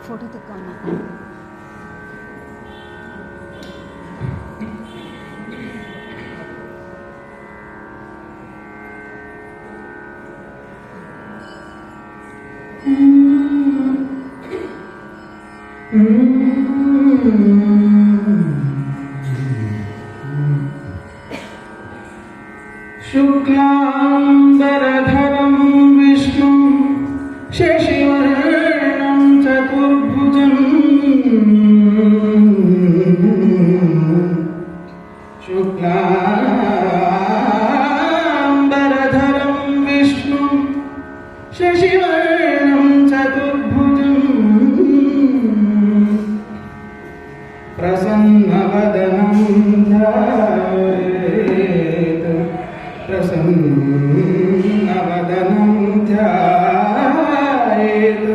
Photo ತೆಕ್ಕೋಣ. शुक्लाम्बरधरं विष्णुं शशिवर्णं चतुर्भुजं शुक्लाम्बरधरं विष्णुं शशिवर्णं चतुर्भुजं प्रसन्नवदनं ध्यायेत् प्रसन्नवदनं ध्यायेत्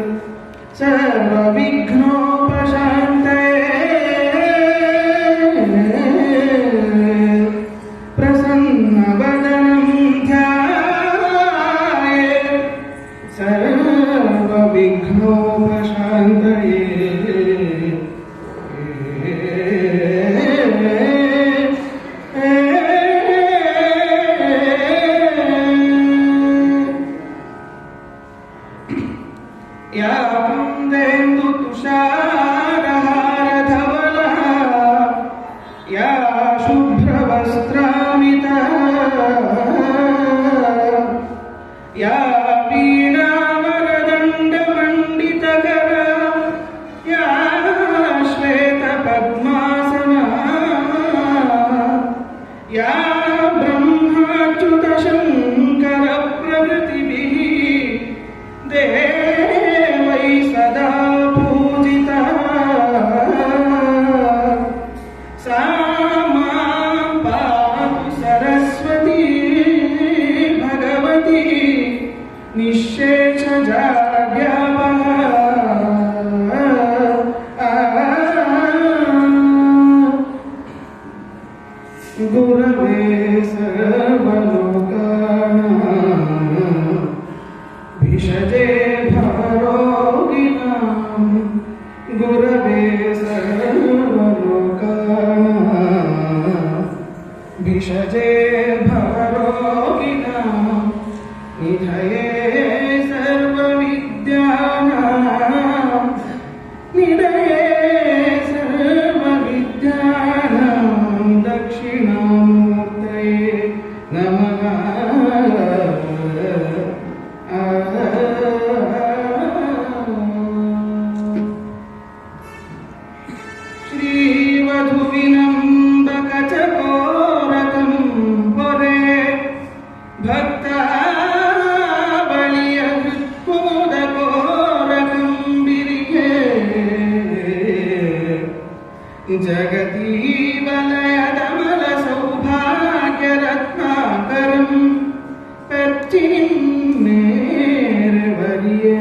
सर्वविघ्नोपशान्तये प्रसन्नवदनं ध्यायेत् सर्वविघ्नोपशान्तये या कुन्देन्दु तुषारहारधवला या शुभ्रवस्त्रामिता या वीणावरदण्डमण्डितकरा या श्वेतपद्मासना या ब्रह्माच्युतशङ्करप्रभृतिभिः देवै सदा पूजिता सा मां पातु सरस्वती भगवती निःशेषजाड्यापहा गुरवे सर्वलोकानां भिषजे भवरोगिणां गुरवे सर्वलोकानां भिषजे भवरोगिणां निधये सर्वविद्यानां निधये सर्वविद्यानां दक्षिणामूर्तये नमः. श्रीवधुविनन्दकचकोरकं परे भक्तावलिय हृत्कुमुदकोरकं बिरिये जगतीवलयदमलसौभाग्यरत्नाकरं पच्चिन्नेर्वर्ये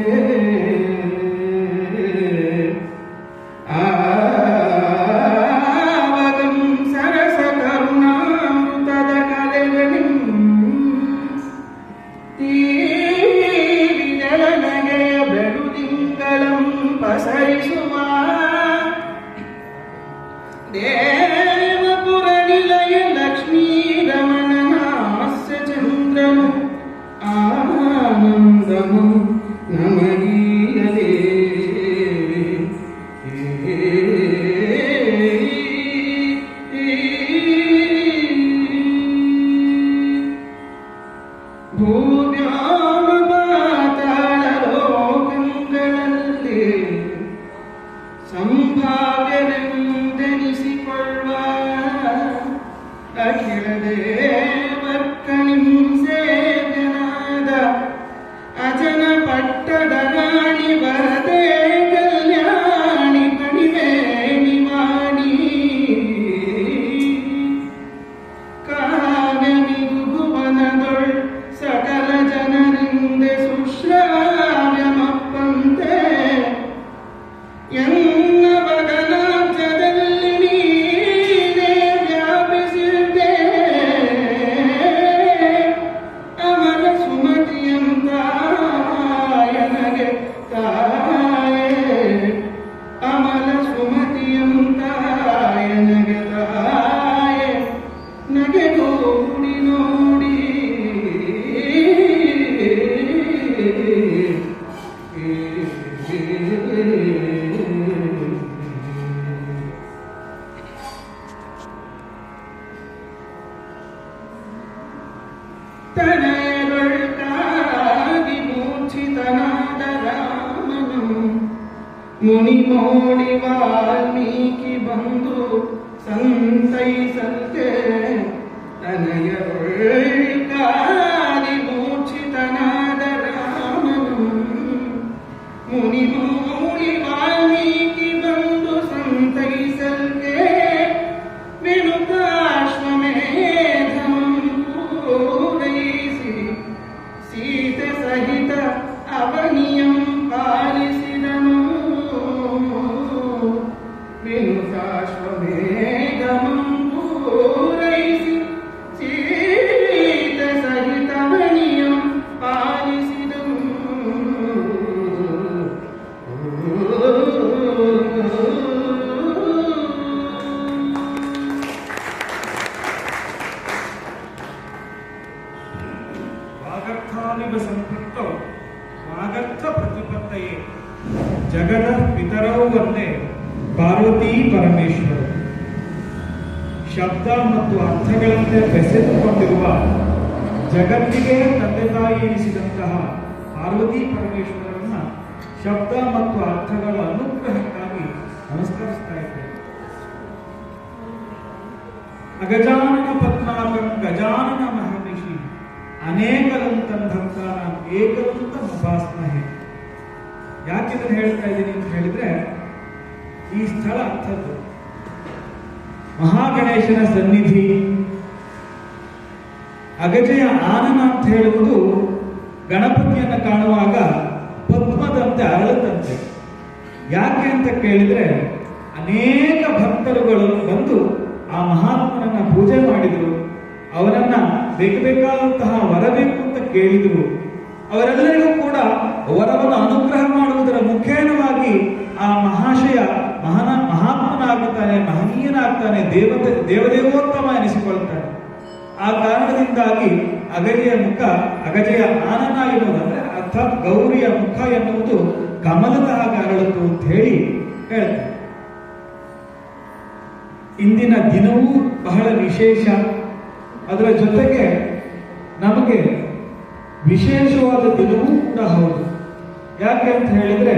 आवगं सरसकरुणामृतदकलगणिं ತೀವಿದಳನಗೆಯ ಬೆಳುದಿಂಗಳಂ ಪಸರಿಸುವ ದೇವಪುರ ನಿಲಯ ಲಕ್ಷ್ಮೀ ರಮಣನ ಹಾಸ್ಯ ಚಂದ್ರನು ಆನಂದನು ನಮಗೀಯಲೇ ಭೂವ್ಯಾಮ ಪಾತಾಳ ಲೋಕಗಳಲ್ಲಿ ಸಂಭಾವ್ಯವೆಂದೆನಿಸಿಕೊಳ್ಳುವ ಅಖಿಲ ದೇವರ್ಕಣಿಂ ಸೇವ್ಯನಾದ ಅಜನ ಪಟ್ಟದ ರಾಣಿ ವರದೆ ಕಲ್ಯಾಣಿ ಕಣಿವೆ ನಿವಾಣಿ ಕಾವ್ಯ ನಿರುಭುವನದೊಳ್ ಸಕಲ ಜನರಿಂದೆ ಸುಶ್ರಾವ್ಯಮಪ್ಪಂತೆ ಎನ್ನ ಬದಲಾಜ್ಯದಲ್ಲಿ ನೀನೇ ವ್ಯಾಪಿಸಿದೆ ತನಯಗೊಳ್ಕಾಗಿ ಮೂರ್ಛಿತನಾದ ರಾಮನು ಮುನಿ ಮೋಡಿ ವಾಲ್ಮೀಕಿ ಬಂದು ಸಂತೈಸಂತೆ. ತನಯಗೊಳ್ಕಾಗಿ ಮೂರ್ಛಿತನಾದ ರಾಮನು ಮುನಿ ಮೋಡಿ ವಾಲ್ಮೀಕಿ ಬಂದು ಸಂತೈಸಲ್ಕೆ. ವಿನುತಾಶ್ವಮೇಧಂ ಪೂರೈಸಿ ಸೀತೆ ಸಹಿತ ಅವನಿಯಂ ಪಾಲಿಸಿದನು. ವಿನುತಾಶ್ವಮೇಧಂ ಪೂರೈಸಿ ಸೀತೆ ಸಹಿತ ಅವನಿಯಂ ಪಾಲಿಸಿದನು. ವಾಗರ್ಥಾನಿವ ಸಂಪೃಕ್ತೌ ವಾಗರ್ಥ ಪ್ರತಿಪತ್ತಯೇ ಜಗದ ಪಿತರೌ ಒಂದೇ ಪಾರ್ವತೀ ಪರಮೇಶ್ವರು. ಶಬ್ದ ಮತ್ತು ಅರ್ಥಗಳಂತೆ ಬೆಸೆದುಕೊಂಡಿರುವ ಜಗತ್ತಿಗೆ ತಂದೆ ತಾಯಿ ಎನಿಸಿದಂತಹ ಪಾರ್ವತೀ ಪರಮೇಶ್ವರರನ್ನ ಶಬ್ದ ಮತ್ತು ಅರ್ಥಗಳ ಅನುಗ್ರಹಕ್ಕಾಗಿ ನಮಸ್ಕರಿಸ್ತಾ ಇದ್ದೇವೆ. ಅಗಜಾನನ ಪದ್ಮಾಕಂ ಗಜಾನನ ಮಹರ್ಷಿ ಅನೇಕದಂತಂ ಭಕ್ತಾನಾಂ ಏಕದಂತಂ ಉಪಾಸ್ಮಹೆ. ಯಾಕೆ ಇದನ್ನು ಹೇಳ್ತಾ ಇದ್ದೀನಿ ಅಂತ ಹೇಳಿದ್ರೆ, ಈ ಸ್ಥಳ ಅಂಥದ್ದು. ಮಹಾಗಣೇಶನ ಸನ್ನಿಧಿ. ಅಗಜಯ ಆನನ ಅಂತ ಹೇಳುವುದು ಗಣಪತಿಯನ್ನು ಕಾಣುವಾಗ ಪದ್ಮದಂತೆ ಅರಳುತ್ತಂತೆ. ಯಾಕೆ ಅಂತ ಕೇಳಿದ್ರೆ, ಅನೇಕ ಭಕ್ತರುಗಳು ಬಂದು ಆ ಮಹಾತ್ಮನನ್ನ ಪೂಜೆ ಮಾಡಿದರು, ಅವರನ್ನ ಬೇಕಾದಂತಹ ವರ ಬೇಕು ಅಂತ ಕೇಳಿದರು. ಅವರೆಲ್ಲರಿಗೂ ಕೂಡ ವರವನ್ನು ಅನುಗ್ರಹ ಮಾಡುವುದರ ಮುಖೇನವಾಗಿ ಆ ಮಹಾಶಯ ಮಹಾತ್ಮನಾಗುತ್ತಾನೆ, ಮಹನೀಯನಾಗ್ತಾನೆ, ದೇವದೇವೋತ್ತಮ ಎನಿಸಿಕೊಳ್ತಾನೆ. ಆ ಕಾರಣದಿಂದಾಗಿ ಅಗಜೆಯ ಮುಖ ಅಗಜೆಯ ಆನನ ಎನ್ನುವುದಂದ್ರೆ ಅರ್ಥಾತ್ ಗೌರಿಯ ಮುಖ ಎನ್ನುವುದು ಕಮಲದ ಹಾಗೆ ಅರಳಿತು ಅಂತ ಹೇಳಿ ಹೇಳ್ತಾರೆ. ಇಂದಿನ ದಿನವೂ ಬಹಳ ವಿಶೇಷ. ಅದರ ಜೊತೆಗೆ ನಮಗೆ ವಿಶೇಷವಾದ ದಿನವೂ ಕೂಡ ಹೌದು. ಯಾಕೆ ಅಂತ ಹೇಳಿದ್ರೆ,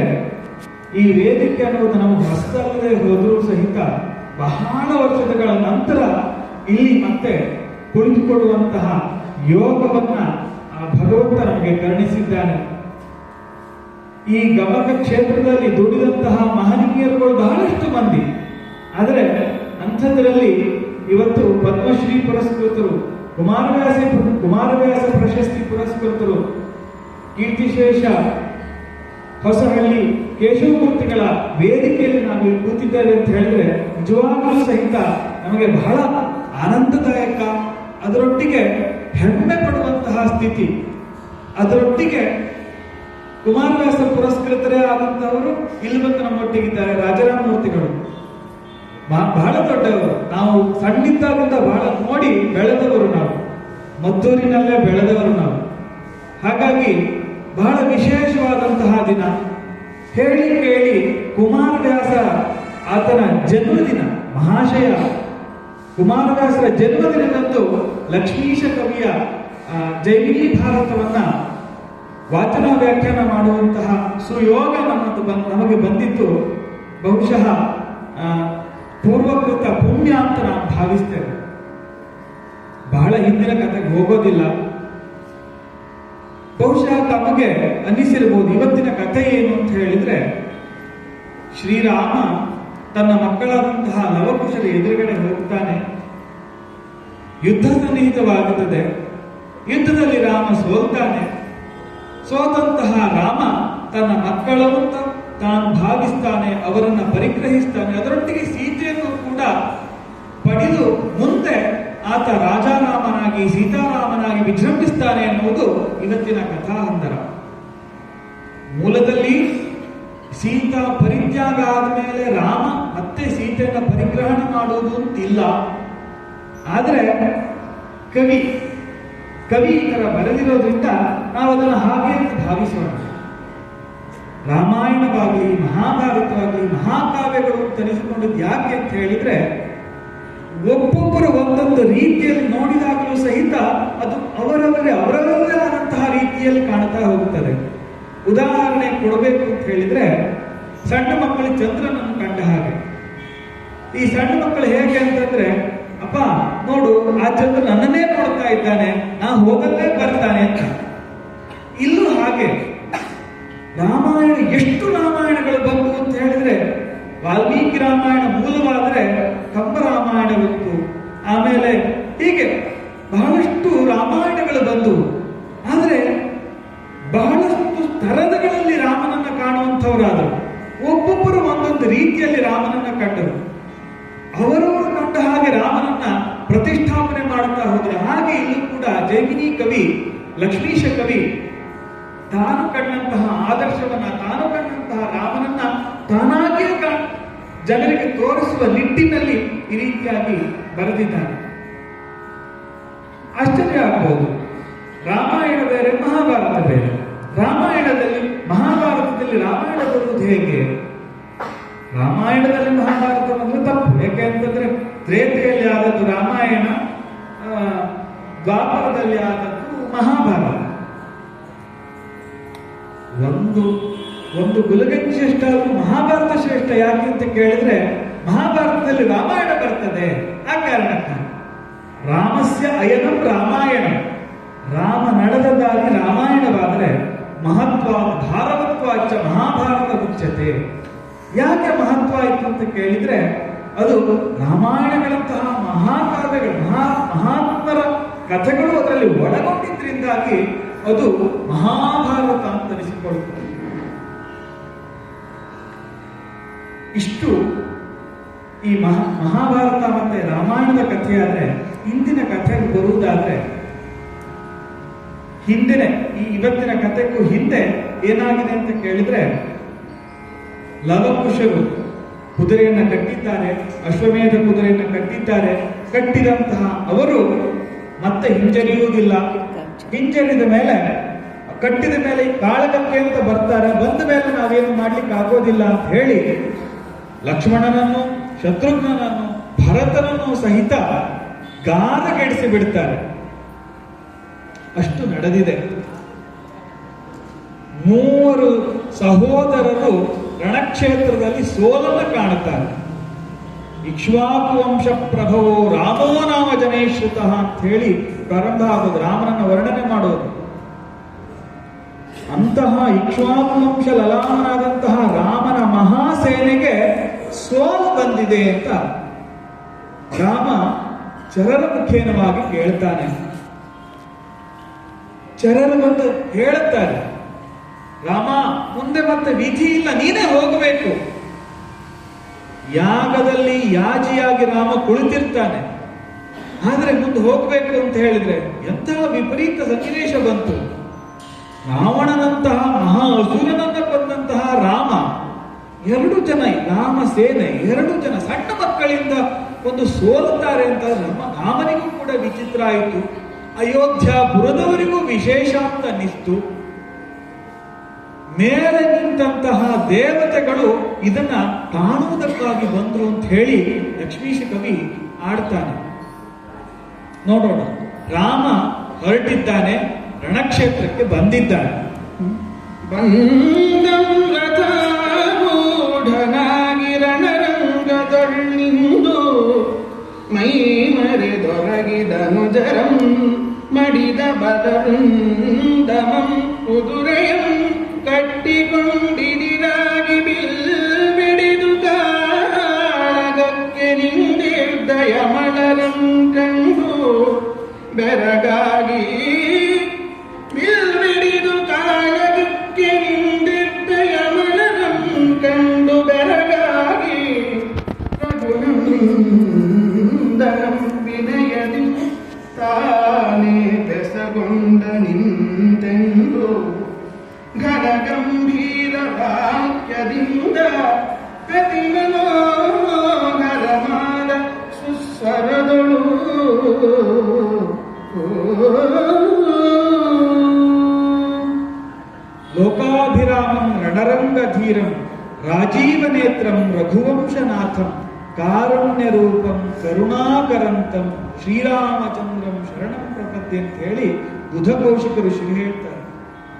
ಈ ವೇದಿಕೆ ಅನ್ನುವುದು ನಮಗೆ ಹೊಸದಲ್ಲದೆ ಹೋದರೂ ಸಹಿತ ಬಹಳ ವರ್ಷಗಳ ನಂತರ ಇಲ್ಲಿ ಮತ್ತೆ ಕುಳಿತುಕೊಳ್ಳುವಂತಹ ಯೋಗವನ್ನ ಆ ಭಗವಂತ ನಮಗೆ ಕರುಣಿಸಿದ್ದಾನೆ. ಈ ಗಮಕ ಕ್ಷೇತ್ರದಲ್ಲಿ ದುಡಿದಂತಹ ಮಹನೀಯರುಗಳು ಬಹಳಷ್ಟು ಮಂದಿ. ಆದರೆ ಅಂಥದ್ರಲ್ಲಿ ಇವತ್ತು ಪದ್ಮಶ್ರೀ ಪುರಸ್ಕೃತರು, ಕುಮಾರವ್ಯಾಸ ಪ್ರಶಸ್ತಿ ಪುರಸ್ಕೃತರು, ಕೀರ್ತಿಶೇಷ ಹೊಸಹಳ್ಳಿ ಕೇಶವಮೂರ್ತಿಗಳ ವೇದಿಕೆಯಲ್ಲಿ ನಾವು ಕೂತಿದ್ದೇವೆ ಅಂತ ಹೇಳಿದ್ರೆ ನಿಜವಾಗಲೂ ಸಹಿತ ನಮಗೆ ಬಹಳ ಆನಂದದಾಯಕ, ಅದರೊಟ್ಟಿಗೆ ಹೆಮ್ಮೆ ಪಡುವಂತಹ ಸ್ಥಿತಿ. ಅದರೊಟ್ಟಿಗೆ ಕುಮಾರವ್ಯಾಸ ಪುರಸ್ಕೃತರೇ ಆದಂತಹವರು ಇಲ್ಲಿ ಬಂದು ನಮ್ಮೊಟ್ಟಿಗಿದ್ದಾರೆ. ರಾಜಾರಾಮ ಮೂರ್ತಿಗಳು ಬಹಳ ದೊಡ್ಡವರು. ನಾವು ಸಣ್ಣಿದ್ದಾಗಿಂದ ಬಹಳ ನೋಡಿ ಬೆಳೆದವರು, ನಾವು ಮದ್ದೂರಿನಲ್ಲೇ ಬೆಳೆದವರು ನಾವು. ಹಾಗಾಗಿ ಬಹಳ ವಿಶೇಷವಾದಂತಹ ದಿನ. ಹೇಳಿ ಕೇಳಿ ಕುಮಾರವ್ಯಾಸ ಆತನ ಜನ್ಮದಿನ, ಮಹಾಶಯ ಕುಮಾರವ್ಯಾಸರ ಜನ್ಮದಿನದಂದು ಲಕ್ಷ್ಮೀಶ ಕವಿಯ ಜೈಮಿನಿ ಭಾರತವನ್ನ ವಾಚನ ವ್ಯಾಖ್ಯಾನ ಮಾಡುವಂತಹ ಸುಯೋಗ ನಮಗೆ ಬಂದಿತ್ತು. ಬಹುಶಃ ಪೂರ್ವಕೃತ ಪುಣ್ಯ ಅಂತ ನಾನು ಭಾವಿಸ್ತೇವೆ. ಬಹಳ ಹಿಂದಿನ ಕಥೆಗೆ ಹೋಗೋದಿಲ್ಲ. ಬಹುಶಃ ತಮಗೆ ಅನ್ನಿಸಿರಬಹುದು ಇವತ್ತಿನ ಕಥೆ ಏನು ಅಂತ ಹೇಳಿದ್ರೆ, ಶ್ರೀರಾಮ ತನ್ನ ಮಕ್ಕಳಾದಂತಹ ಲವಕುಶರ ಎದುರುಗಡೆ ಹೋಗ್ತಾನೆ. ಯುದ್ಧ ಸನ್ನಿಹಿತವಾಗುತ್ತದೆ. ಯುದ್ಧದಲ್ಲಿ ರಾಮ ಸೋಲ್ತಾನೆ. ಸೋತಂತಹ ರಾಮ ತನ್ನ ಮಕ್ಕಳು ಅಂತ ತಾನು ಭಾವಿಸ್ತಾನೆ, ಅವರನ್ನ ಪರಿಗ್ರಹಿಸ್ತಾನೆ. ಅದರೊಟ್ಟಿಗೆ ಸೀತೆಯನ್ನು ಕೂಡ ಪಡೆದು ಮುಂದೆ ಆತ ರಾಜಾರಾಮನಾಗಿ ಸೀತಾರಾಮನಾಗಿ ವಿಜೃಂಭಿಸ್ತಾನೆ ಎನ್ನುವುದು ಇವತ್ತಿನ ಕಥಾಹಂದರ. ಮೂಲದಲ್ಲಿ ಸೀತಾ ಪರಿತ್ಯಾಗ ಆದಮೇಲೆ ರಾಮ ಮತ್ತೆ ಸೀತೆಯನ್ನು ಪರಿಗ್ರಹಣ ಮಾಡುವುದು ಅಂತಿಲ್ಲ. ಆದರೆ ಕವಿ ಈ ತರ ಬರೆದಿರೋದ್ರಿಂದ ನಾವು ಅದನ್ನು ಹಾಗೆ ಅಂತ ಭಾವಿಸೋಣ. ರಾಮಾಯಣವಾಗಲಿ ಮಹಾಭಾರತವಾಗಲಿ ಮಹಾಕಾವ್ಯಗಳು ಅಂತ ಅನಿಸಿಕೊಂಡಿದ್ದು ಯಾಕೆ ಅಂತ ಹೇಳಿದ್ರೆ ಒಬ್ಬೊಬ್ಬರು ಒಂದೊಂದು ರೀತಿಯಲ್ಲಿ ನೋಡಿದಾಗಲೂ ಸಹಿತ ಅದು ಅವರವರೇ ಆದಂತಹ ರೀತಿಯಲ್ಲಿ ಕಾಣ್ತಾ ಹೋಗ್ತದೆ. ಉದಾಹರಣೆ ಕೊಡಬೇಕು ಅಂತ ಹೇಳಿದ್ರೆ ಸಣ್ಣ ಮಕ್ಕಳು ಚಂದ್ರನನ್ನು ಕಂಡ ಹಾಗೆ. ಈ ಸಣ್ಣ ಮಕ್ಕಳು ಹೇಗೆ ಅಂತಂದ್ರೆ, ಅಪ್ಪ ನೋಡು ಆ ಚಂದ್ರ ನನ್ನನ್ನೇ ನೋಡ್ತಾ ಇದ್ದಾನೆ, ನಾ ಹೋಗಲ್ಲೇ ಬರ್ತಾನೆ ಅಂತ. ಇಲ್ಲೂ ಹಾಗೆ ರಾಮಾಯಣ, ಎಷ್ಟು ರಾಮಾಯಣಗಳು ಬಂತು ಅಂತ ಹೇಳಿದ್ರೆ, ವಾಲ್ಮೀಕಿ ರಾಮಾಯಣ ಮೂಲವಾದರೆ ಕಂಬ ರಾಮಾಯಣ ಬಂತು, ಆಮೇಲೆ ಹೀಗೆ ಬಹಳಷ್ಟು ರಾಮಾಯಣಗಳು ಬಂದವು. ಆದರೆ ಬಹಳಷ್ಟು ಸ್ತರಗಳಲ್ಲಿ ರಾಮನನ್ನ ಕಾಣುವಂಥವರಾದರು. ಒಬ್ಬೊಬ್ಬರು ಒಂದೊಂದು ರೀತಿಯಲ್ಲಿ ರಾಮನನ್ನ ಕಂಡರು. ಅವರವರು ಕಂಡ ಹಾಗೆ ರಾಮನನ್ನ ಪ್ರತಿಷ್ಠಾಪನೆ ಮಾಡುತ್ತಾ ಹೋದರೆ. ಹಾಗೆ ಇಲ್ಲೂ ಕೂಡ ಜೈಮಿನಿ ಕವಿ, ಲಕ್ಷ್ಮೀಶ ಕವಿ ತಾನು ಕಂಡಂತಹ ಆದರ್ಶವನ್ನ, ತಾನು ಕಂಡಂತಹ ರಾಮನನ್ನ ತಾನಾಗಿಯೇ ಜನರಿಗೆ ತೋರಿಸುವ ನಿಟ್ಟಿನಲ್ಲಿ ಈ ರೀತಿಯಾಗಿ ಬರೆದಿದ್ದಾನೆ. ಆಶ್ಚರ್ಯ ಆಗಬಹುದು. ರಾಮಾಯಣ ಬೇರೆ, ಮಹಾಭಾರತ ಬೇರೆ. ರಾಮಾಯಣದಲ್ಲಿ ಮಹಾಭಾರತದಲ್ಲಿ ರಾಮಾಯಣ ಬರುವುದು ಹೇಗೆ? ರಾಮಾಯಣದಲ್ಲಿ ಮಹಾಭಾರತ ಬಂದ್ರೆ ತಪ್ಪು. ಯಾಕೆ ಅಂತಂದ್ರೆ ತ್ರೇತೆಯಲ್ಲಿ ಆದದ್ದು ರಾಮಾಯಣ, ದ್ವಾಪರದಲ್ಲಿ ಆದದ್ದು ಮಹಾಭಾರತ. ಒಂದು ಗುಲಗಂಜಿ ಶ್ರೇಷ್ಠ ಆದರೂ ಮಹಾಭಾರತ ಶ್ರೇಷ್ಠ. ಯಾಕೆ ಅಂತ ಕೇಳಿದ್ರೆ ಮಹಾಭಾರತದಲ್ಲಿ ರಾಮಾಯಣ ಬರ್ತದೆ. ಆ ಕಾರಣಕ್ಕ ರಾಮಸ್ಯ ಅಯನಂ ರಾಮಾಯಣ, ರಾಮ ನಡೆದದಾಗಿ ರಾಮಾಯಣವಾದರೆ ಮಹತ್ವ ಭಾರವತ್ವಾಚ ಮಹಾಭಾರತ ಉಚ್ಯತೆ. ಯಾಕೆ ಮಹತ್ವ ಆಯಿತು ಅಂತ ಕೇಳಿದ್ರೆ ಅದು ರಾಮಾಯಣಗಳಂತಹ ಮಹಾಕಾವ್ಯಗಳು, ಮಹಾತ್ಮರ ಕಥೆಗಳು ಅದರಲ್ಲಿ ಒಳಗೊಂಡಿದ್ರಿಂದಾಗಿ ಅದು ಮಹಾಭಾರತ ಅಂತ ಅನಿಸಿಕೊಳ್ಳುತ್ತದೆ. ಇಷ್ಟು ಈ ಮಹಾಭಾರತ ಮತ್ತೆ ರಾಮಾಯಣದ ಕಥೆಯಾದ್ರೆ, ಇಂದಿನ ಕಥೆಗೆ ಬರುವುದಾದ್ರೆ ಹಿಂದಿನ ಇವತ್ತಿನ ಕಥೆಗೂ ಹಿಂದೆ ಏನಾಗಿದೆ ಅಂತ ಕೇಳಿದ್ರೆ, ಲವಕುಶರು ಕುದುರೆಯನ್ನ ಕಟ್ಟಿದ್ದಾರೆ, ಅಶ್ವಮೇಧ ಕುದುರೆಯನ್ನ ಕಟ್ಟಿದ್ದಾರೆ. ಕಟ್ಟಿದಂತಹ ಅವರು ಮತ್ತೆ ಹಿಂಜರಿಯುವುದಿಲ್ಲ. ಹಿಂಜರಿದ ಮೇಲೆ, ಕಟ್ಟಿದ ಮೇಲೆ ಕಾಳಗಕ್ಕೆ ಅಂತ ಬರ್ತಾರೆ. ಬಂದ ಮೇಲೆ ನಾವೇನು ಮಾಡ್ಲಿಕ್ಕೆ ಆಗೋದಿಲ್ಲ ಅಂತ ಹೇಳಿ ಲಕ್ಷ್ಮಣನನ್ನು, ಶತ್ರುಘ್ನನನ್ನು, ಭರತನನ್ನು ಸಹಿತ ಗಾರಗೆಡಿಸಿ ಬಿಡ್ತಾರೆ. ಅಷ್ಟು ನಡೆದಿದೆ. 3 ಸಹೋದರರು ರಣಕ್ಷೇತ್ರದಲ್ಲಿ ಸೋಲನ್ನು ಕಾಣುತ್ತಾರೆ. ಇಕ್ಷ್ವಾಕು ವಂಶ ಪ್ರಭವೋ ರಾಮೋ ನಾಮ ಜನೇಶ್ರುತ ಅಂತ ಹೇಳಿ ಪ್ರಾರಂಭ ಆಗೋದು, ರಾಮನನ್ನು ವರ್ಣನೆ ಮಾಡೋದು. ಅಂತಹ ಇಕ್ಷ್ವಾಕು ವಂಶ ಲಲಾಮನಾದಂತಹ ರಾಮನ ಮಹಾಸೇನೆಗೆ ಸೋಲು ಬಂದಿದೆ ಅಂತ ರಾಮ ಚರರ ಮುಖೇನವಾಗಿ ಕೇಳ್ತಾನೆ. ಚರರು ಬಂದು ಹೇಳುತ್ತಾರೆ, ರಾಮ ಮುಂದೆ ಮತ್ತೆ ವಿಧಿ ಇಲ್ಲ, ನೀನೇ ಹೋಗಬೇಕು. ಯಾಗದಲ್ಲಿ ಯಾಜಿಯಾಗಿ ರಾಮ ಕುಳಿತಿರ್ತಾನೆ. ಆದ್ರೆ ಮುಂದೆ ಹೋಗ್ಬೇಕು ಅಂತ ಹೇಳಿದ್ರೆ ಎಂತಹ ವಿಪರೀತ ಸನ್ನಿವೇಶ ಬಂತು. ರಾವಣನಂತಹ ಮಹಾ ಅಸುರನನ್ನ ಕೊಂದಂತಹ ರಾಮ, 2 ಜನ ರಾಮ ಸೇನೆ 2 ಜನ ಸಣ್ಣ ಮಕ್ಕಳಿಂದ ಒಂದು ಸೋಲುತ್ತಾರೆ ಅಂತ ರಾಮನಿಗೂ ಕೂಡ ವಿಚಿತ್ರ ಆಯಿತು. ಅಯೋಧ್ಯಾಪುರದವರಿಗೂ ವಿಶೇಷ ಅಂತ ಅನ್ನಿಸ್ತು. ಮೇಲೆ ನಿಂತಹ ದೇವತೆಗಳು ಇದನ್ನ ಕಾಣುವುದಕ್ಕಾಗಿ ಬಂದ್ರು ಅಂತ ಹೇಳಿ ಲಕ್ಷ್ಮೀಶ ಕವಿ ಆಡ್ತಾನೆ. ನೋಡೋಣ, ರಾಮ ಹೊರಟಿದ್ದಾನೆ, ರಣಕ್ಷೇತ್ರಕ್ಕೆ ಬಂದಿದ್ದಾನೆ. ಬಂದೂಢನಾಗಿ ರಣರಂಗದೊಳ್ಳಿಂದು ಮೈ ಮರೆದೊರಗಿದನು ಜರಂ ಮಡಿದ ಬದರುಂದಮಂ ಕುದುರೆಯಂ ಕಟ್ಟಿಕೊಂಡಿದಿರಾಗಿ ಬಿಡಿದು ಕಾಳಗಕ್ಕೆ ನಿಂದಿದ್ದ ಯಮಳರಂ ಕಂಡು ಬೆರಗಾಗಿ ಬಿಡಿದು ಕಾಳಗಕ್ಕೆ ನಿಂದಿದ್ದ ಯಮಳರಂ ಕಂಡು ಬೆರಗಾಗಿ ರಘುನಂದನಂ ವಿನಯದಿ ತಾನೇ ಬೆಸಗೊಂಡ ನಿಂತೆಂದು ಘನ ಗಂಭೀರ ವಾಕ್ಯದಿಂದ ಪ್ರತಿ ಮನೋಹರವಾದ ಸುಸ್ವರದೊಳು ಲೋಕಾಭಿರಾಮಂ ರಣರಂಗ ಧೀರಂ ರಾಜೀವನೇತ್ರಂ ರಘುವಂಶನಾಥಂ ಕಾರುಣ್ಯ ರೂಪಂ ಕರುಣಾಕರಂತಂ ಶ್ರೀರಾಮಚಂದ್ರಂ ಶರಣಂ ಪ್ರಪದ್ಯೆ ಅಂತ ಹೇಳಿ ಬುಧಕೌಶಿಕ ಋಷಿಗಳು ಹೇಳ್ತಾರೆ.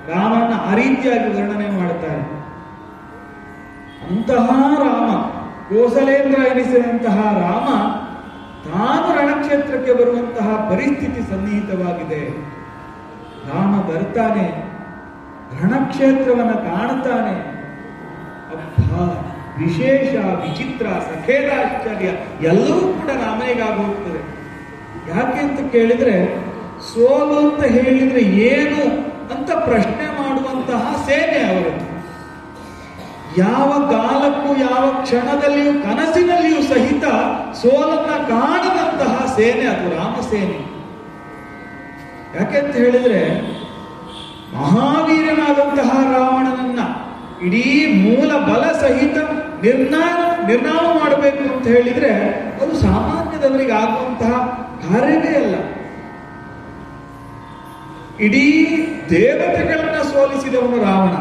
ರಾಮನ ಆ ರೀತಿಯಾಗಿ ವರ್ಣನೆ ಮಾಡುತ್ತಾರೆ. ಅಂತಹ ರಾಮ, ಕೋಸಲೇಂದ್ರ ಎನಿಸಿದಂತಹ ರಾಮ ತಾನು ರಣಕ್ಷೇತ್ರಕ್ಕೆ ಬರುವಂತಹ ಪರಿಸ್ಥಿತಿ ಸನ್ನಿಹಿತವಾಗಿದೆ. ರಾಮ ಬರ್ತಾನೆ, ರಣಕ್ಷೇತ್ರವನ್ನು ಕಾಣುತ್ತಾನೆ. ಅಬ್ಬಾ, ವಿಶೇಷ, ವಿಚಿತ್ರ, ಸಖೇದಾಶ್ಚರ್ಯ ಎಲ್ಲವೂ ಕೂಡ ರಾಮನಿಗಾಗೋಗ್ತದೆ. ಯಾಕೆ ಅಂತ ಕೇಳಿದ್ರೆ, ಸೋಲು ಅಂತ ಹೇಳಿದ್ರೆ ಏನು ಅಂತ ಪ್ರಶ್ನೆ ಮಾಡುವಂತಹ ಸೇನೆ ಅವರದ್ದು. ಯಾವ ಕಾಲಕ್ಕೂ ಯಾವ ಕ್ಷಣದಲ್ಲಿಯೂ ಕನಸಿನಲ್ಲಿಯೂ ಸಹಿತ ಸೋಲನ್ನ ಕಾಣದಂತಹ ಸೇನೆ ಅದು ರಾಮಸೇನೆ. ಯಾಕೆಂತ ಹೇಳಿದ್ರೆ, ಮಹಾವೀರನಾದಂತಹ ರಾವಣನನ್ನ ಇಡೀ ಮೂಲ ಬಲ ಸಹಿತ ನಿರ್ನಾಮ ಮಾಡಬೇಕು ಅಂತ ಹೇಳಿದ್ರೆ ಅದು ಸಾಮಾನ್ಯದವರಿಗೆ ಆಗುವಂತಹ ಕಾರ್ಯವೇ ಅಲ್ಲ. ಇಡೀ ದೇವತೆಗಳನ್ನ ಸೋಲಿಸಿದವನು ರಾವಣ,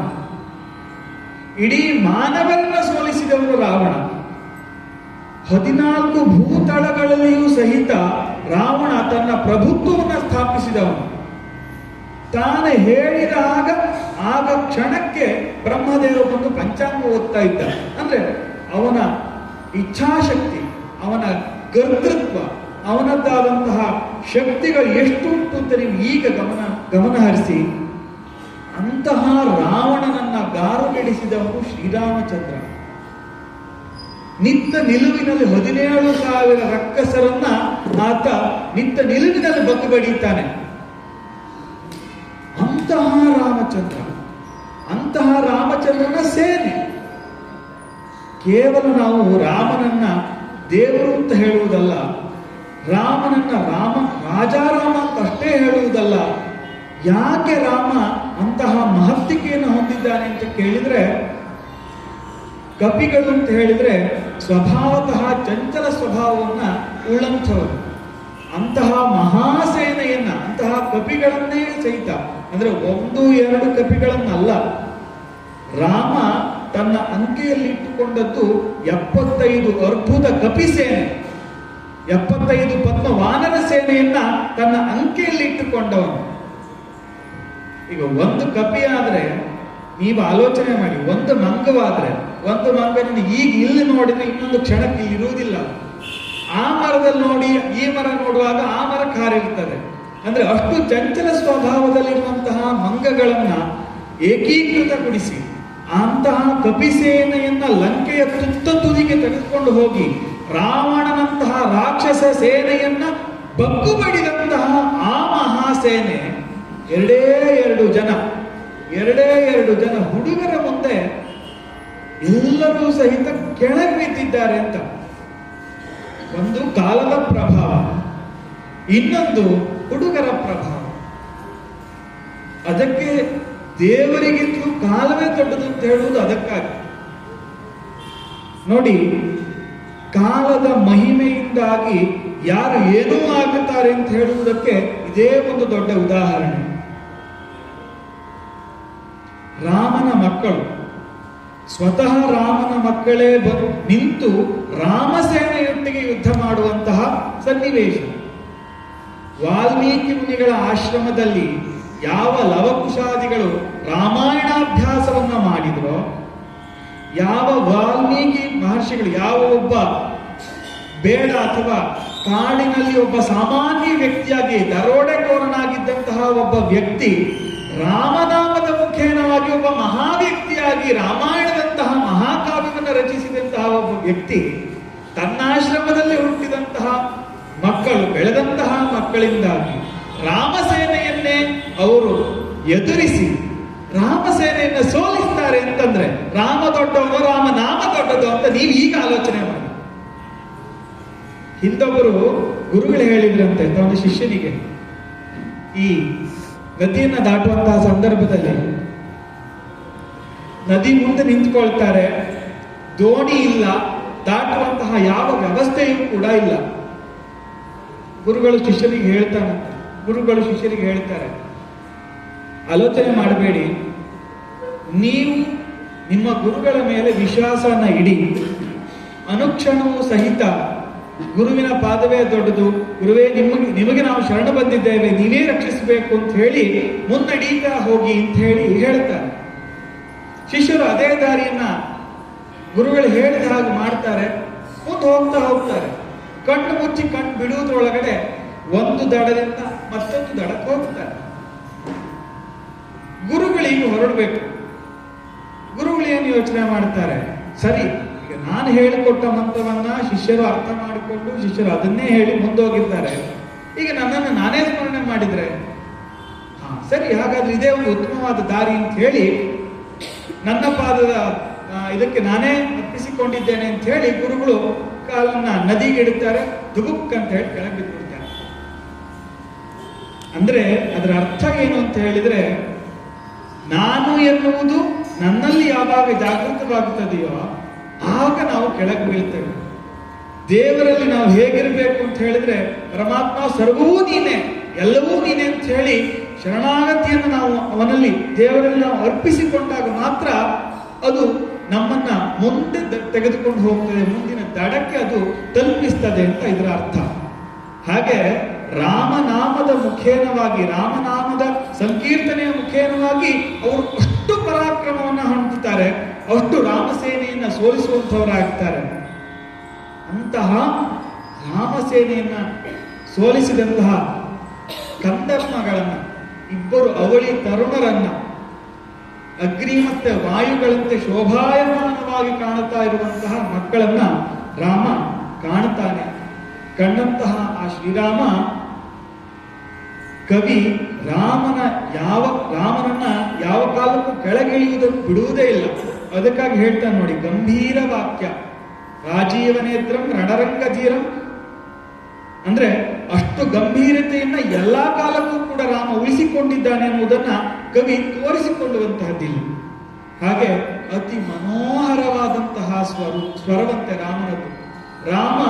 ಇಡೀ ಮಾನವರನ್ನ ಸೋಲಿಸಿದವನು ರಾವಣ. 14 ಭೂತಳಗಳಲ್ಲಿಯೂ ಸಹಿತ ರಾವಣ ತನ್ನ ಪ್ರಭುತ್ವವನ್ನು ಸ್ಥಾಪಿಸಿದವನು. ತಾನು ಹೇಳಿದಾಗ ಆಗ ಕ್ಷಣಕ್ಕೆ ಬ್ರಹ್ಮದೇವ ಬಂದು ಪಂಚಾಂಗ ಓದ್ತಾ ಇದ್ದ. ಅಂದ್ರೆ ಅವನ ಇಚ್ಛಾಶಕ್ತಿ, ಅವನ ಕರ್ತೃತ್ವ, ಅವನದ್ದಾದಂತಹ ಶಕ್ತಿಗಳು ಎಷ್ಟು ಉಂಟು ಅಂತ ನೀವು ಈಗ ಗಮನ ಹರಿಸಿ. ಅಂತಹ ರಾವಣನನ್ನ ಗಾರುಗೆಡಿಸಿದವನು ಶ್ರೀರಾಮಚಂದ್ರ. ನಿತ್ಯ ನಿಲುವಿನಲ್ಲಿ 17,000 ರಕ್ಕಸರನ್ನ ಆತ ನಿತ್ಯ ನಿಲುವಿನಲ್ಲಿ ಬಗ್ಗು ಬಡಿಯುತ್ತಾನೆ. ಅಂತಹ ರಾಮಚಂದ್ರ, ಅಂತಹ ರಾಮಚಂದ್ರನ ಸೇನೆ. ಕೇವಲ ನಾವು ರಾಮನನ್ನ ದೇವರು ಅಂತ ಹೇಳುವುದಲ್ಲ, ರಾಮನನ್ನ ರಾಜಾರಾಮ ಅಂತ ಅಷ್ಟೇ ಹೇಳುವುದಲ್ಲ. ಯಾಕೆ ರಾಮ ಅಂತಹ ಮಹತ್ತಿಕೆಯನ್ನು ಹೊಂದಿದ್ದಾನೆ ಅಂತ ಕೇಳಿದ್ರೆ, ಕಪಿಗಳು ಅಂತ ಹೇಳಿದ್ರೆ ಸ್ವಭಾವತಃ ಚಂಚಲ ಸ್ವಭಾವವನ್ನ ಉಳ್ಳಂಥವರು. ಅಂತಹ ಮಹಾಸೇನೆಯನ್ನ, ಅಂತಹ ಕಪಿಗಳನ್ನೇ ಸಹಿತ, ಅಂದ್ರೆ 1-2 ಕಪಿಗಳನ್ನಲ್ಲ, ರಾಮ ತನ್ನ ಅಂಕೆಯಲ್ಲಿ ಇಟ್ಟುಕೊಂಡದ್ದು 75 ಅದ್ಭುತ ಕಪಿ ಸೇನೆ, 75 ಪದ್ಮ ವಾನರ ಸೇನೆಯನ್ನ ತನ್ನ ಅಂಕೆಯಲ್ಲಿ ಇಟ್ಟುಕೊಂಡವನು. ಈಗ ಒಂದು ಕಪಿ ಆದ್ರೆ ನೀವು ಆಲೋಚನೆ ಮಾಡಿ, ಒಂದು ಮಂಗವಾದ್ರೆ, ಒಂದು ಮಂಗನ ಈಗ ಇಲ್ಲಿ ನೋಡಿದ್ರೆ ಇನ್ನೊಂದು ಕ್ಷಣಕ್ಕೆ ಇರುವುದಿಲ್ಲ. ಆ ಮರದಲ್ಲಿ ನೋಡಿ ಈ ಮರ ನೋಡುವಾಗ ಆ ಮರ ಕಾರಿರ್ತದೆ. ಅಂದ್ರೆ ಅಷ್ಟು ಚಂಚಲ ಸ್ವಭಾವದಲ್ಲಿರುವಂತಹ ಮಂಗಗಳನ್ನ ಏಕೀಕೃತಗೊಳಿಸಿ ಅಂತಹ ಕಪಿಸೇನೆಯನ್ನ ಲಂಕೆಯ ತುದಿಗೆ ತೆಗೆದುಕೊಂಡು ಹೋಗಿ ರಾವಣನಂತಹ ರಾಕ್ಷಸ ಸೇನೆಯನ್ನ ಬಗ್ಗು ಬಡಿದಂತಹ ಆ ಮಹಾಸೇನೆ 2 ಜನ ಹುಡುಗರ ಮುಂದೆ ಎಲ್ಲರೂ ಸಹಿತ ಕೆಳಗೆ ಬಿದ್ದಿದ್ದಾರೆ ಅಂತ. ಒಂದು ಕಾಲದ ಪ್ರಭಾವ, ಇನ್ನೊಂದು ಹುಡುಗರ ಪ್ರಭಾವ. ಅದಕ್ಕೆ ದೇವರಿಗಿಂತಲೂ ಕಾಲವೇ ದೊಡ್ಡದು ಅಂತ ಹೇಳುವುದು ಅದಕ್ಕಾಗಿ. ನೋಡಿ, ಕಾಲದ ಮಹಿಮೆಯಿಂದಾಗಿ ಯಾರು ಏನೂ ಆಗುತ್ತಾರೆ ಅಂತ ಹೇಳುವುದಕ್ಕೆ ಇದೇ ಒಂದು ದೊಡ್ಡ ಉದಾಹರಣೆ. ರಾಮನ ಮಕ್ಕಳು, ಸ್ವತಃ ರಾಮನ ಮಕ್ಕಳೇ ನಿಂತು ರಾಮಸೇನೆಯೊಟ್ಟಿಗೆ ಯುದ್ಧ ಮಾಡುವಂತಹ ಸನ್ನಿವೇಶ. ವಾಲ್ಮೀಕಿ ಮುನಿಗಳ ಆಶ್ರಮದಲ್ಲಿ ಯಾವ ಲವಕುಶಾದಿಗಳು ರಾಮಾಯಣಾಭ್ಯಾಸವನ್ನ ಮಾಡಿದ್ರೋ, ಯಾವ ವಾಲ್ಮೀಕಿ ಮಹರ್ಷಿಗಳು, ಯಾವ ಒಬ್ಬ ಬೇಡ ಅಥವಾ ಕಾಡಿನಲ್ಲಿ ಒಬ್ಬ ಸಾಮಾನ್ಯ ವ್ಯಕ್ತಿಯಾಗಿ ದರೋಡೆಕೋರನಾಗಿದ್ದಂತಹ ಒಬ್ಬ ವ್ಯಕ್ತಿ ರಾಮನಾಮದ ಮುಖೇನವಾಗಿ ಒಬ್ಬ ಮಹಾವ್ಯಕ್ತಿಯಾಗಿ ರಾಮಾಯಣದಂತಹ ಮಹಾಕಾವ್ಯವನ್ನು ರಚಿಸಿದಂತಹ ಒಬ್ಬ ವ್ಯಕ್ತಿ ತನ್ನ ಆಶ್ರಮದಲ್ಲಿ ಹುಟ್ಟಿದಂತಹ ಮಕ್ಕಳು, ಬೆಳೆದಂತಹ ಮಕ್ಕಳಿಂದಾಗಿ ರಾಮಸೇನೆಯನ್ನೇ ಅವರು ಎದುರಿಸಿ ರಾಮಸೇನೆಯನ್ನ ಸೋಲಿಸ್ತಾರೆ ಅಂತಂದ್ರೆ ರಾಮ ದೊಡ್ಡವನು, ರಾಮನಾಮ ದೊಡ್ಡದು ಅಂತ ನೀವು ಈಗ ಆಲೋಚನೆ ಮಾಡಿ. ಹಿಂದೊಬ್ಬರು ಗುರುಗಳು ಹೇಳಿದ್ರಂತೆ ಒಂದು ಶಿಷ್ಯನಿಗೆ, ಈ ನದಿಯನ್ನ ದಾಟುವಂತಹ ಸಂದರ್ಭದಲ್ಲಿ ನದಿ ಮುಂದೆ ನಿಂತ್ಕೊಳ್ತಾರೆ, ದೋಣಿ ಇಲ್ಲ, ದಾಟುವಂತಹ ಯಾವ ವ್ಯವಸ್ಥೆಯೂ ಕೂಡ ಇಲ್ಲ. ಗುರುಗಳು ಶಿಷ್ಯರಿಗೆ ಹೇಳ್ತಾರೆ, ಆಲೋಚನೆ ಮಾಡಬೇಡಿ, ನೀವು ನಿಮ್ಮ ಗುರುಗಳ ಮೇಲೆ ವಿಶ್ವಾಸನ ಇಡಿ. ಅನುಕ್ಷಣವೂ ಸಹಿತ ಗುರುವಿನ ಪಾದವೇ ದೊಡ್ಡದು, ಗುರುವೇ ನಿಮಗೆ ನಾವು ಶರಣ ಬಂದಿದ್ದೇವೆ, ನೀವೇ ರಕ್ಷಿಸಬೇಕು ಅಂತ ಹೇಳಿ ಮುನ್ನಡೀತಾ ಹೋಗಿ ಅಂತ ಹೇಳಿ ಹೇಳ್ತಾರೆ. ಶಿಷ್ಯರು ಅದೇ ದಾರಿಯನ್ನ ಗುರುಗಳು ಹೇಳಿದ ಹಾಗೆ ಮಾಡ್ತಾರೆ, ಮುಂದೆ ಹೋಗ್ತಾ ಹೋಗ್ತಾರೆ. ಕಣ್ಣು ಮುಚ್ಚಿ ಕಣ್ಣು ಬಿಡುವುದರೊಳಗಡೆ ಒಂದು ದಡದಿಂದ ಮತ್ತೊಂದು ದಡಕ್ಕೆ ಹೋಗ್ತಾರೆ. ಗುರುಗಳಿಗೆ ಹೊರಡಬೇಕು. ಗುರುಗಳು ಏನು ಯೋಚನೆ ಮಾಡ್ತಾರೆ, ಸರಿ ಈಗ ನಾನು ಹೇಳಿಕೊಟ್ಟ ಮಂತ್ರವನ್ನ ಶಿಷ್ಯರು ಅರ್ಥ ಮಾಡಿಕೊಂಡು ಶಿಷ್ಯರು ಅದನ್ನೇ ಹೇಳಿ ಮುಂದೋಗಿದ್ದಾರೆ, ಈಗ ನನ್ನನ್ನು ನಾನೇ ಸ್ಮರಣೆ ಮಾಡಿದ್ರೆ ಸರಿ, ಹಾಗಾದ್ರೆ ಇದೇ ಒಂದು ಉತ್ತಮವಾದ ದಾರಿ ಅಂತ ಹೇಳಿ ನನ್ನ ಪಾದದ ಇದಕ್ಕೆ ನಾನೇ ಅರ್ಪಿಸಿಕೊಂಡಿದ್ದೇನೆ ಅಂತ ಹೇಳಿ ಗುರುಗಳು ಕಾಲನ್ನ ನದಿಗೆ ಇಡುತ್ತಾರೆ, ದುಬುಕ್ ಅಂತ ಹೇಳಿ ಕೆಳಗೆ ಬಿದ್ದುಬಿಡ್ತಾರೆ. ಅಂದ್ರೆ ಅದರ ಅರ್ಥ ಏನು ಅಂತ ಹೇಳಿದ್ರೆ, ನಾನು ಎನ್ನುವುದು ನನ್ನಲ್ಲಿ ಯಾವಾಗ ಜಾಗೃತವಾಗುತ್ತದೆಯೋ ಆಗ ನಾವು ಕೆಳಗೆ ಬೀಳ್ತೇವೆ. ದೇವರಲ್ಲಿ ನಾವು ಹೇಗಿರಬೇಕು ಅಂತ ಹೇಳಿದ್ರೆ, ಪರಮಾತ್ಮ ಸರ್ವವೂ ನೀನೆ, ಎಲ್ಲವೂ ನೀನೆ ಅಂತ ಹೇಳಿ ಶರಣಾಗತಿಯನ್ನು ನಾವು ಅವನಲ್ಲಿ ದೇವರಲ್ಲಿ ನಾವು ಅರ್ಪಿಸಿಕೊಂಡಾಗ ಮಾತ್ರ ಅದು ನಮ್ಮನ್ನ ಮುಂದೆ ತೆಗೆದುಕೊಂಡು ಹೋಗ್ತದೆ, ಮುಂದಿನ ದಡಕ್ಕೆ ಅದು ತಲುಪಿಸ್ತದೆ ಅಂತ ಇದರ ಅರ್ಥ. ಹಾಗೆ ರಾಮನಾಮದ ಮುಖೇನವಾಗಿ, ರಾಮನಾಮದ ಸಂಕೀರ್ತನೆಯ ಮುಖೇನವಾಗಿ ಅವರು ಅಷ್ಟು ಪರಾಕ್ರಮವನ್ನು ಹೊಂದುತ್ತಾರೆ, ಅಷ್ಟು ರಾಮಸೇನೆಯನ್ನ ಸೋಲಿಸುವಂಥವರಾಗ್ತಾರೆ. ಅಂತಹ ರಾಮಸೇನೆಯನ್ನ ಸೋಲಿಸಿದಂತಹ ಕಂದಮ್ಮಗಳನ್ನ, ಇಬ್ಬರು ಅವಳಿ ತರುಣರನ್ನ, ಅಗ್ನಿ ಮತ್ತೆ ವಾಯುಗಳಂತೆ ಶೋಭಾಯಮಾನವಾಗಿ ಕಾಣುತ್ತಾ ಇರುವಂತಹ ಮಕ್ಕಳನ್ನ ರಾಮ ಕಾಣುತ್ತಾನೆ. ಕಂಡಂತಹ ಆ ಶ್ರೀರಾಮ ಕವಿ ರಾಮನನ್ನ ಯಾವ ಕಾಲಕ್ಕೂ ಕೆಳಗಿಳಿಯುವುದನ್ನು ಬಿಡುವುದೇ ಇಲ್ಲ. ಅದಕ್ಕಾಗಿ ಹೇಳ್ತಾನೆ ನೋಡಿ, ಗಂಭೀರ ವಾಕ್ಯ ರಾಜೀವನೇತ್ರಂ ರಣರಂಗಧೀರಂ. ಅಂದ್ರೆ ಅಷ್ಟು ಗಂಭೀರತೆಯನ್ನ ಎಲ್ಲಾ ಕಾಲಕ್ಕೂ ಕೂಡ ರಾಮ ಉಳಿಸಿಕೊಂಡಿದ್ದಾನೆ ಎನ್ನುವುದನ್ನ ಕವಿ ತೋರಿಸಿಕೊಳ್ಳುವಂತಹದ್ದಿಲ್ಲ. ಹಾಗೆ ಅತಿ ಮನೋಹರವಾದಂತಹ ಸ್ವರವಂತೆ ರಾಮನದ್ದು. ರಾಮ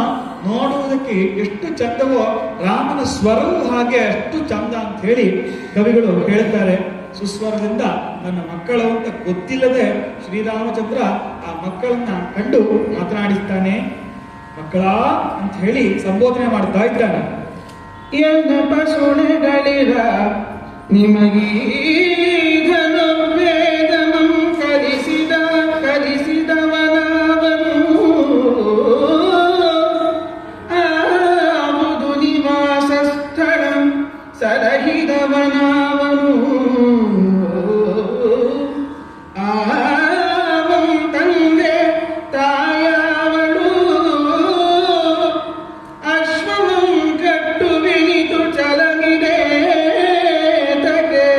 ನೋಡುವುದಕ್ಕೆ ಎಷ್ಟು ಚಂದವೋ ರಾಮನ ಸ್ವರವೂ ಹಾಗೆ ಅಷ್ಟು ಚಂದ ಅಂತ ಹೇಳಿ ಕವಿಗಳು ಹೇಳ್ತಾರೆ. ಸುಸ್ವರದಿಂದ ನನ್ನ ಮಕ್ಕಳು ಅಂತ ಗೊತ್ತಿಲ್ಲದೆ ಶ್ರೀರಾಮಚಂದ್ರ ಆ ಮಕ್ಕಳನ್ನ ಕಂಡು ಮಾತನಾಡಿಸ್ತಾನೆ. ಮಕ್ಕಳ ಅಂತ ಹೇಳಿ ಸಂಬೋಧನೆ ಮಾಡ್ತಾ ಇದ್ದಾನೆ. ಎನ್ನಪ ಸುಣಗಳಿರ ನಿಮಗೀ ವೇದಮಂ ಕಲಿಸಿದವನಾವನು ಆವುದು ನಿವಾಸ ಸ್ಥಳಂ ಸಲಹಿದವನಾವನು ಆವಂ ತಂದೆ ತಾಯಾವಳು ಅಶ್ವಮಂ ಕಟ್ಟು ಬಿಣಿತು ಚಲಮಿದೆ ತಗೆ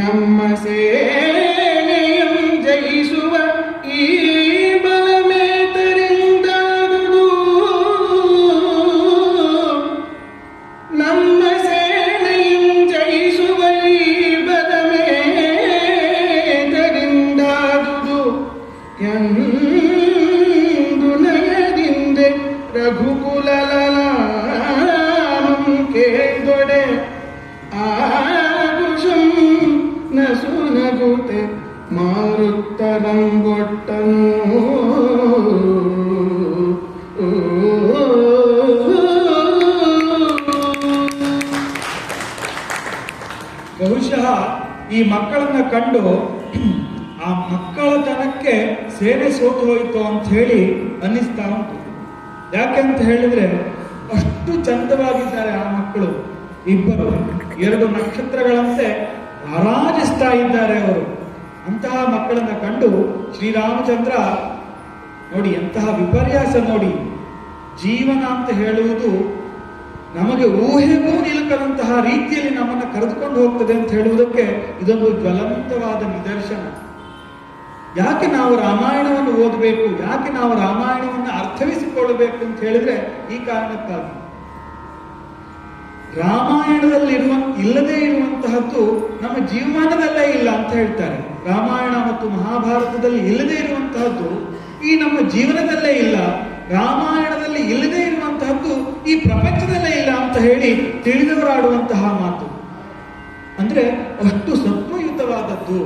ನಮ್ಮ ಸೇನೆಯಂ ಜಯಿಸುವ ಈ ಬಲಮೇತರಿಂದಾದುದು ನಮ್ಮ ಸೇನೆಯಂ ಜಯಿಸುವ ಈ ಬಲಮೇತರಿಂದಾದುದು ಎಂದು ನಯದಿಂದೆ ರಘುಕುಲಲಲಾಮಂ ಕೇಳ್ದೊಡೆ ಆಗುಷಂ ನಸುನಗುತೆ ಮಾರುತ್ತರಂಗೊಟ್ಟನು. ಬಹುಶಃ ಈ ಮಕ್ಕಳನ್ನ ಕಂಡು ಆ ಮಕ್ಕಳತನಕ್ಕೆ ಸೇನೆ ಸೋತು ಹೋಯಿತು ಅಂತ ಹೇಳಿ ಅನ್ನಿಸ್ತಾ ಉಂಟು. ಯಾಕೆಂತ ಹೇಳಿದ್ರೆ ಅಷ್ಟು ಚಂದವಾಗಿದ್ದಾರೆ ಆ ಮಕ್ಕಳು. ಇಬ್ಬರು ಎರಡು ನಕ್ಷತ್ರಗಳಂತೆ ರಾರಾಜಿಸ್ತಾ ಇದ್ದಾರೆ ಅವರು. ಅಂತಹ ಮಕ್ಕಳನ್ನ ಕಂಡು ಶ್ರೀರಾಮಚಂದ್ರ ನೋಡಿ, ಎಂತಹ ವಿಪರ್ಯಾಸ ನೋಡಿ. ಜೀವನ ಅಂತ ಹೇಳುವುದು ನಮಗೆ ಊಹೆಗೂ ನಿಲುಕದಂತಹ ರೀತಿಯಲ್ಲಿ ನಮ್ಮನ್ನು ಕರೆದುಕೊಂಡು ಹೋಗ್ತದೆ ಅಂತ ಹೇಳುವುದಕ್ಕೆ ಇದೊಂದು ಜ್ವಲಂತವಾದ ನಿದರ್ಶನ. ಯಾಕೆ ನಾವು ರಾಮಾಯಣವನ್ನು ಓದಬೇಕು, ಯಾಕೆ ನಾವು ರಾಮಾಯಣವನ್ನು ಅರ್ಥವಿಸಿಕೊಳ್ಳಬೇಕು ಅಂತ ಹೇಳಿದ್ರೆ ಈ ಕಾರಣಕ್ಕಾಗಿ. ರಾಮಾಯಣದಲ್ಲಿ ಇಲ್ಲದೇ ಇರುವಂತಹದ್ದು ನಮ್ಮ ಜೀವಮಾನದಲ್ಲೇ ಇಲ್ಲ ಅಂತ ಹೇಳ್ತಾರೆ. ರಾಮಾಯಣ ಮತ್ತು ಮಹಾಭಾರತದಲ್ಲಿ ಇಲ್ಲದೇ ಇರುವಂತಹದ್ದು ಈ ನಮ್ಮ ಜೀವನದಲ್ಲೇ ಇಲ್ಲ. ರಾಮಾಯಣದಲ್ಲಿ ಇಲ್ಲದೇ ಇರುವಂತಹದ್ದು ಈ ಪ್ರಪಂಚದಲ್ಲೇ ಇಲ್ಲ ಅಂತ ಹೇಳಿ ತಿಳಿದವರಾಡುವಂತಹ ಮಾತು. ಅಂದ್ರೆ ಅಷ್ಟು ಸತ್ವಯುತವಾದದ್ದು.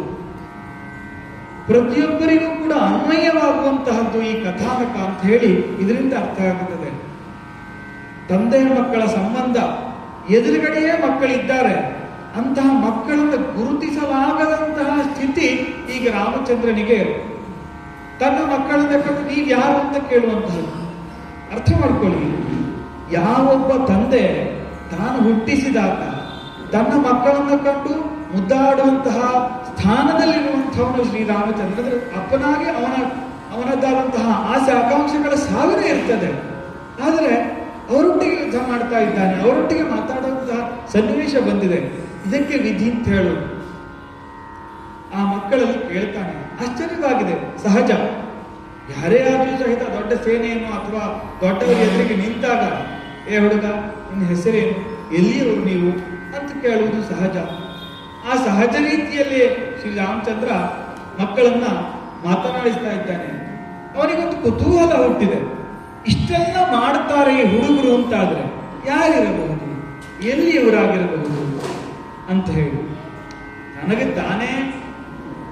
ಪ್ರತಿಯೊಬ್ಬರಿಗೂ ಕೂಡ ಅನ್ವಯವಾಗುವಂತಹದ್ದು ಈ ಕಥಾನಕ ಅಂತ ಹೇಳಿ ಇದರಿಂದ ಅರ್ಥ ಆಗುತ್ತದೆ. ತಂದೆ ಮಕ್ಕಳ ಸಂಬಂಧ, ಎದುರುಗಡೆಯೇ ಮಕ್ಕಳಿದ್ದಾರೆ, ಅಂತಹ ಮಕ್ಕಳನ್ನು ಗುರುತಿಸಲಾಗದಂತಹ ಸ್ಥಿತಿ ಈಗ ರಾಮಚಂದ್ರನಿಗೆ. ತನ್ನ ಮಕ್ಕಳನ್ನ ಕಂಡು ನೀವು ಯಾರು ಅಂತ ಕೇಳುವಂತಹದ್ದು. ಅರ್ಥ ಮಾಡ್ಕೊಳ್ಳಿ, ಯಾವೊಬ್ಬ ತಂದೆ ತಾನು ಹುಟ್ಟಿಸಿದಾಗ ತನ್ನ ಮಕ್ಕಳನ್ನು ಕಂಡು ಮುದ್ದಾಡುವಂತಹ ಸ್ಥಾನದಲ್ಲಿರುವಂಥವನು ಶ್ರೀರಾಮಚಂದ್ರ. ಅಂದ್ರೆ ಅಪ್ಪನಾಗಿ ಅವನದ್ದಾದಂತಹ ಆಸೆ ಆಕಾಂಕ್ಷೆಗಳ ಸಾವಿರ ಇರ್ತದೆ. ಆದರೆ ಅವರೊಟ್ಟಿಗೆ ಯುದ್ಧ ಮಾಡ್ತಾ ಇದ್ದಾನೆ, ಅವರೊಟ್ಟಿಗೆ ಮಾತಾಡುವಂತಹ ಸನ್ನಿವೇಶ ಬಂದಿದೆ. ಇದಕ್ಕೆ ವಿಧಿ ಅಂತ ಹೇಳು. ಆ ಮಕ್ಕಳಲ್ಲಿ ಕೇಳ್ತಾನೆ. ಆಶ್ಚರ್ಯವಾಗಿದೆ, ಸಹಜ. ಯಾರೇ ಆದ್ರೂ ಸಹಿತ ದೊಡ್ಡ ಸೇನೆಯನ್ನು ಅಥವಾ ದೊಡ್ಡವರ ಎದುರಿಗೆ ನಿಂತಾಗ, ಏ ಹುಡುಗ, ನಿನ್ನ ಹೆಸರೇನು, ಎಲ್ಲಿಯವರು ನೀವು ಅಂತ ಕೇಳುವುದು ಸಹಜ. ಆ ಸಹಜ ರೀತಿಯಲ್ಲಿ ಶ್ರೀರಾಮಚಂದ್ರ ಮಕ್ಕಳನ್ನ ಮಾತನಾಡಿಸ್ತಾ ಇದ್ದಾನೆ. ಅವನಿಗೊಂದು ಕುತೂಹಲ ಹುಟ್ಟಿದೆ. ಇಷ್ಟೆಲ್ಲ ಮಾಡ್ತಾರೆ ಈ ಹುಡುಗರು ಅಂತಾದ್ರೆ ಯಾರಿರಬಹುದು, ಎಲ್ಲಿಯವರಾಗಿರಬಹುದು ಅಂತ ಹೇಳಿ ನನಗೆ ತಾನೇ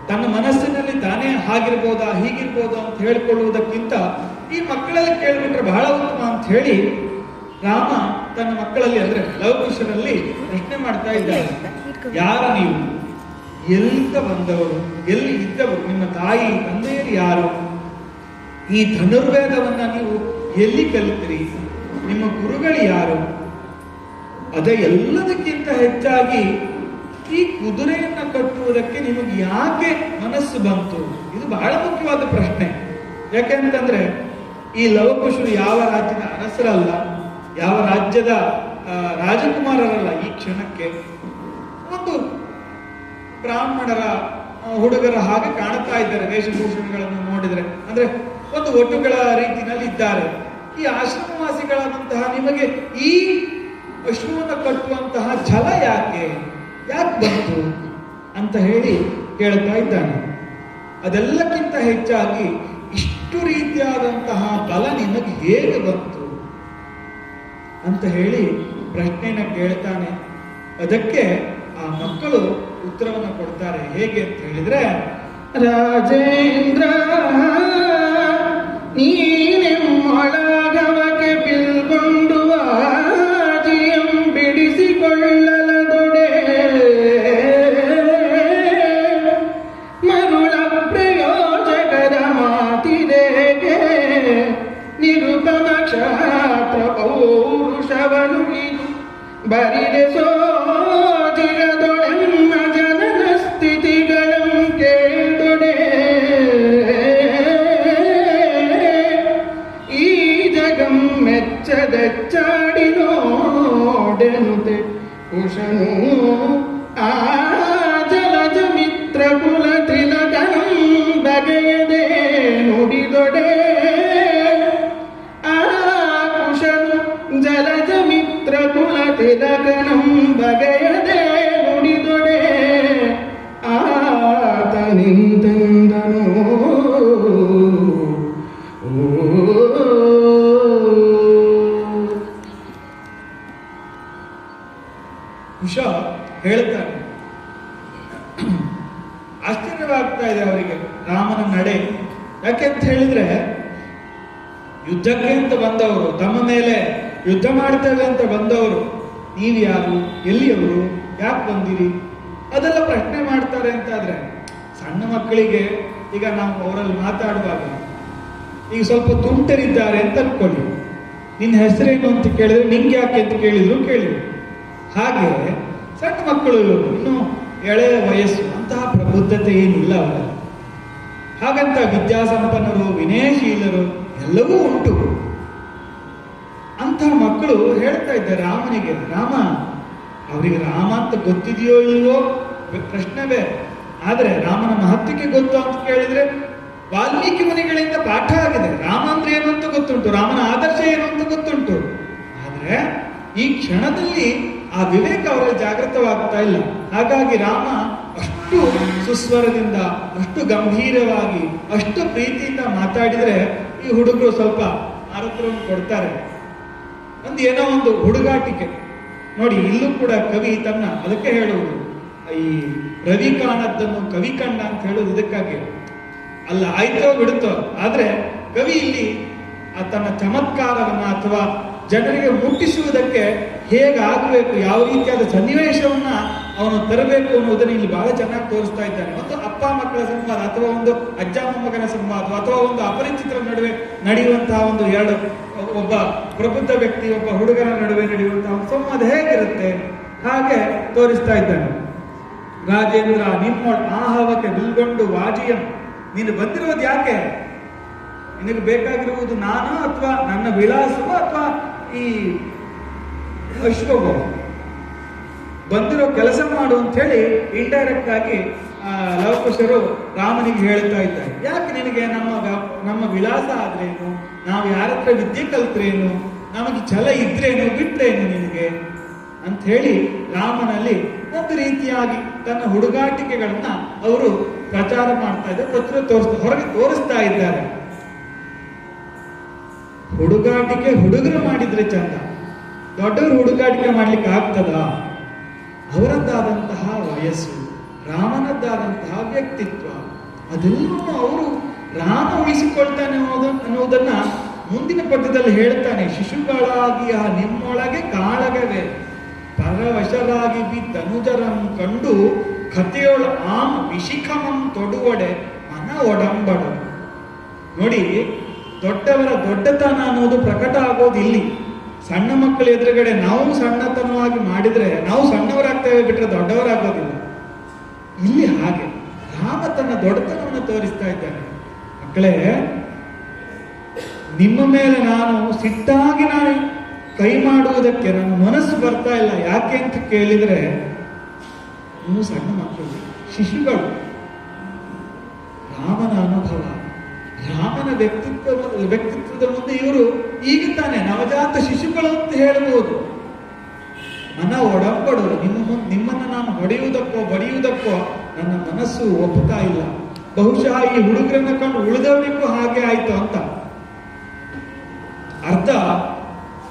ತನ್ನ ಮನಸ್ಸಿನಲ್ಲಿ ತಾನೇ ಹಾಗಿರ್ಬೋದಾ ಹೀಗಿರ್ಬೋದಾ ಅಂತ ಹೇಳಿಕೊಳ್ಳುವುದಕ್ಕಿಂತ ಈ ಮಕ್ಕಳಲ್ಲಿ ಕೇಳ್ಬಿಟ್ರೆ ಬಹಳ ಉತ್ತಮ ಅಂತ ಹೇಳಿ ರಾಮ ತನ್ನ ಮಕ್ಕಳಲ್ಲಿ ಅಂದ್ರೆ ಲವಕುಶರಲ್ಲಿ ಪ್ರಶ್ನೆ ಮಾಡ್ತಾ ಇದ್ದಾರೆ. ಯಾರ ನೀವು, ಎಲ್ಲಿಂದ ಬಂದವರು, ಎಲ್ಲಿ ಇದ್ದವರು, ನಿಮ್ಮ ತಾಯಿ ತಂದೆಯರು ಯಾರು, ಈ ಧನುರ್ವೇದವನ್ನ ನೀವು ಎಲ್ಲಿ ಕಲಿತಿರಿ, ನಿಮ್ಮ ಗುರುಗಳು ಯಾರು, ಅದೇ ಎಲ್ಲದಕ್ಕಿಂತ ಹೆಚ್ಚಾಗಿ ಈ ಕುದುರೆಯನ್ನ ಕಟ್ಟುವುದಕ್ಕೆ ನಿಮಗೆ ಯಾಕೆ ಮನಸ್ಸು ಬಂತು, ಇದು ಬಹಳ ಮುಖ್ಯವಾದ ಪ್ರಶ್ನೆ. ಯಾಕೆಂತಂದ್ರೆ ಈ ಲವಕುಶರು ಯಾವ ರಾಜ್ಯದ ಅರಸರಲ್ಲ, ಯಾವ ರಾಜ್ಯದ ರಾಜಕುಮಾರರಲ್ಲ. ಈ ಕ್ಷಣಕ್ಕೆ ಒಂದು ಬ್ರಾಹ್ಮಣರ ಹುಡುಗರ ಹಾಗೆ ಕಾಣುತ್ತಾ ಇದ್ದಾರೆ ವೇಷಭೂಷಣಗಳನ್ನು ನೋಡಿದ್ರೆ. ಅಂದ್ರೆ ಒಂದು ಒಟ್ಟುಗಳ ರೀತಿಯಲ್ಲಿ ಇದ್ದಾರೆ. ಈ ಆಶ್ರಮವಾಸಿಗಳಾದಂತಹ ನಿಮಗೆ ಈ ಅಶ್ವವನ್ನು ಕಟ್ಟುವಂತಹ ಛಲ ಯಾಕೆ ಬಂತು ಅಂತ ಹೇಳಿ ಕೇಳ್ತಾ ಇದ್ದಾನೆ. ಅದೆಲ್ಲಕ್ಕಿಂತ ಹೆಚ್ಚಾಗಿ ಇಷ್ಟು ರೀತಿಯಾದಂತಹ ಬಲ ನಿಮಗೆ ಹೇಗೆ ಬಂತು ಅಂತ ಹೇಳಿ ಪ್ರಶ್ನೆನ ಕೇಳ್ತಾನೆ. ಅದಕ್ಕೆ ಆ ಮಕ್ಕಳು ಉತ್ತರವನ್ನು ಕೊಡ್ತಾರೆ. ಹೇಗೆ ಅಂತ ಹೇಳಿದ್ರೆ, ರಾಜೇಂದ್ರ ನೀನೆಮ್ಮೊಳಗವಕ್ಕೆ ಬಿಲ್ಗೊಂಡು ಆಜಿಯಂ ಬಿಡಿಸಿಕೊಳ್ಳಲದೊಡೆ ಮರುಳ ಪ್ರಯೋಜಕದ ಮಾತಿದೇಗೆ ನಿರುಪಮ ಕ್ಷಾತ್ರ ಪೌರುಷವನು ಇದು ಬರಿದೆ ಸೋಜಿರದೊಳೆಮ್ಮ ಜನನ ಸ್ಥಿತಿಗಳಂ ಕೇಳೊಡೆ ಈ ಜಗಂ ಮೆಚ್ಚದೆಚ್ಚಾಡಿ ನೋಡೆನುತೆ ಕುಶನು ಆ ಜಲಜ ಮಿತ್ರ ಕುಲ ತಿಲಕನಂ ಬಗೆಯದೆ ನುಡಿದೊಡೆ ಆ ಕುಶನು ಜಲಜ ಮಿತ್ರ ಕುಲ ತಿಲಕನಂ ಬಗೆಯದೆ ನುಡಿದೊಡೆ ಆತ ನಿಂತೆಂದನು. ಕುಶ ಹೇಳ್ತಾನೆ. ಆಶ್ಚರ್ಯವಾಗ್ತಾ ಇದೆ ಅವರಿಗೆ ರಾಮನ ನಡೆ. ಯಾಕೆ ಅಂತ ಹೇಳಿದ್ರೆ, ಯುದ್ಧಕ್ಕೆ ಅಂತ ಬಂದವರು, ತಮ್ಮ ಮೇಲೆ ಯುದ್ಧ ಮಾಡ್ತೇವೆ ಅಂತ ಬಂದವರು, ನೀವು ಯಾರು, ಎಲ್ಲಿಯವರು, ಯಾಕೆ ಬಂದಿರಿ, ಅದೆಲ್ಲ ಪ್ರಶ್ನೆ ಮಾಡ್ತಾರೆ ಅಂತಾದ್ರೆ ಸಣ್ಣ ಮಕ್ಕಳಿಗೆ ಈಗ ನಾವು ಅವರಲ್ಲಿ ಮಾತಾಡುವಾಗ ಈಗ ಸ್ವಲ್ಪ ತುಂಟರಿದ್ದಾರೆ ಅಂತ ಅನ್ಕೊಳ್ಳಿ. ನಿನ್ನ ಹೆಸರೇನು ಅಂತ ಕೇಳಿದ್ರೆ ನಿಂಗೆ ಯಾಕೆ ಅಂತ ಕೇಳಿದ್ರು. ಹಾಗೆ ಸಣ್ಣ ಮಕ್ಕಳು ಇನ್ನು ಎಳೆಯ ವಯಸ್ಸು, ಅಂತಹ ಪ್ರಬುದ್ಧತೆ ಏನಿಲ್ಲ ಅವರಲ್ಲಿ. ಹಾಗಂತ ವಿದ್ಯಾಸಂಪನ್ನರು, ವಿನಯಶೀಲರು ಎಲ್ಲವೂ ಉಂಟು. ಅಂತಹ ಮಕ್ಕಳು ಹೇಳ್ತಾ ಇದ್ದಾರೆ ರಾಮನಿಗೆ, ರಾಮ, ಅವರಿಗೆ ರಾಮ ಅಂತ ಗೊತ್ತಿದೆಯೋ ಇಲ್ವೋ ಪ್ರಶ್ನೆವೇ. ಆದ್ರೆ ರಾಮನ ಮಹತ್ವಕ್ಕೆ ಗೊತ್ತು ಅಂತ ಕೇಳಿದ್ರೆ ವಾಲ್ಮೀಕಿ ಮುನಿಗಳಿಂದ ಪಾಠ ಆಗಿದೆ. ರಾಮ ಅಂದ್ರೆ ಏನು ಅಂತ ಗೊತ್ತುಂಟು, ರಾಮನ ಆದರ್ಶ ಏನು ಅಂತ ಗೊತ್ತುಂಟು. ಆದ್ರೆ ಈ ಕ್ಷಣದಲ್ಲಿ ಆ ವಿವೇಕ ಅವರಲ್ಲಿ ಜಾಗೃತವಾಗ್ತಾ ಇಲ್ಲ. ಹಾಗಾಗಿ ರಾಮ ಅಷ್ಟು ಸುಸ್ವರದಿಂದ, ಅಷ್ಟು ಗಂಭೀರವಾಗಿ, ಅಷ್ಟು ಪ್ರೀತಿಯಿಂದ ಮಾತಾಡಿದ್ರೆ ಈ ಹುಡುಗರು ಸ್ವಲ್ಪ ಆರೋಗ್ಯವನ್ನು ಕೊಡ್ತಾರೆ. ಏನೋ ಒಂದು ಹುಡುಗಾಟಿಕೆ ನೋಡಿ. ಇಲ್ಲೂ ಕೂಡ ಕವಿ ತನ್ನ, ಅದಕ್ಕೆ ಹೇಳುವುದು ಈ ರವಿ ಕಾಣದ್ದನ್ನು ಕವಿ ಕಂಡ ಅಂತ ಹೇಳೋದು ಇದಕ್ಕಾಗಿ. ಅಲ್ಲ ಆಯ್ತೋ ಬಿಡುತ್ತೋ. ಆದ್ರೆ ಕವಿ ಇಲ್ಲಿ ತನ್ನ ಚಮತ್ಕಾರವನ್ನ ಅಥವಾ ಜನರಿಗೆ ಮುಟ್ಟಿಸುವುದಕ್ಕೆ ಹೇಗಾಗಬೇಕು, ಯಾವ ರೀತಿಯಾದ ಸನ್ನಿವೇಶವನ್ನ ಅವನು ತರಬೇಕು ಅನ್ನೋದನ್ನು ಇಲ್ಲಿ ಬಹಳ ಚೆನ್ನಾಗಿ ತೋರಿಸ್ತಾ ಇದ್ದಾನೆ. ಒಂದು ಅಪ್ಪ ಮಕ್ಕಳ ಸಂವಾದ ಅಥವಾ ಒಂದು ಅಜ್ಜ ಮೊಮ್ಮಗನ ಸಂವಾದ ಅಥವಾ ಒಂದು ಅಪರಿಚಿತರ ನಡುವೆ ನಡೆಯುವಂತಹ ಒಂದು ಒಬ್ಬ ಪ್ರಬುದ್ಧ ವ್ಯಕ್ತಿ ಒಬ್ಬ ಹುಡುಗನ ನಡುವೆ ನಡೆಯುವಂತಹ ಒಂದು ಸಂವಾದ ಹೇಗಿರುತ್ತೆ ಹಾಗೆ ತೋರಿಸ್ತಾ ಇದ್ದಾನೆ. ರಾಜೇಂದ್ರ ನಿಮ್ಮೊಳ ಆಹವಕ್ಕೆ ಬಿಲ್ಗೊಂಡು ವಾಜಿಯಂ, ನೀನು ಬಂದಿರೋದು ಯಾಕೆ? ನಿನಗೆ ಬೇಕಾಗಿರುವುದು ನಾನು ಅಥವಾ ನನ್ನ ವಿಳಾಸವೋ ಅಥವಾ ಈ ಅಶ್ವವೋ? ಬಂದಿರೋ ಕೆಲಸ ಮಾಡು ಅಂತ ಹೇಳಿ ಇಂಡೈರೆಕ್ಟ್ ಆಗಿ ಲವಕುಶರು ರಾಮನಿಗೆ ಹೇಳ್ತಾ ಇದ್ದಾರೆ. ಯಾಕೆ ನಿನಗೆ ನಮ್ಮ ವಿಳಾಸ ಆದ್ರೇನು, ನಾವು ಯಾರ ಹತ್ರ ವಿದ್ಯೆ ಕಲ್ತ್ರೇನು, ನಮಗೆ ಛಲ ಇದ್ರೇನು ಬಿಟ್ರೇನು ನಿನಗೆ ಅಂತ ಹೇಳಿ ರಾಮನಲ್ಲಿ ಒಂದು ರೀತಿಯಾಗಿ ತನ್ನ ಹುಡುಗಾಟಿಕೆಗಳನ್ನ ಅವರು ಪ್ರಚಾರ ಮಾಡ್ತಾ ಇದ್ದಾರೆ, ಹೊರಗೆ ತೋರಿಸ್ತಾ ಇದ್ದಾರೆ. ಹುಡುಗಾಟಿಕೆ ಹುಡುಗರು ಮಾಡಿದ್ರೆ ಚಂದ, ದೊಡ್ಡವರು ಹುಡುಗಾಟಿಕೆ ಮಾಡ್ಲಿಕ್ಕೆ ಆಗ್ತದ? ಅವರದ್ದಾದಂತಹ ವಯಸ್ಸು, ರಾಮನದ್ದಾದಂತಹ ವ್ಯಕ್ತಿತ್ವ, ಅದೆಲ್ಲವನ್ನು ಅವರು ರಾಮ ಉಳಿಸಿಕೊಳ್ತಾನೆ ಅನ್ನೋದನ್ನ ಮುಂದಿನ ಪದ್ಯದಲ್ಲಿ ಹೇಳ್ತಾನೆ. ಶಿಶುಗಳಾಗಿ ಆ ನಿಮ್ಮೊಳಗೆ ಕಾಳಗವೇ ಪರವಶರಾಗಿ ಬಿದ್ದನುಜರಂ ಕಂಡು ಕಥೆಯೊಳ ಆಮ್ ವಿಶಿಖಮಂ ತೊಡುವಡೆ ಮನ ಒಡಂಬಡು. ನೋಡಿ, ದೊಡ್ಡವರ ದೊಡ್ಡತನ ಅನ್ನೋದು ಪ್ರಕಟ ಆಗೋದು ಇಲ್ಲಿ. ಸಣ್ಣ ಮಕ್ಕಳ ಎದುರುಗಡೆ ನಾವು ಸಣ್ಣತನವಾಗಿ ಮಾಡಿದ್ರೆ ನಾವು ಸಣ್ಣವರಾಗ್ತೇವೆ ಬಿಟ್ರೆ ದೊಡ್ಡವರಾಗೋದಿಲ್ಲ. ಇಲ್ಲಿ ಹಾಗೆ ರಾಮ ತನ್ನ ದೊಡ್ಡತನವನ್ನು ತೋರಿಸ್ತಾ ಇದ್ದಾನೆ. ಮಕ್ಕಳೇ, ನಿಮ್ಮ ಮೇಲೆ ನಾನು ಸಿಟ್ಟಾಗಿ ನಾನು ಕೈ ಮಾಡುವುದಕ್ಕೆ ನನ್ನ ಮನಸ್ಸು ಬರ್ತಾ ಇಲ್ಲ. ಯಾಕೆ ಅಂತ ಕೇಳಿದ್ರೆ, ನೀವು ಸಣ್ಣ ಮಕ್ಕಳು, ಶಿಶುಗಳು. ರಾಮನ ಅನುಭವ, ರಾಮನ ವ್ಯಕ್ತಿತ್ವದ ಮುಂದೆ ಇವರು ಈಗ ತಾನೇ ನವಜಾತ ಶಿಶುಗಳು ಅಂತ ಹೇಳಬಹುದು. ಮನ ಒಡಂಬಡು, ನಿಮ್ಮನ್ನ ನಾನು ಹೊಡೆಯುವುದಕ್ಕೋ ಬಡಿಯುವುದಕ್ಕೋ ನನ್ನ ಮನಸ್ಸು ಒಪ್ಪುತ್ತಾ ಇಲ್ಲ. ಬಹುಶಃ ಈ ಹುಡುಗರನ್ನ ಕಂಡು ಉಳಿದವರಿಗೂ ಹಾಗೆ ಆಯ್ತು ಅಂತ ಅರ್ಥ.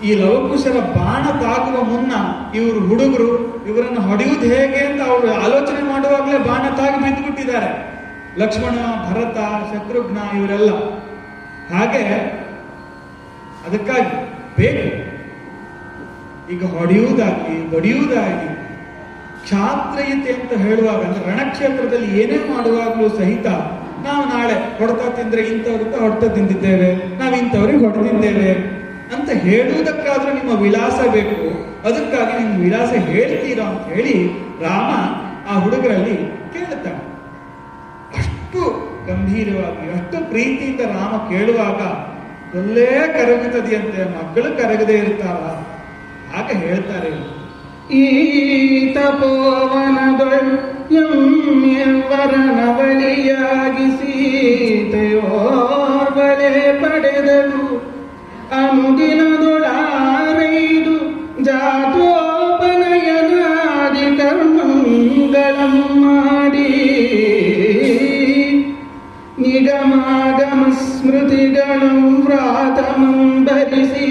ಈ ಲವಕುಶರ ಬಾಣ ತಾಗುವ ಮುನ್ನ ಇವರು ಹುಡುಗರು ಇವರನ್ನು ಹೊಡೆಯುವುದು ಹೇಗೆ ಅಂತ ಅವರು ಆಲೋಚನೆ ಮಾಡುವಾಗಲೇ ಬಾಣ ತಾಗಿ ಬಿದ್ದುಬಿಟ್ಟಿದ್ದಾರೆ. ಲಕ್ಷ್ಮಣ, ಭರತ, ಶತ್ರುಘ್ನ ಇವರೆಲ್ಲ. ಹಾಗೆ ಅದಕ್ಕಾಗಿ ಬೇಕು ಈಗ ಹೊಡೆಯುವುದಾಗಿ ಬಡಿಯುವುದಾಗಿ ಕ್ಷಾತ್ರೀಯತೆ ಅಂತ ಹೇಳುವಾಗ, ಅಂದ್ರೆ ರಣಕ್ಷೇತ್ರದಲ್ಲಿ ಏನೇ ಮಾಡುವಾಗಲೂ ಸಹಿತ ನಾವು ನಾಳೆ ಹೊಡೆತ ತಿಂದ್ರೆ ಇಂಥವ್ರಿಂದ ಹೊಡೆತ ತಿಂದಿದ್ದೇವೆ, ನಾವು ಇಂಥವ್ರಿಗೆ ಹೊಡೆದಿದ್ದೇವೆ ಅಂತ ಹೇಳುವುದಕ್ಕಾದ್ರೂ ನಿಮ್ಮ ವಿಳಾಸ ಬೇಕು. ಅದಕ್ಕಾಗಿ ನಿಮ್ಮ ವಿಳಾಸ ಹೇಳ್ತೀರಾ ಅಂತ ಹೇಳಿ ರಾಮ ಆ ಹುಡುಗರಲ್ಲಿ ಕೇಳುತ್ತಾನೆ. ಅಷ್ಟು ಗಂಭೀರವಾಗಿ, ಅಷ್ಟು ಪ್ರೀತಿಯಿಂದ ರಾಮ ಕೇಳುವಾಗ ಒಳ್ಳೆ ಕರಗುತ್ತದೆಯಂತೆ. ಮಕ್ಕಳು ಕರಗದೆ ಇರ್ತಾರ ಹಾಗೆ ಹೇಳ್ತಾರೆ. ಈ ತಪೋವನದೊಳ್ ಎಮ್ಮವರನವಳಿಯಾಗಿ ಸೀತೆಯೋರ್ವಳೆ ಪಡೆದಳು. ಅನುದಿನದೊಳಾರೈದು ಜಾತೋಪನಯನಾದಿ ಕರ್ಮಂಗಳಂ ಮಾಡಿ ನಿಗಮಾಗಮ ಸ್ಮೃತಿಗಳಂ ವ್ರಾತಮಂ ಭರಿಸಿ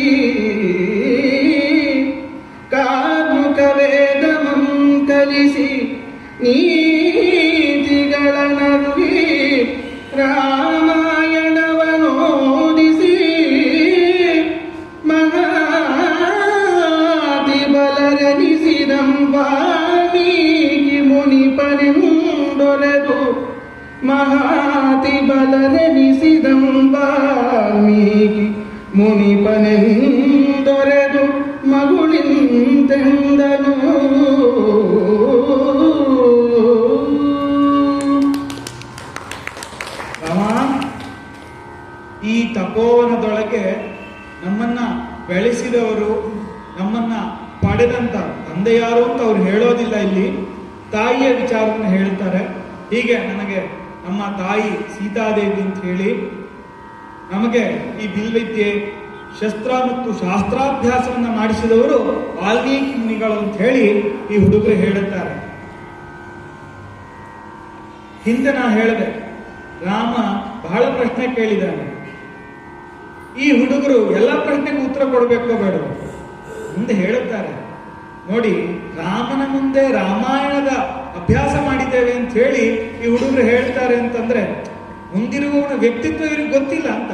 ಕಾರ್ಮುಕ ವೇದಮಂ ಕಲಿಸಿ ನೀತಿಗಳ ನರುವಿ ರಾಮಾಯಣವನೋದಿಸಿ ಮಹಾತಿ ಬಲರನಿಸಿದಂ ವಾಲ್ಮೀಕಿ ಮುನಿಪನೆಂದೊರೆದು ಮಹಾತಿ ಬಲರನಿಸಿದಂ ವಾಲ್ಮೀಕಿ ಮುನಿಪನೆಂದೊರೆದು ಮಗುಳಿಂತೆಂದನು. ಈ ತಪೋವನದೊಳಗೆ ನಮ್ಮನ್ನ ಬೆಳೆಸಿದವರು, ನಮ್ಮನ್ನ ಪಡೆದಂತ ತಂದೆ ಯಾರು ಅಂತ ಅವ್ರು ಹೇಳೋದಿಲ್ಲ. ಇಲ್ಲಿ ತಾಯಿಯ ವಿಚಾರವನ್ನು ಹೇಳ್ತಾರೆ. ಹೀಗೆ ನನಗೆ ನಮ್ಮ ತಾಯಿ ಸೀತಾದೇವಿ ಅಂತ ಹೇಳಿ ನಮಗೆ ಈ ಬಿಲ್ವಿದ್ಯೆ, ಶಸ್ತ್ರ ಮತ್ತು ಶಾಸ್ತ್ರಾಭ್ಯಾಸವನ್ನ ಮಾಡಿಸಿದವರು ವಾಲ್ಮೀಕಿ ಮುನಿಗಳು ಅಂತ ಹೇಳಿ ಈ ಹುಡುಗರು ಹೇಳುತ್ತಾರೆ. ಹಿಂದೆ ನಾ ಹೇಳಿದೆ, ರಾಮ ಬಹಳ ಪ್ರಶ್ನೆ ಕೇಳಿದ್ದಾನೆ. ಈ ಹುಡುಗರು ಎಲ್ಲ ಪ್ರಶ್ನೆಗೆ ಉತ್ತರ ಕೊಡಬೇಕೋ ಬೇಡ ಮುಂದೆ ಹೇಳುತ್ತಾರೆ. ನೋಡಿ, ರಾಮನ ಮುಂದೆ ರಾಮಾಯಣದ ಅಭ್ಯಾಸ ಮಾಡಿದ್ದೇವೆ ಅಂತ ಹೇಳಿ ಈ ಹುಡುಗರು ಹೇಳ್ತಾರೆ ಅಂತಂದ್ರೆ ಮುಂದಿರುವವನ ವ್ಯಕ್ತಿತ್ವ ಇವ್ರಿಗೆ ಗೊತ್ತಿಲ್ಲ ಅಂತ.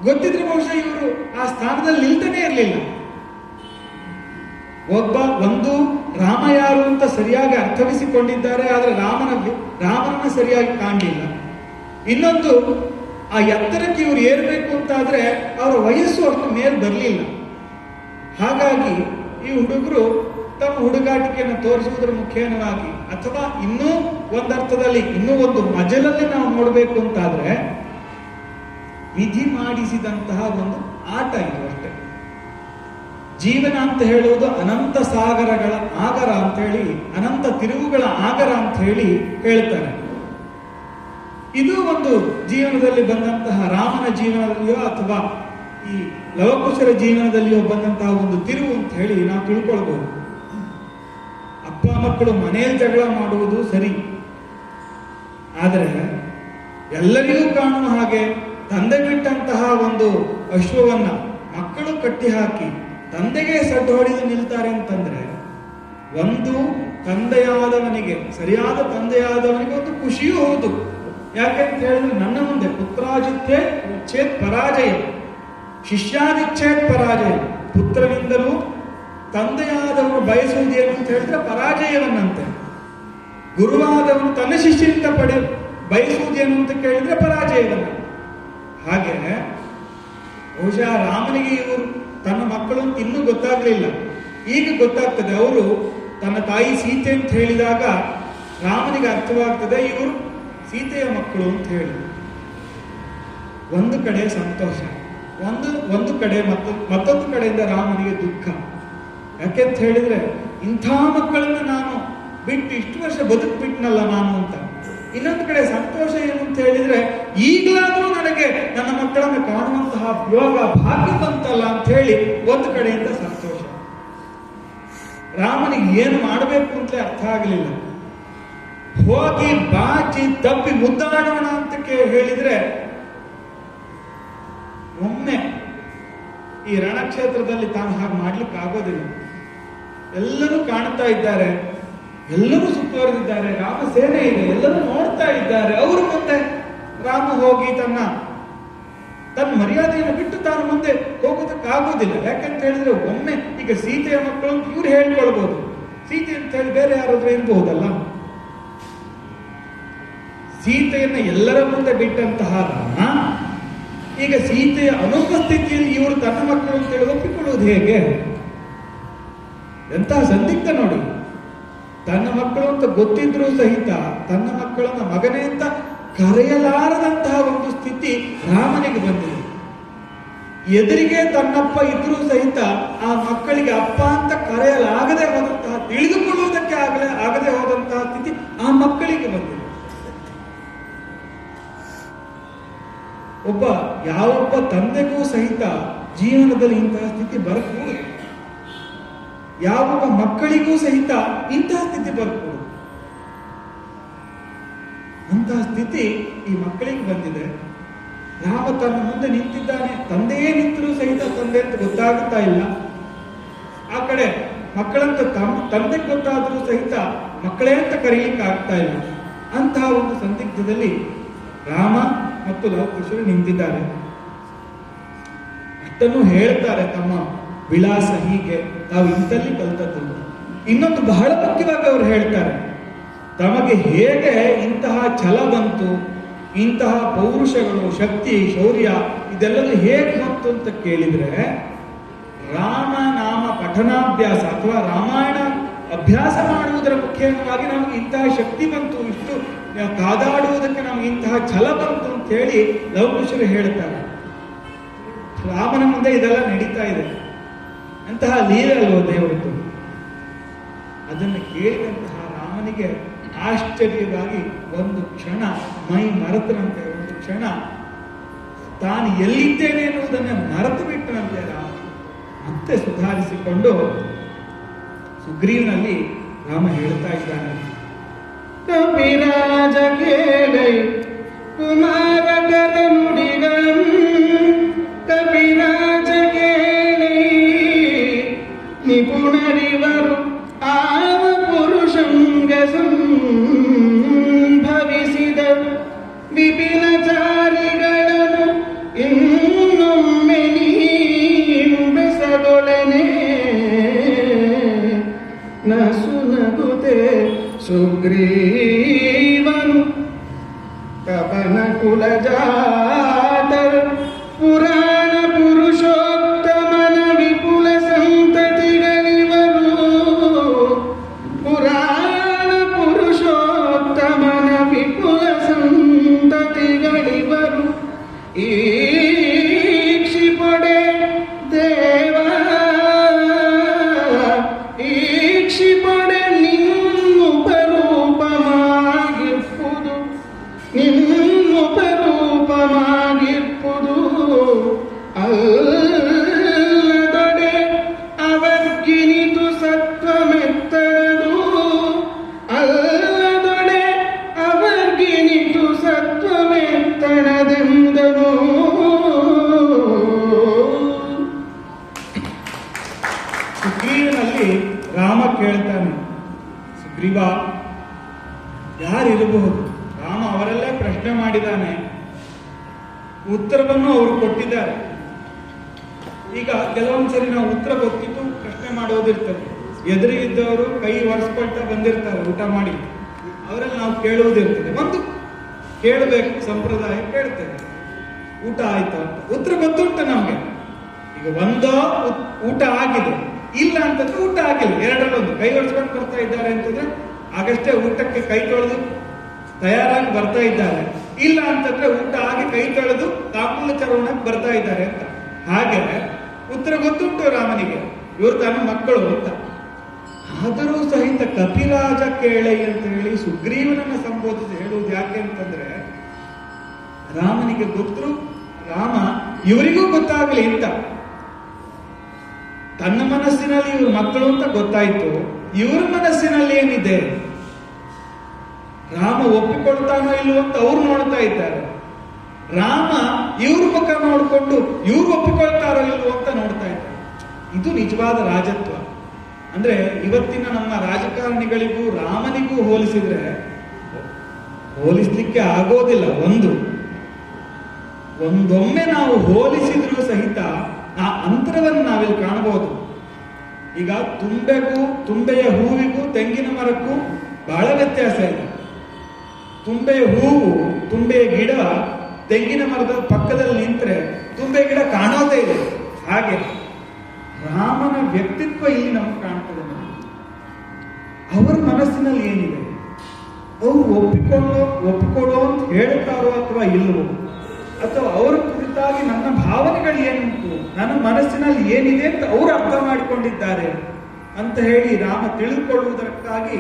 ಗೊತ್ತಿದ್ರೆ ಬಹುಶಃ ಇವರು ಆ ಸ್ಥಾನದಲ್ಲಿ ನಿಲ್ತಾನೆ ಇರಲಿಲ್ಲ. ಒಂದು ರಾಮ ಯಾರು ಅಂತ ಸರಿಯಾಗಿ ಅರ್ಥವಿಸಿಕೊಂಡಿದ್ದಾರೆ, ಆದರೆ ರಾಮನನ್ನ ಸರಿಯಾಗಿ ಕಾಣಲಿಲ್ಲ. ಇನ್ನೊಂದು, ಆ ಎತ್ತರಕ್ಕೆ ಇವರು ಏರ್ಬೇಕು ಅಂತಾದ್ರೆ ಅವರ ವಯಸ್ಸು ಅಷ್ಟು ಮೇಲೆ ಬರಲಿಲ್ಲ. ಹಾಗಾಗಿ ಈ ಹುಡುಗರು ತಮ್ಮ ಹುಡುಗಾಟಿಕೆಯನ್ನು ತೋರಿಸುವುದರ ಮುಖೇನವಾಗಿ, ಅಥವಾ ಇನ್ನೂ ಒಂದರ್ಥದಲ್ಲಿ ಇನ್ನೂ ಒಂದು ಮಜಲಲ್ಲಿ ನಾವು ನೋಡಬೇಕು ಅಂತಾದ್ರೆ ವಿಧಿ ಮಾಡಿಸಿದಂತಹ ಒಂದು ಆಟ ಇದು ಅಷ್ಟೇ. ಜೀವನ ಅಂತ ಹೇಳುವುದು ಅನಂತ ಸಾಗರಗಳ ಆಗರ ಅಂತ ಹೇಳಿ, ಅನಂತ ತಿರುವುಗಳ ಆಗರ ಅಂತ ಹೇಳಿ ಹೇಳ್ತಾರೆ. ಇದು ಒಂದು ಜೀವನದಲ್ಲಿ ಬಂದಂತಹ ರಾಮನ ಜೀವನದಲ್ಲಿಯೋ ಅಥವಾ ಈ ಲವಕುಶರ ಜೀವನದಲ್ಲಿಯೋ ಬಂದಂತಹ ಒಂದು ತಿರುವು ಅಂತ ಹೇಳಿ ನಾವು ತಿಳ್ಕೊಳ್ಬಹುದು. ಅಪ್ಪ ಮಕ್ಕಳು ಮನೆಯಲ್ಲಿ ಜಗಳ ಮಾಡುವುದು ಸರಿ, ಆದರೆ ಎಲ್ಲರಿಗೂ ಕಾಣುವ ಹಾಗೆ ತಂದೆ ಬಿಟ್ಟಂತಹ ಒಂದು ಅಶ್ವವನ್ನ ಮಕ್ಕಳು ಕಟ್ಟಿ ಹಾಕಿ ತಂದೆಗೆ ಸಡ್ಡು ಹೊಡೆದು ನಿಲ್ತಾರೆ ಅಂತಂದ್ರೆ, ಒಂದು ತಂದೆಯಾದವನಿಗೆ, ಸರಿಯಾದ ತಂದೆಯಾದವನಿಗೆ ಒಂದು ಖುಷಿಯೂ ಹೌದು. ಯಾಕೆಂತ ಹೇಳಿದ್ರೆ ನನ್ನ ಮುಂದೆ ಪುತ್ರಾಜಿತ್ಯೆ ಚೇತ್ ಪರಾಜಯ, ಶಿಷ್ಯಾದಿಚ್ಛೇತ್ ಪರಾಜಯ. ಪುತ್ರನಿಂದಲೂ ತಂದೆಯಾದವನು ಬಯಸುವುದೇನು ಅಂತ ಹೇಳಿದ್ರೆ ಪರಾಜಯವನ್ನಂತೆ. ಗುರುವಾದವನು ತನ್ನ ಶಿಷ್ಯನಿಂದ ಬಯಸುವುದೇನು ಅಂತ ಕೇಳಿದ್ರೆ ಪರಾಜಯವನ್ನ. ಹಾಗೆ ಬಹುಶಃ ರಾಮನಿಗೆ ಇವರು ತನ್ನ ಮಕ್ಕಳು ಅಂತ ಇನ್ನೂ ಗೊತ್ತಾಗ್ಲಿಲ್ಲ, ಈಗ ಗೊತ್ತಾಗ್ತದೆ. ಅವರು ತನ್ನ ತಾಯಿ ಸೀತೆ ಅಂತ ಹೇಳಿದಾಗ ರಾಮನಿಗೆ ಅರ್ಥವಾಗ್ತದೆ ಇವರು ಸೀತೆಯ ಮಕ್ಕಳು ಅಂತ ಹೇಳಿ. ಒಂದು ಕಡೆ ಸಂತೋಷ, ಒಂದು ಕಡೆ ಮತ್ತೊಂದು ಕಡೆಯಿಂದ ರಾಮನಿಗೆ ದುಃಖ. ಯಾಕೆಂತ ಹೇಳಿದ್ರೆ ಇಂಥ ಮಕ್ಕಳನ್ನ ನಾನು ಬಿಟ್ಟು ಇಷ್ಟು ವರ್ಷ ಬದುಕ್ಬಿಟ್ನಲ್ಲ ನಾನು ಅಂತ. ಇನ್ನೊಂದು ಕಡೆ ಸಂತೋಷ ಏನು ಅಂತ ಹೇಳಿದ್ರೆ ಈಗಲಾದರೂ ನನಗೆ ನನ್ನ ಮಕ್ಕಳನ್ನು ಕಾಣುವಂತಹ ಯೋಗ ಭಾಗ್ಯ ಬಂತಲ್ಲ ಅಂತ ಹೇಳಿ ಒಂದು ಕಡೆಯಿಂದ ಸಂತೋಷ. ರಾಮನಿಗೆ ಏನು ಮಾಡಬೇಕು ಅಂತಲೇ ಅರ್ಥ ಆಗಲಿಲ್ಲ. ಹೋಗಿ ಬಾಚಿ ತಪ್ಪಿ ಮುದ್ದಾಡೋಣ ಅಂತ ಹೇಳಿದ್ರೆ ಒಮ್ಮೆ ಈ ರಣಕ್ಷೇತ್ರದಲ್ಲಿ ತಾನು ಹಾಗೆ ಮಾಡ್ಲಿಕ್ಕೆ ಆಗೋದಿಲ್ಲ. ಎಲ್ಲರೂ ಕಾಣ್ತಾ ಇದ್ದಾರೆ, ಎಲ್ಲರೂ ಸುತ್ತುವರೆದಿದ್ದಾರೆ, ರಾಮ ಸೇನೆ ಇದೆ, ಎಲ್ಲರೂ ನೋಡ್ತಾ ಇದ್ದಾರೆ. ಅವರು ಮುಂದೆ ರಾಮ ಹೋಗಿ ತನ್ನ ಮರ್ಯಾದೆಯನ್ನು ಬಿಟ್ಟು ತಾನು ಮುಂದೆ ಹೋಗೋದಕ್ಕಾಗೋದಿಲ್ಲ. ಯಾಕಂತ ಹೇಳಿದ್ರೆ ಒಮ್ಮೆ ಈಗ ಸೀತೆಯ ಮಕ್ಕಳು ಅಂತ ಇವ್ರು ಹೇಳ್ಕೊಳ್ಬಹುದು, ಸೀತೆ ಅಂತ ಹೇಳಿ ಬೇರೆ ಯಾರಾದ್ರೂ ಇರಬಹುದಲ್ಲ. ಸೀತೆಯನ್ನ ಎಲ್ಲರ ಮುಂದೆ ಬಿಟ್ಟಂತಹ ರಾಮ ಈಗ ಸೀತೆಯ ಅನುಪಸ್ಥಿತಿಯಲ್ಲಿ ಇವರು ತನ್ನ ಮಕ್ಕಳು ಅಂತ ಹೇಳಿ ಒಪ್ಪಿಕೊಳ್ಳುವುದು ಹೇಗೆ? ಎಂತಹ ಸಂದಿಗ್ಧ ನೋಡಿ. ತನ್ನ ಮಕ್ಕಳು ಅಂತ ಗೊತ್ತಿದ್ರೂ ಸಹಿತ ತನ್ನ ಮಕ್ಕಳನ್ನ ಮಗನೇ ಅಂತ ಕರೆಯಲಾರದಂತಹ ಒಂದು ಸ್ಥಿತಿ ರಾಮನಿಗೆ ಬಂದಿದೆ. ಎದುರಿಗೆ ತನ್ನಪ್ಪ ಇದ್ರೂ ಸಹಿತ ಆ ಮಕ್ಕಳಿಗೆ ಅಪ್ಪ ಅಂತ ಕರೆಯಲಾಗದೆ ಹೋದಂತಹ, ತಿಳಿದುಕೊಳ್ಳುವುದಕ್ಕೆ ಆಗದೆ ಹೋದಂತಹ ಸ್ಥಿತಿ ಆ ಮಕ್ಕಳಿಗೆ ಬಂದಿದೆ. ಯಾವೊಬ್ಬ ತಂದೆಗೂ ಸಹಿತ ಜೀವನದಲ್ಲಿ ಇಂತಹ ಸ್ಥಿತಿ ಬರಕೂಡದು. ಯಾವೊಬ್ಬ ಮಕ್ಕಳಿಗೂ ಸಹಿತ ಇಂತಹ ಸ್ಥಿತಿ ಬರಕೂಡದು. ಅಂತಹ ಸ್ಥಿತಿ ಈ ಮಕ್ಕಳಿಗೆ ಬಂದಿದೆ. ರಾಮ ತನ್ನ ಮುಂದೆ ನಿಂತಿದ್ದಾನೆ, ತಂದೆಯೇ ನಿಂತರೂ ಸಹಿತ ತಂದೆ ಅಂತ ಗೊತ್ತಾಗುತ್ತಾ ಇಲ್ಲ. ಆ ಕಡೆ ಮಕ್ಕಳಂತ ತಂದೆಗೆ ಗೊತ್ತಾದರೂ ಸಹಿತ ಮಕ್ಕಳೇ ಅಂತ ಕರೀಲಿಕ್ಕೆ ಆಗ್ತಾ ಇಲ್ಲ. ಅಂತಹ ಒಂದು ಸಂದಿಗ್ಧದಲ್ಲಿ ರಾಮ ಮತ್ತು ಲವಕುಶರು ನಿಂತಿದ್ದಾರೆ. ಅಷ್ಟನ್ನು ಹೇಳ್ತಾರೆ, ತಮ್ಮ ವಿಳಾಸ ಹೀಗೆ, ತಾವು ಇಂಥಲ್ಲಿ ಕಲ್ತದ್ದು. ಇನ್ನೊಂದು ಬಹಳ ಮುಖ್ಯವಾಗಿ ಅವರು ಹೇಳ್ತಾರೆ, ತಮಗೆ ಹೇಗೆ ಇಂತಹ ಛಲ ಬಂತು, ಇಂತಹ ಪೌರುಷಗಳು, ಶಕ್ತಿ, ಶೌರ್ಯ ಇದೆಲ್ಲದೂ ಹೇಗೆ ಬಂತು ಅಂತ ಕೇಳಿದ್ರೆ, ರಾಮನಾಮ ಪಠನಾಭ್ಯಾಸ ಅಥವಾ ರಾಮಾಯಣ ಅಭ್ಯಾಸ ಮಾಡುವುದರ ಮುಖ್ಯವಾಗಿ ನಮಗೆ ಇಂತಹ ಶಕ್ತಿ ಬಂತು, ಇಷ್ಟು ಕಾದಾಡುವುದಕ್ಕೆ ನಮಗೆ ಇಂತಹ ಛಲ ಬಂತು ಅಂತ ಹೇಳಿ ಲವಕುಶರು ಹೇಳ್ತಾರೆ. ರಾಮನ ಮುಂದೆ ಇದೆಲ್ಲ ನಡೀತಾ ಇದೆ, ಅಂತಹ ಲೀಲೆ ಅಲ್ವೋ ದೇವರದ್ದು. ಅದನ್ನು ಕೇಳಿದಂತಹ ರಾಮನಿಗೆ ಆಶ್ಚರ್ಯವಾಗಿ ಒಂದು ಕ್ಷಣ ಮೈ ಮರೆತನಂತೆ, ಒಂದು ಕ್ಷಣ ತಾನು ಎಲ್ಲಿದ್ದೇನೆ ಎನ್ನುವುದನ್ನೇ ಮರೆತು ಬಿಟ್ಟನಂತೆ. ರಾಮ ಮತ್ತೆ ಸುಧಾರಿಸಿಕೊಂಡು ಸುಗ್ರೀವನಲ್ಲಿ ರಾಮ ಹೇಳ್ತಾ ಇದ್ದಾನೆ, ಕಪಿರಾಜ ಕೇಳೈ ಕುಮಾರಕರ ನುಡಿಗಂ, ಕಪಿರಾಜ ಕೇಳೈ ನಿಪುಣರಿವರು ಆವ ಪುರುಷಂಗ ಸಂಭವಿಸಿದ ಸುಗ್ರೀವನು ಕಪನ ಕುಲಜಾತ ಪುರಾಣ ಪುರುಷೋತ್ತಮನ ವಿಪುಲ ಸಂತತಿಗಳಿವರು. ಪುರಾಣ ಪುರುಷೋತ್ತಮನ ವಿಪುಲ ಸಂತತಿಗಳಿವರು. ಈಕ್ಷಿಪೊಡೆ ದೇವ ಈಕ್ಷಿಪೊಡೆ ನಿನ್ನುಪರೂಪಮಾಗಿರ್ಪುದು ನಿನ್ನುಪರೂಪಮಾಗಿರ್ಪುದು ಅಲ್ಲದೊಡೆ ಅವರ್ಗಿನಿತು ಸತ್ವಮೆತ್ತರದು ಅಲ್ಲದೊಡೆ ಅವರ್ಗಿನಿತು ಸತ್ವಮೆತ್ತಣದೆಂದನು. ಸುಗ್ರೀವನಲ್ಲಿ ರಾಮ ಕೇಳ್ತಾನೆ, ಸುಗ್ರೀವ ಯಾರಿರಬಹುದು? ರಾಮ ಅವರಲ್ಲೇ ಪ್ರಶ್ನೆ ಮಾಡಿದ್ದಾನೆ, ಉತ್ತರವನ್ನು ಅವರು ಕೊಟ್ಟಿದ್ದಾರೆ. ಈಗ ಕೆಲವೊಂದ್ಸರಿ ನಾವು ಉತ್ತರ ಗೊತ್ತಿದ್ದು ಪ್ರಶ್ನೆ ಮಾಡೋದಿರ್ತದೆ. ಎದುರಿಗಿದ್ದವರು ಕೈ ಒರೆಸ್ಕೊಳ್ತಾ ಬಂದಿರ್ತಾರೆ ಊಟ ಮಾಡಿ, ಅವರಲ್ಲಿ ನಾವು ಕೇಳುವುದಿರ್ತದೆ. ಒಂದು ಕೇಳಬೇಕು, ಸಂಪ್ರದಾಯ ಕೇಳ್ತೇವೆ, ಊಟ ಆಯ್ತು ಅಂತ. ಉತ್ತರ ಗೊತ್ತುಂಟು ನಮ್ಗೆ. ಈಗ ಒಂದೋ ಊಟ ಆಗಿದೆ, ಇಲ್ಲ ಅಂತಂದ್ರೆ ಊಟ ಆಗಿಲ್ಲ. ಎರಡರಲ್ಲೊಂದು. ಕೈ ಒರೆಸ್ಕೊಂಡು ಬರ್ತಾ ಇದ್ದಾರೆ ಅಂತಂದ್ರೆ ಆಗಷ್ಟೇ ಊಟಕ್ಕೆ ಕೈ ತೊಳೆದು ತಯಾರಾಗಿ ಬರ್ತಾ ಇದ್ದಾರೆ, ಇಲ್ಲ ಅಂತಂದ್ರೆ ಊಟ ಆಗಿ ಕೈ ತೊಳೆದು ತಾಂಬೂಲ ಚರವಣಕ್ಕೆ ಬರ್ತಾ ಇದ್ದಾರೆ ಅಂತ. ಹಾಗೆ ಉತ್ತರ ಗೊತ್ತುಂಟು ರಾಮನಿಗೆ, ಇವರು ತನ್ನ ಮಕ್ಕಳು ಅಂತ. ಆದರೂ ಸಹಿತ ಕಪಿರಾಜ ಕೇಳೈ ಅಂತ ಹೇಳಿ ಸುಗ್ರೀವನನ್ನ ಸಂಬೋಧಿಸಿ ಹೇಳುವುದು ಯಾಕೆ ಅಂತಂದ್ರೆ, ರಾಮನಿಗೆ ಗೊತ್ತು, ರಾಮ ಇವರಿಗೂ ಗೊತ್ತಾಗಲಿ ಅಂತ. ತನ್ನ ಮನಸ್ಸಿನಲ್ಲಿ ಇವರು ಮಕ್ಕಳು ಅಂತ ಗೊತ್ತಾಯ್ತು, ಇವರ ಮನಸ್ಸಿನಲ್ಲಿ ಏನಿದೆ, ರಾಮ ಒಪ್ಪಿಕೊಳ್ತಾನೋ ಇಲ್ವೋ ಅಂತ ಅವ್ರು ನೋಡ್ತಾ ಇದ್ದಾರೆ. ರಾಮ ಇವ್ರ ಮುಖ ನೋಡ್ಕೊಂಡು ಇವ್ರು ಒಪ್ಪಿಕೊಳ್ತಾರೋ ಇಲ್ವೋ ಅಂತ ನೋಡ್ತಾ ಇದ್ದಾರೆ. ಇದು ನಿಜವಾದ ರಾಜತ್ವ. ಅಂದ್ರೆ ಇವತ್ತಿನ ನಮ್ಮ ರಾಜಕಾರಣಿಗಳಿಗೂ ರಾಮನಿಗೂ ಹೋಲಿಸಿದ್ರೆ ಹೋಲಿಸ್ಲಿಕ್ಕೆ ಆಗೋದಿಲ್ಲ. ಒಂದೊಮ್ಮೆ ನಾವು ಹೋಲಿಸಿದ್ರೂ ಸಹಿತ ಆ ಅಂತರವನ್ನು ನಾವಿಲ್ಲಿ ಕಾಣಬಹುದು. ಈಗ ತುಂಬೆಯ ಹೂವಿಗೂ ತೆಂಗಿನ ಮರಕ್ಕೂ ಬಹಳ ವ್ಯತ್ಯಾಸ ಇದೆ. ತುಂಬೆಯ ಹೂವು, ತುಂಬೆಯ ಗಿಡ ತೆಂಗಿನ ಮರದ ಪಕ್ಕದಲ್ಲಿ ನಿಂತರೆ ತುಂಬೆ ಗಿಡ ಕಾಣೋದೇ ಇದೆ. ಹಾಗೆ ರಾಮನ ವ್ಯಕ್ತಿತ್ವ ಇಲ್ಲಿ ನಮ್ಗೆ ಕಾಣ್ತದೆ. ಅವರ ಮನಸ್ಸಿನಲ್ಲಿ ಏನಿದೆ, ಅವರು ಒಪ್ಪಿಕೊಳ್ಳೋ ಅಂತ ಹೇಳ್ತಾರೋ ಅಥವಾ ಇಲ್ಲವೋ, ಅಥವಾ ಅವರ ಕುರಿತಾಗಿ ನನ್ನ ಭಾವನೆಗಳು ಏನುಂಟು, ನನ್ನ ಮನಸ್ಸಿನಲ್ಲಿ ಏನಿದೆ ಅಂತ ಅವರು ಅರ್ಥ ಮಾಡಿಕೊಂಡಿದ್ದಾರೆ ಅಂತ ಹೇಳಿ ರಾಮ ತಿಳಿದುಕೊಳ್ಳುವುದಕ್ಕಾಗಿ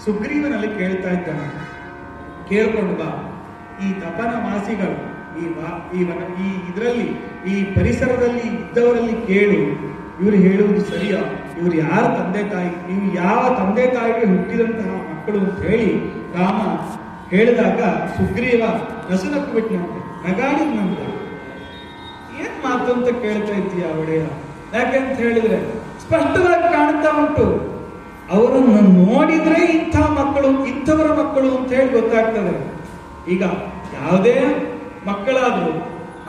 ಸುಗ್ರೀವನಲ್ಲಿ ಕೇಳ್ತಾ ಇದ್ದಾನೆ. ಕೇಳ್ಕೊಂಡು ಬಾ, ಈ ತಪನ ವಾಸಿಗಳು ಈ ಪರಿಸರದಲ್ಲಿ ಇದ್ದವರಲ್ಲಿ ಕೇಳು, ಇವರು ಹೇಳುವುದು ಸರಿಯಾ, ಇವರು ಯಾರ ತಂದೆ ತಾಯಿ, ನೀವು ಯಾವ ತಂದೆ ತಾಯಿಗೆ ಹುಟ್ಟಿದಂತಹ ಮಕ್ಕಳು ಅಂತ ಹೇಳಿ ರಾಮ ಹೇಳಿದಾಗ ಸುಗ್ರೀವ ನಸುನಕ್ಕು ಬಿಟ್ಟು ನಗಾಡಿದ್ ನಮ್ಗ. ಏನ್ ಮಾತು ಅಂತ ಕೇಳ್ತಾ ಇದ್ದೀಯ ಒಡೆಯ? ಯಾಕೆಂತ ಹೇಳಿದ್ರೆ ಸ್ಪಷ್ಟವಾಗಿ ಕಾಣ್ತಾ ಉಂಟು, ಅವರನ್ನು ನೋಡಿದ್ರೆ ಇಂಥವರ ಮಕ್ಕಳು ಅಂತ ಹೇಳಿ ಗೊತ್ತಾಗ್ತದೆ. ಈಗ ಯಾವುದೇ ಮಕ್ಕಳಾದ್ರೂ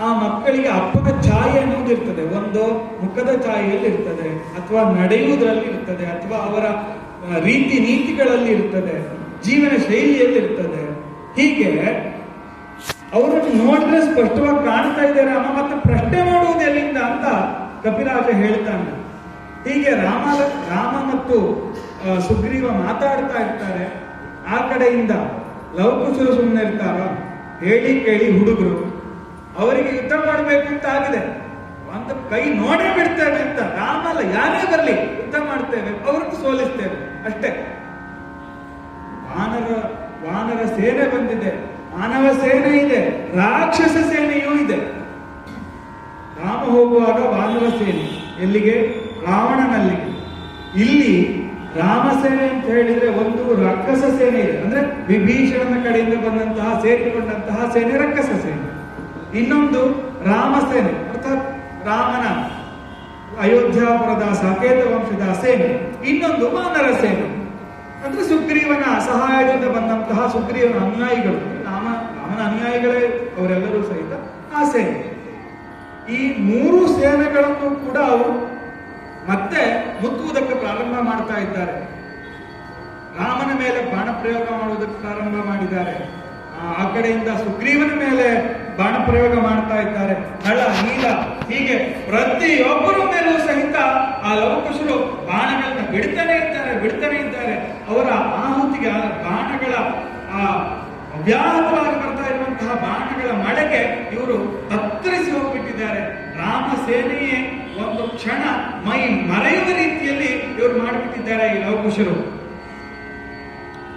ಆ ಮಕ್ಕಳಿಗೆ ಅಪ್ಪನ ಛಾಯೆ ಅನ್ನೋದಿರ್ತದೆ. ಒಂದು ಮುಖದ ಛಾಯೆಯಲ್ಲಿ ಇರ್ತದೆ, ಅಥವಾ ನಡೆಯುವುದರಲ್ಲಿ ಇರ್ತದೆ, ಅಥವಾ ಅವರ ರೀತಿ ನೀತಿಗಳಲ್ಲಿ ಇರ್ತದೆ, ಜೀವನ ಶೈಲಿಯಲ್ಲಿ ಇರ್ತದೆ. ಹೀಗೆ ಅವರನ್ನು ನೋಡಿದ್ರೆ ಸ್ಪಷ್ಟವಾಗಿ ಕಾಣ್ತಾ ಇದ್ದಾರೆ. ಅಮ್ಮ ಮತ್ತೆ ಪ್ರಶ್ನೆ ಮಾಡುವುದು ಎಲ್ಲಿಂದ ಅಂತ ಕಪಿರಾಜ ಹೇಳ್ತಾನೆ. ಹೀಗೆ ರಾಮ ಮತ್ತು ಸುಗ್ರೀವ ಮಾತಾಡ್ತಾ ಇರ್ತಾರೆ. ಆ ಕಡೆಯಿಂದ ಲವಕುಶರು ಸುಮ್ಮನೆ ಇರ್ತಾರ, ಹೇಳಿ ಕೇಳಿ ಹುಡುಗರು ಅವರಿಗೆ ಯುದ್ಧ ಮಾಡಬೇಕು ಅಂತ ಆಗಿದೆ. ಒಂದು ಕೈ ನೋಡೇ ಬಿಡ್ತೇವೆ ಅಂತ, ರಾಮ ಅಲ್ಲ ಯಾರೇ ಬರಲಿ ಯುದ್ಧ ಮಾಡ್ತೇವೆ, ಅವ್ರನ್ನು ಸೋಲಿಸ್ತೇವೆ ಅಷ್ಟೇ. ವಾನರ ಸೇನೆ ಬಂದಿದೆ, ಮಾನವ ಸೇನೆ ಇದೆ, ರಾಕ್ಷಸ ಸೇನೆಯೂ ಇದೆ. ರಾಮ ಹೋಗುವಾಗ ವಾನರ ಸೇನೆ ಎಲ್ಲಿಗೆ? ರಾವಣನಲ್ಲಿಗೆ. ಇಲ್ಲಿ ರಾಮ ಸೇನೆ ಅಂತ ಹೇಳಿದ್ರೆ ಒಂದು ರಾಕ್ಷಸ ಸೇನೆ ಇದೆ, ಅಂದ್ರೆ ವಿಭೀಷಣನ ಕಡೆಯಿಂದ ಬಂದಂತಹ ಸೇರಿಕೊಂಡಂತಹ ಸೇನೆ ರಾಕ್ಷಸ ಸೇನೆ. ಇನ್ನೊಂದು ರಾಮ ಸೇನೆ, ಅರ್ಥಾತ್ ರಾಮನ ಅಯೋಧ್ಯಾಪುರದ ಸಾಕೇತ ವಂಶದ ಸೇನೆ. ಇನ್ನೊಂದು ವಾನರ ಸೇನೆ, ಅಂದ್ರೆ ಸುಗ್ರೀವನ ಸಹಾಯದಿಂದ ಬಂದಂತಹ ಸುಗ್ರೀವನ ಅನುಯಾಯಿಗಳು, ರಾಮನ ಅನುಯಾಯಿಗಳೇ ಅವರೆಲ್ಲರೂ ಸಹಿತ ಆ ಸೇನೆ. ಈ ಮೂರು ಸೇನೆಗಳನ್ನು ಕೂಡ ಅವರು ಮತ್ತೆ ಮುತ್ತುವುದಕ್ಕೆ ಪ್ರಾರಂಭ ಮಾಡ್ತಾ ಇದ್ದಾರೆ. ರಾಮನ ಮೇಲೆ ಬಾಣ ಪ್ರಯೋಗ ಮಾಡುವುದಕ್ಕೆ ಪ್ರಾರಂಭ ಮಾಡಿದ್ದಾರೆ. ಆ ಕಡೆಯಿಂದ ಸುಗ್ರೀವನ ಮೇಲೆ ಬಾಣ ಪ್ರಯೋಗ ಮಾಡ್ತಾ ಇದ್ದಾರೆ. ನಳ, ನೀಲ, ಹೀಗೆ ಪ್ರತಿಯೊಬ್ಬರ ಮೇಲೂ ಸಹಿತ ಆ ಲವಕುಶರು ಬಾಣಗಳನ್ನ ಬಿಡ್ತಾನೆ ಇದ್ದಾರೆ. ಅವರ ಆಹುತಿಗೆ ಆ ಬಾಣಗಳ ಅವ್ಯಾಹತವಾಗಿ ಬರ್ತಾ ಇರುವಂತಹ ಬಾಣಗಳ ಮಳೆಗೆ ಇವರು ತತ್ತರಿಸಿ ಹೋಗ್ಬಿಟ್ಟಿದ್ದಾರೆ. ರಾಮ ಸೇನೆಯೇ ಒಂದು ಕ್ಷಣ ಮೈ ಮರೆಯುವ ರೀತಿಯಲ್ಲಿ ಇವರು ಮಾಡಿಬಿಟ್ಟಿದ್ದಾರೆ ಈ ಲವಕುಶರು.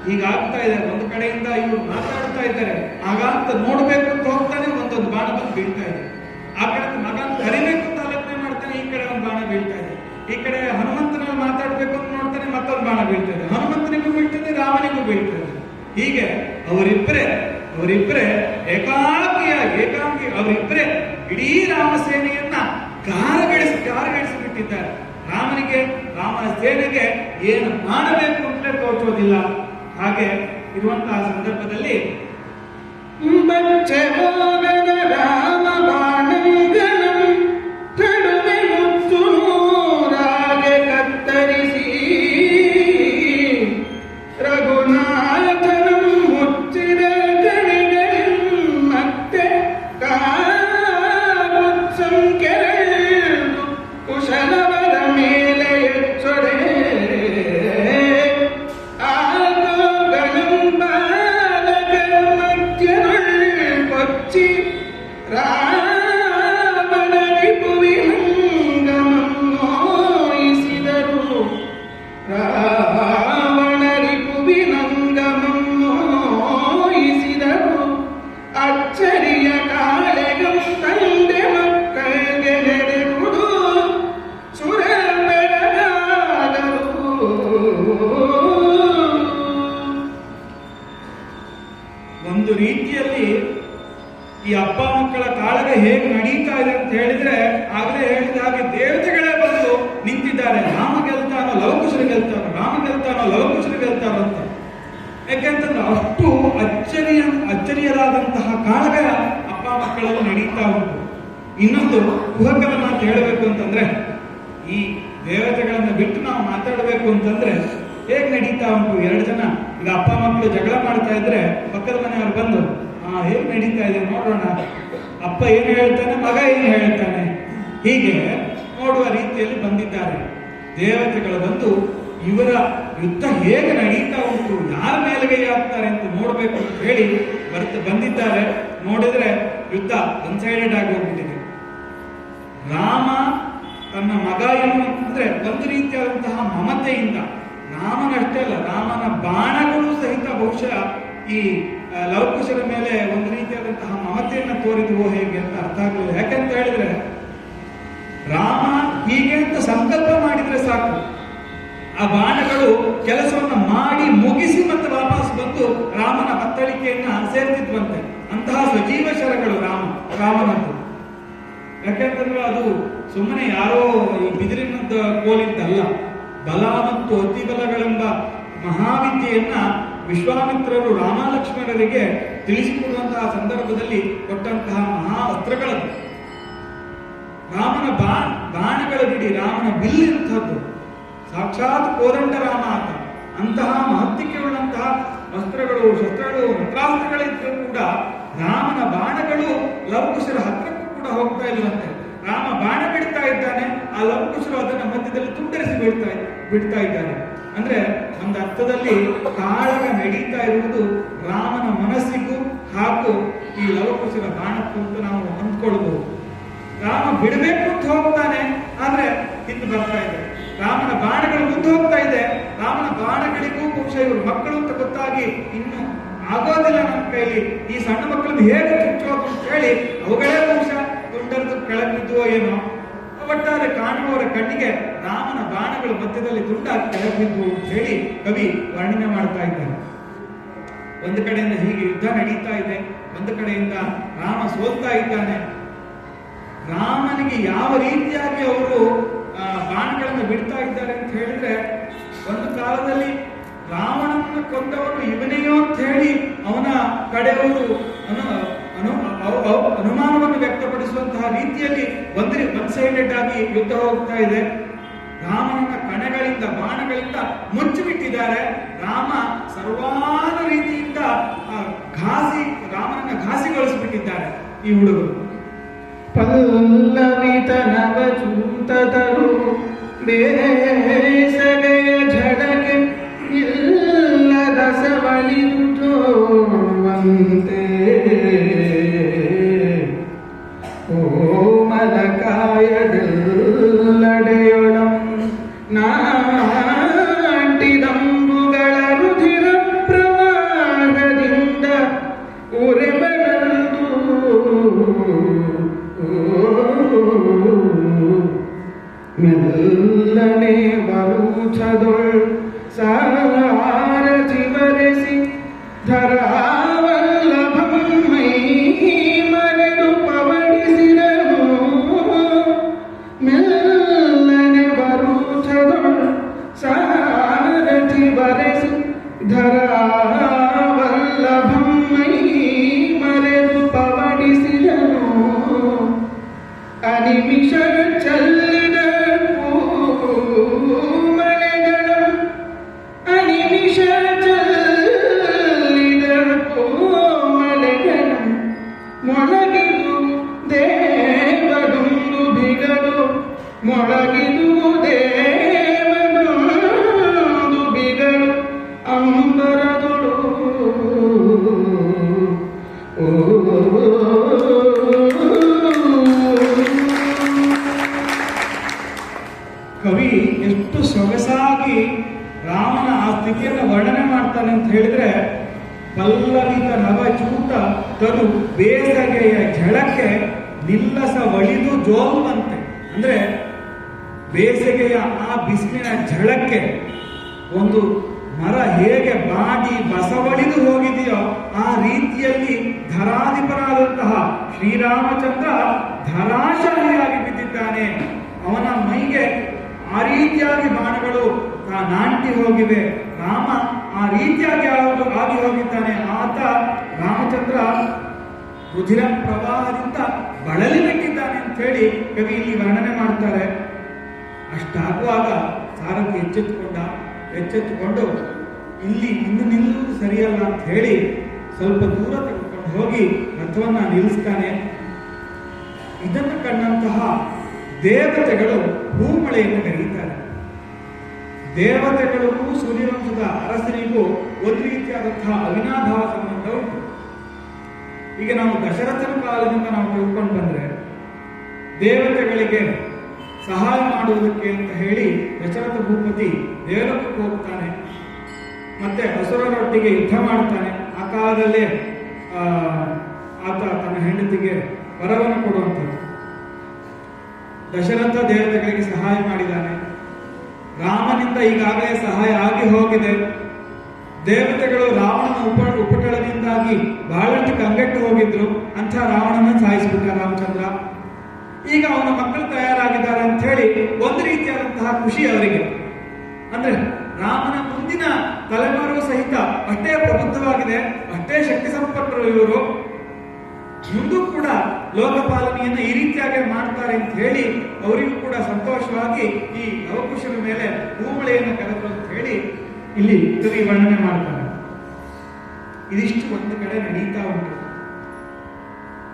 ಹೀಗಾಗ್ತಾ ಇದೆ. ಒಂದು ಕಡೆಯಿಂದ ಇವರು ಮಾತಾಡ್ತಾ ಇದ್ದಾರೆ, ಹಾಗಂತ ನೋಡ್ಬೇಕು ಅಂತ ಹೋಗ್ತಾನೆ ಒಂದೊಂದು ಬಾಣ ಬಂದು ಬೀಳ್ತಾ ಇದೆ. ಆ ಕಡೆ ಮಗನ್ ಕರಿಬೇಕು ಅಂತ ಆಲೋಚನೆ ಮಾಡ್ತಾನೆ, ಈ ಕಡೆ ಒಂದು ಬಾಣ ಬೀಳ್ತಾ ಇದೆ. ಈ ಕಡೆ ಹನುಮಂತನಲ್ಲಿ ಮಾತಾಡ್ಬೇಕು ಅಂತ ನೋಡ್ತಾನೆ, ಮತ್ತೊಂದು ಬಾಣ ಬೀಳ್ತಾ ಇದೆ. ಹನುಮಂತನಿಗೂ ಬೀಳ್ತದೆ, ರಾಮನಿಗೂ ಬೀಳ್ತದೆ. ಹೀಗೆ ಅವರಿಬ್ಬರೇ ಏಕಾಂಗಿ ಅವರಿಬ್ಬರೇ ಇಡೀ ರಾಮ ಸೇನೆಯನ್ನ ಗಾರಗೆಡಿಸಿ ಬಿಟ್ಟಿದ್ದಾರೆ. ರಾಮನ ಸೇನೆಗೆ ಏನು ಮಾಡಬೇಕು ಅಂತ ತೋಚೋದಿಲ್ಲ. ಹಾಗೆ ಇರುವಂತಹ ಸಂದರ್ಭದಲ್ಲಿ ರಾಮ ಬಾಣಂಗನಂ ತಡುವೆ ಮುತ್ತು ನೂರಾಗೆ ಕತ್ತರಿಸಿ ರಘುನಾಥನಂ ಮುಚ್ಚಿದ ಗಣಿಗಳಿಂ ಮತ್ತೆ ಕಾಗುತ್ಸಂ ಕೆರಳು ಕುಶಲವರ ಮೇಲೆ ಎಚ್ಚೊಡೆ ರಾವಣ ರಿಪುವಿನಂಗಮೋಯಿಸಿದರು ಅಚ್ಚರಿಯ ಕಾಳೆಗಂ ತಂದೆ ಮಕ್ಕಳಿಗೆ ನೆರೆದುದು ಸುರ ಬೆಳಗಾದರು. ಒಂದು ರೀತಿಯಲ್ಲಿ ಈ ಅಪ್ಪ ಮಕ್ಕಳ ಕಾಳಗ ಹೇಗೆ ನಡೀತಾ ಇದೆ ಅಂತ ಹೇಳಿದ್ರೆ, ಆಗಲೇ ಹೇಳಿದ ಹಾಗೆ ದೇವತೆಗಳೇ ಬಂದು ನಿಂತಿದ್ದಾರೆ. ರಾಮ ಗೆಲ್ತಾನೋ ಲವಕುಶರು ಗೆಲ್ತಾನೋ, ರಾಮ ಗೆಲ್ತಾನೋ ಲವಕುಶರು ಗೆಲ್ತಾನೋ ಅಂತ. ಯಾಕೆಂತಂದ್ರೆ ಅಷ್ಟು ಅಚ್ಚರಿಯರಾದಂತಹ ಕಾಳಗ ಅಪ್ಪ ಮಕ್ಕಳಲ್ಲಿ ನಡೀತಾ ಉಂಟು. ಇನ್ನೊಂದು ಕುಹಕದ ಮಾತು ಹೇಳಬೇಕು ಅಂತಂದ್ರೆ, ಈ ದೇವತೆಗಳನ್ನ ಬಿಟ್ಟು ನಾವು ಮಾತಾಡಬೇಕು ಅಂತಂದ್ರೆ ಹೇಗೆ ನಡೀತಾ ಉಂಟು. 2 ಜನ ಈಗ ಅಪ್ಪ ಮಕ್ಕಳು ಜಗಳ ಮಾಡ್ತಾ ಇದ್ರೆ ಪಕ್ಕದ ಮನೆಯವರು ಬಂದು ಹೇಗೆ ನಡೀತಾ ಇದೆ ನೋಡೋಣ, ಅಪ್ಪ ಏನು ಹೇಳ್ತಾನೆ, ಮಗ ಏನು ಹೇಳ್ತಾನೆ, ಹೀಗೆ ನೋಡುವ ರೀತಿಯಲ್ಲಿ ಬಂದಿದ್ದಾರೆ. ದೇವತೆಗಳು ಬಂದು ಇವರ ಯುದ್ಧ ಹೇಗೆ ನಡೀತಾ ಉಂಟು, ಯಾರ ಮೇಲುಗೈ ಆಗ್ತಾರೆ ಅಂತ ನೋಡ್ಬೇಕು ಅಂತ ಹೇಳಿ ಬಂದಿದ್ದಾರೆ. ನೋಡಿದ್ರೆ ಯುದ್ಧ ಒನ್ ಸೈಡೆಡ್ ಆಗಿ ಹೋಗ್ಬಿಟ್ಟಿದೆ. ರಾಮ ತನ್ನ ಮಗ ಅಂದ್ರೆ ಒಂದು ರೀತಿಯಾದಂತಹ ಮಮತೆಯಿಂದ, ರಾಮನಷ್ಟೇ ಅಲ್ಲ ರಾಮನ ಬಾಣಗಳು ಸಹಿತ ಬಹುಶಃ ಈ ಲವಕುಶರ ಮೇಲೆ ಒಂದು ರೀತಿಯಾದಂತಹ ಮಮತೆಯನ್ನು ತೋರಿದುವೋ ಹೇಗೆ ಅಂತ ಅರ್ಥ ಆಗಲಿಲ್ಲ. ಯಾಕಂತ ಹೇಳಿದ್ರೆ ರಾಮ ಹೀಗೆ ಅಂತ ಸಂಕಲ್ಪ ಮಾಡಿದ್ರೆ ಸಾಕು, ಆ ಬಾಣಗಳು ಕೆಲಸವನ್ನ ಮಾಡಿ ಮುಗಿಸಿ ಮತ್ತೆ ವಾಪಸ್ ಬಂದು ರಾಮನ ಬತ್ತಳಿಕೆಯನ್ನ ಸೇರ್ತಿದ್ವಂತೆ. ಅಂತಹ ಸಜೀವ ಶರಗಳು ರಾಮನದ್ದು. ಯಾಕೆಂತಂದ್ರೆ ಅದು ಸುಮ್ಮನೆ ಯಾರೋ ಈ ಬಿದಿರಿನದ್ದ ಕೋಲಿದ್ದಲ್ಲ. ಬಲ ಮತ್ತು ಅತಿಬಲಗಳೆಂಬ ಮಹಾವಿದ್ಯೆಯನ್ನ ವಿಶ್ವಾಮಿತ್ರರು ರಾಮ ಲಕ್ಷ್ಮಣರಿಗೆ ತಿಳಿಸಿಕೊಡುವಂತಹ ಸಂದರ್ಭದಲ್ಲಿ ಕೊಟ್ಟಂತಹ ಮಹಾ ಅಸ್ತ್ರಗಳನ್ನು, ರಾಮನ ಬಾಣಗಳ ಬಿಡಿ, ರಾಮನ ಬಿಲ್ ಇಂಥದ್ದು, ಸಾಕ್ಷಾತ್ ಕೋದಂಡ ರಾಮ ಆತ. ಅಂತಹ ಮಹತ್ತಿಕೆಯುಳ್ಳಂತಹ ಅಸ್ತ್ರಗಳು, ಶಸ್ತ್ರಗಳು, ಮಂತ್ರಾಸ್ತ್ರಗಳಿದ್ದರೂ ಕೂಡ ರಾಮನ ಬಾಣಗಳು ಲವಕುಶರ ಹತ್ರಕ್ಕೂ ಕೂಡ ಹೋಗ್ತಾ ಇಲ್ವಂತೆ. ರಾಮ ಬಾಣ ಬಿಡ್ತಾ ಇದ್ದಾನೆ, ಆ ಲವಕುಶರು ಅದನ್ನ ಮಧ್ಯದಲ್ಲಿ ತುಂಡರಿಸಿ ಬಿಡ್ತಾ ಇದ್ದಾರೆ. ಅಂದ್ರೆ ಒಂದು ಅರ್ಥದಲ್ಲಿ ಕಾಳಗ ನಡೀತಾ ಇರುವುದು ರಾಮನ ಮನಸ್ಸಿಗೂ ಹಾಗೂ ಈ ಲವಕುಶರ ಬಾಣಕ್ಕೂ ಅಂತ ನಾವು ಅಂದ್ಕೊಳ್ಬಹುದು. ರಾಮ ಬಿಡಬೇಕು ಅಂತ ಹೋಗ್ತಾನೆ, ಆದ್ರೆ ಹಿಂದೆ ಬರ್ತಾ ಇದೆ. ರಾಮನ ಬಾಣಗಳು ಮುಂದೆ ಹೋಗ್ತಾ ಇದೆ. ರಾಮನ ಬಾಣಗಳಿಗೂ ಬಹುಶಃ ಇವರು ಮಕ್ಕಳು ಅಂತ ಗೊತ್ತಾಗಿ ಇನ್ನು ಆಗೋದಿಲ್ಲ ನಮ್ಮ ಕೈಲಿ, ಈ ಸಣ್ಣ ಮಕ್ಕಳನ್ನು ಹೇಗೆ ಚುಚ್ಚೋದು ಅಂತ ಹೇಳಿ ಅವುಗಳೇ ಬಹುಶಃ ತುಂಡರದು ಕೆಳಗೆ ಬಿದ್ದುವೋ ಏನೋ. ಒಟ್ಟಾರೆ ಕಾಣುವವರ ಕಣ್ಣಿಗೆ ರಾಮನ ಬಾಣಗಳು ಮಧ್ಯದಲ್ಲಿ ತುಂಡಾಗಿ ಕೆಳಗೆ ಬಿದ್ದು ಅಂತ ಹೇಳಿ ಕವಿ ವರ್ಣನೆ ಮಾಡ್ತಾ ಇದ್ದಾರೆ. ಒಂದು ಕಡೆಯಿಂದ ಹೀಗೆ ಯುದ್ಧ ನಡೀತಾ ಇದೆ, ಒಂದು ಕಡೆಯಿಂದ ರಾಮ ಸೋಲ್ತಾ ಇದ್ದಾನೆ. ರಾಮನಿಗೆ ಯಾವ ರೀತಿಯಾಗಿ ಅವರು ಬಾಣಗಳನ್ನು ಬಿಡ್ತಾ ಇದ್ದಾರೆ ಅಂತ ಹೇಳಿದ್ರೆ, ಒಂದು ಕಾಲದಲ್ಲಿ ರಾವಣನನ್ನು ಕೊಂದವನು ಇವನೆಯೋ ಅಂತ ಹೇಳಿ ಅವನ ಕಡೆಯವರು ಅನುಮಾನವನ್ನು ವ್ಯಕ್ತಪಡಿಸುವಂತಹ ರೀತಿಯಲ್ಲಿ ಒನ್ ಸೈಡೆಡ್ ಆಗಿ ಯುದ್ಧ ಹೋಗ್ತಾ ಇದೆ. ರಾಮನನ್ನ ಕಣಗಳಿಗೆ ಖಡ್ಗಗಳಿಂದ ಬಾಣಗಳಿಂದ ಮುಚ್ಚಿಬಿಟ್ಟಿದ್ದಾರೆ. ರಾಮ ಸರ್ವಾದ ರೀತಿಯಿಂದ ರಾಮನನ್ನ ಘಾಸಿಗೊಳಿಸಿಬಿಟ್ಟಿದ್ದಾರೆ ಈ ಹುಡುಗರು. ಪಲ್ಲವಿತ ನವಚೂತರು ಬೇಸಗೆಯ ಝಡಕೆ ಇಲ್ಲದ ಸವಳಿದುವಂತೆ ಓಮಲಕಾಯದೆಲ್ಲಡೆಯೊಳಂ ನಾಟಿದಂಬುಗಳ ರುಧಿರ ಪ್ರವಾಹದಿಂದ ಉರೆಬರದು ಮೆಲ್ಲನೆ ಬರುಛದೊಳ್ ಸಾರಥಿ ಬರೆಸಿ ಧರಾವಲ್ಲಭಂ ಮೈ ಮರೆದು ಪವಡಿಸಿದನು. ಮೆಲ್ಲನೆ ಬರುಛದೊಳ್ ಸಾರಥಿ ಬರೆಸಿ ಧರಾವಲ್ಲಭಂ ಮೈ ಮರೆದು ಪವಡಿಸಿದನು. ಅನಿಮಿಷ ಚಲ್ಲಿದ ಮಳೆಗಳು ಅನಿಮಿಷ ಚಲ್ಲಿದ ಮಳೆಗಳು ಮೊಳಗಿದು ದೇವದೊಂದು ಬಿಗಡು ಮೊಳಗಿದು ದೇವದೊಂದು ಬಿಗಡು ಅಂಬರದೊಳು ಕವಿ ಎಷ್ಟು ಸೊಗಸಾಗಿ ರಾಮನ ಆ ಸ್ಥಿತಿಯನ್ನು ವರ್ಣನೆ ಮಾಡ್ತಾನೆ ಅಂತ ಹೇಳಿದ್ರೆ, ಪಲ್ಲವಿತ ನವಚೂತ ತರು ಬೇಸಗೆಯ ಝಳಕ್ಕೆ ನಿಲ್ಲಸ ಒಳಿದು ಜೋಲ್ವಂತೆ. ಅಂದ್ರೆ ಬೇಸಿಗೆಯ ಆ ಬಿಸಿಲಿನ ಝಳಕ್ಕೆ ಒಂದು ಮರ ಹೇಗೆ ಬಾಡಿ ಬಸವಳಿದು ಹೋಗಿದೆಯೋ ಆ ರೀತಿಯಲ್ಲಿ ಧರಾಧಿಪರಾದಂತಹ ಶ್ರೀರಾಮಚಂದ್ರ ಧರಾಶಾಹಿಯಾಗಿ ಬಿದ್ದಿದ್ದಾನೆ. ಅವನ ಮೈಗೆ ಆ ರೀತಿಯಾಗಿ ಬಾಣಗಳು ನಾಂಟಿ ಹೋಗಿವೆ. ರಾಮ ಆ ರೀತಿಯಾಗಿ ಆಗಿ ಹೋಗಿದ್ದಾನೆ. ಆತ ರಾಮಚಂದ್ರ ರುಧಿರ ಪ್ರವಾಹದಿಂದ ಬಳಲಿ ಬಿಟ್ಟಿದ್ದಾನೆ ಅಂತ ಹೇಳಿ ಕವಿ ಇಲ್ಲಿ ವರ್ಣನೆ ಮಾಡ್ತಾರೆ. ಅಷ್ಟಾಗುವಾಗ ಸಾರಥಿ ಎಚ್ಚೆತ್ತುಕೊಂಡು ಇಲ್ಲಿ ಇನ್ನು ನಿಲ್ಲುವುದು ಸರಿಯಲ್ಲ ಅಂತ ಹೇಳಿ ಸ್ವಲ್ಪ ದೂರ ತೆಗೆದುಕೊಂಡು ಹೋಗಿ ರಥವನ್ನ ನಿಲ್ಲಿಸ್ತಾನೆ. ಇದನ್ನು ಕಂಡಂತಹ ದೇವತೆಗಳು ಹೂಮಳೆಯನ್ನು ಕರೆಯುತ್ತಾರೆ. ದೇವತೆಗಳಿಗೂ ಸೂರ್ಯವಂಶದ ಅರಸರಿಗೂ ಒಂದು ರೀತಿಯಾದಂತಹ ಅವಿನಾಭಾವ ಸಂಬಂಧ ಉಂಟು. ಈಗ ನಾವು ದಶರಥನ ಕಾಲದಿಂದ ನಾವು ತಿಳ್ಕೊಂಡು ಬಂದ್ರೆ, ದೇವತೆಗಳಿಗೆ ಸಹಾಯ ಮಾಡುವುದಕ್ಕೆ ಅಂತ ಹೇಳಿ ದಶರಥ ಭೂಪತಿ ದೇವಲೋಕಕ್ಕೆ ಹೋಗ್ತಾನೆ, ಮತ್ತೆ ಅಸುರರೊಟ್ಟಿಗೆ ಯುದ್ಧ ಮಾಡ್ತಾನೆ. ಆ ಕಾಲದಲ್ಲೇ ಆತ ತನ್ನ ಹೆಂಡತಿಗೆ ವರವನ್ನು ಕೊಡುವಂಥದ್ದು. ದಶರಥ ದೇವತೆಗಳಿಗೆ ಸಹಾಯ ಮಾಡಿದ್ದಾನೆ. ರಾಮನಿಂದ ಈಗಾಗಲೇ ಸಹಾಯ ಆಗಿ ಹೋಗಿದೆ. ದೇವತೆಗಳು ರಾವಣನ ಉಪಟಳದಿಂದಾಗಿ ಬಹಳಷ್ಟು ಕಂಗೆಟ್ಟು ಹೋಗಿದ್ರು. ಅಂಥ ರಾವಣನ ಸಾಯಿಸಿಬಿಟ್ಟ ರಾಮಚಂದ್ರ. ಈಗ ಅವನ ಮಕ್ಕಳು ತಯಾರಾಗಿದ್ದಾರೆ ಅಂತ ಹೇಳಿ ಒಂದು ರೀತಿಯಾದಂತಹ ಖುಷಿ ಅವರಿಗೆ. ಅಂದ್ರೆ ರಾಮನ ಮುಂದಿನ ತಲೆಮಾರು ಸಹಿತ ಅಷ್ಟೇ ಪ್ರಬುದ್ಧವಾಗಿದೆ, ಅಷ್ಟೇ ಶಕ್ತಿ ಸಂಪನ್ನರು ಇವರು, ಮುಂದೂ ಕೂಡ ಲೋಕಪಾಲನೆಯನ್ನು ಈ ರೀತಿಯಾಗಿ ಮಾಡ್ತಾರೆ ಅಂತ ಹೇಳಿ ಅವರಿಗೂ ಕೂಡ ಸಂತೋಷವಾಗಿ ಈ ಲವಕುಶರ ಮೇಲೆ ಹೂಮಳೆಯನ್ನು ಕರೆದರು ಅಂತ ಹೇಳಿ ಇಲ್ಲಿ ಕವಿ ವರ್ಣನೆ ಮಾಡ್ತಾರೆ. ಇದಿಷ್ಟು ಒಂದು ಕಡೆ ನಡೀತಾ ಉಂಟು.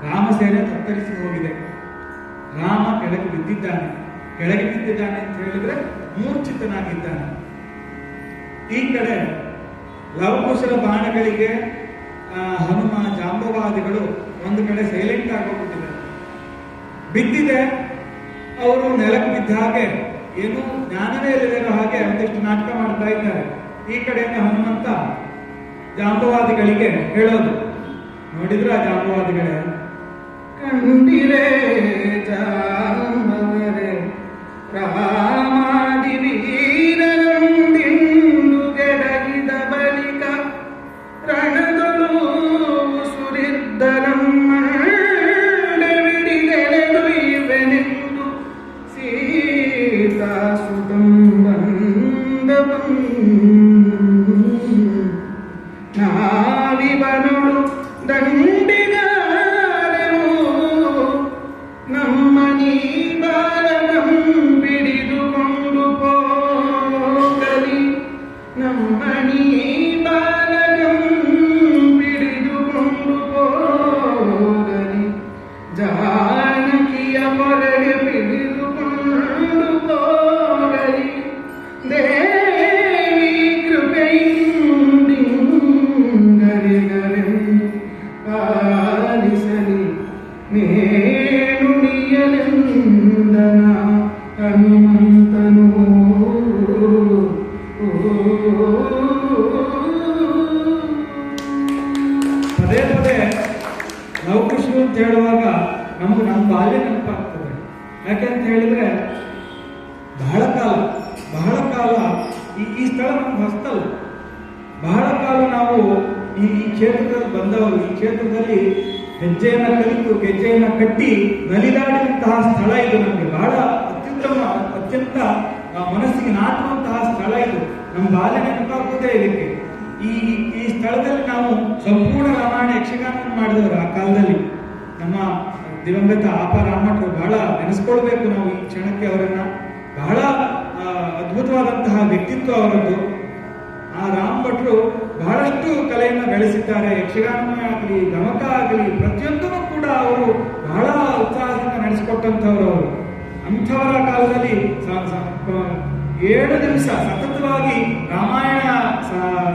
ರಾಮಸೇನೆ ತತ್ತರಿಸಿ ಹೋಗಿದೆ. ರಾಮ ಕೆಳಗೆ ಬಿದ್ದಿದ್ದಾನೆ ಅಂತ ಹೇಳಿದ್ರೆ ಮೂರ್ಛಿತನಾಗಿದ್ದಾನೆ. ಈ ಕಡೆ ಲವಕುಶರ ಬಾಣಗಳಿಗೆ ಹನುಮ ಜಾಂಬವಾದಿಗಳು ಒಂದು ಕಡೆ ಸೈಲೆಂಟ್ ಆಗೋಗ್ಬಿಟ್ಟಿದ್ದಾರೆ. ಬಿದ್ದಿದೆ, ಅವರು ನೆಲಕ್ಕೆ ಬಿದ್ದ ಹಾಗೆ ಏನು ಜ್ಞಾನವೇ ಇಲ್ಲದಿರೋ ಹಾಗೆ ಒಂದಿಷ್ಟು ನಾಟಕ ಮಾಡ್ತಾ ಇದ್ದಾರೆ. ಈ ಕಡೆಯಿಂದ ಹನುಮಂತ ಜಾಂಬವಾದಿಗಳಿಗೆ ಹೇಳೋದು, ನೋಡಿದ್ರ ಜಾಂಬವಾದಿಗಳೇ, ಕಂಡಿರೇ ಜಾಂಬವರೇ ರಾಮಾದಿ ವೀರನೊಂದಿಂದು ಗೆಡಗಿದ ಬಳಿಕ ರಣದೊಳು ಸುರಿದ್ದರಮ್ಮಡೆವಿಡಿಗೆಳೆದು ಇವೆನೆಂದು ಸೀತಾಸುತಂ ಬಂದವಂ ನಾವಿವನೊಳು ದಂಡಿಗಾರೆವು ನಮ್ಮ ನೀ ಬಾಲಕಂ ಬಿಡಿದು ನುಡಿಯಲೆಂದನ ಹನುಮಂತನು ಪದೇ ಪದೇ ಲವಕುಶರು ಅಂತ ಹೇಳುವಾಗ ನಮಗೆ ನಮ್ಮ ಬಾಲ್ಯ ನೆನಪಾಗ್ತದೆ. ಯಾಕೆಂತ ಹೇಳಿದ್ರೆ ಬಹಳ ಕಾಲ ಈ ಸ್ಥಳ ನಮ್ಗೆ ಹೊಸ್ತಲ್ಲ. ಬಹಳ ಕಾಲ ನಾವು ಈ ಕ್ಷೇತ್ರದಲ್ಲಿ ಬಂದವರು, ಈ ಕ್ಷೇತ್ರದಲ್ಲಿ ಹೆಜ್ಜೆಯನ್ನ ಕಲಿತು ಗೆಜ್ಜೆಯನ್ನ ಕಟ್ಟಿ ನಲಿದಾಡಿದಂತಹ ಸ್ಥಳ ಇದು. ನಮಗೆ ಬಹಳ ಅತ್ಯಂತ ಮನಸ್ಸಿಗೆ ನಾಟುವಂತಹ ಸ್ಥಳ ಇದು. ನಮ್ಮ ಬಾಲ್ಯ ನೆನಪಾಗುವುದೇ ಇದಕ್ಕೆ. ಈ ಸ್ಥಳದಲ್ಲಿ ನಾವು ಸಂಪೂರ್ಣ ರಾಮಾಯಣ ಯಕ್ಷಗಾನವನ್ನು ಮಾಡಿದವರು ಆ ಕಾಲದಲ್ಲಿ. ನಮ್ಮ ದಿವಂಗತ ಆಪ ರಾಮಠರು ಬಹಳ ನೆನೆಸ್ಕೊಳ್ಬೇಕು ನಾವು ಈ ಕ್ಷಣಕ್ಕೆ ಅವರನ್ನ. ಬಹಳ ಅದ್ಭುತವಾದಂತಹ ವ್ಯಕ್ತಿತ್ವ ಅವರದ್ದು. ಆ ರಾಮ್ ಭಟ್ರು ಬಹಳಷ್ಟು ಕಲೆಯನ್ನು ಬೆಳೆಸಿದ್ದಾರೆ. ಯಕ್ಷಗಾನ ಆಗಲಿ, ಗಮಕ ಆಗಲಿ, ಪ್ರತಿಯೊಂದನ್ನು ಕೂಡ ಅವರು ಬಹಳ ಉತ್ಸಾಹದಿಂದ ನಡೆಸಿಕೊಟ್ಟಂಥವ್ರು ಅವರು. ಅಂಥವರ ಕಾಲದಲ್ಲಿ 7 ದಿವಸ ಸತತವಾಗಿ ರಾಮಾಯಣ,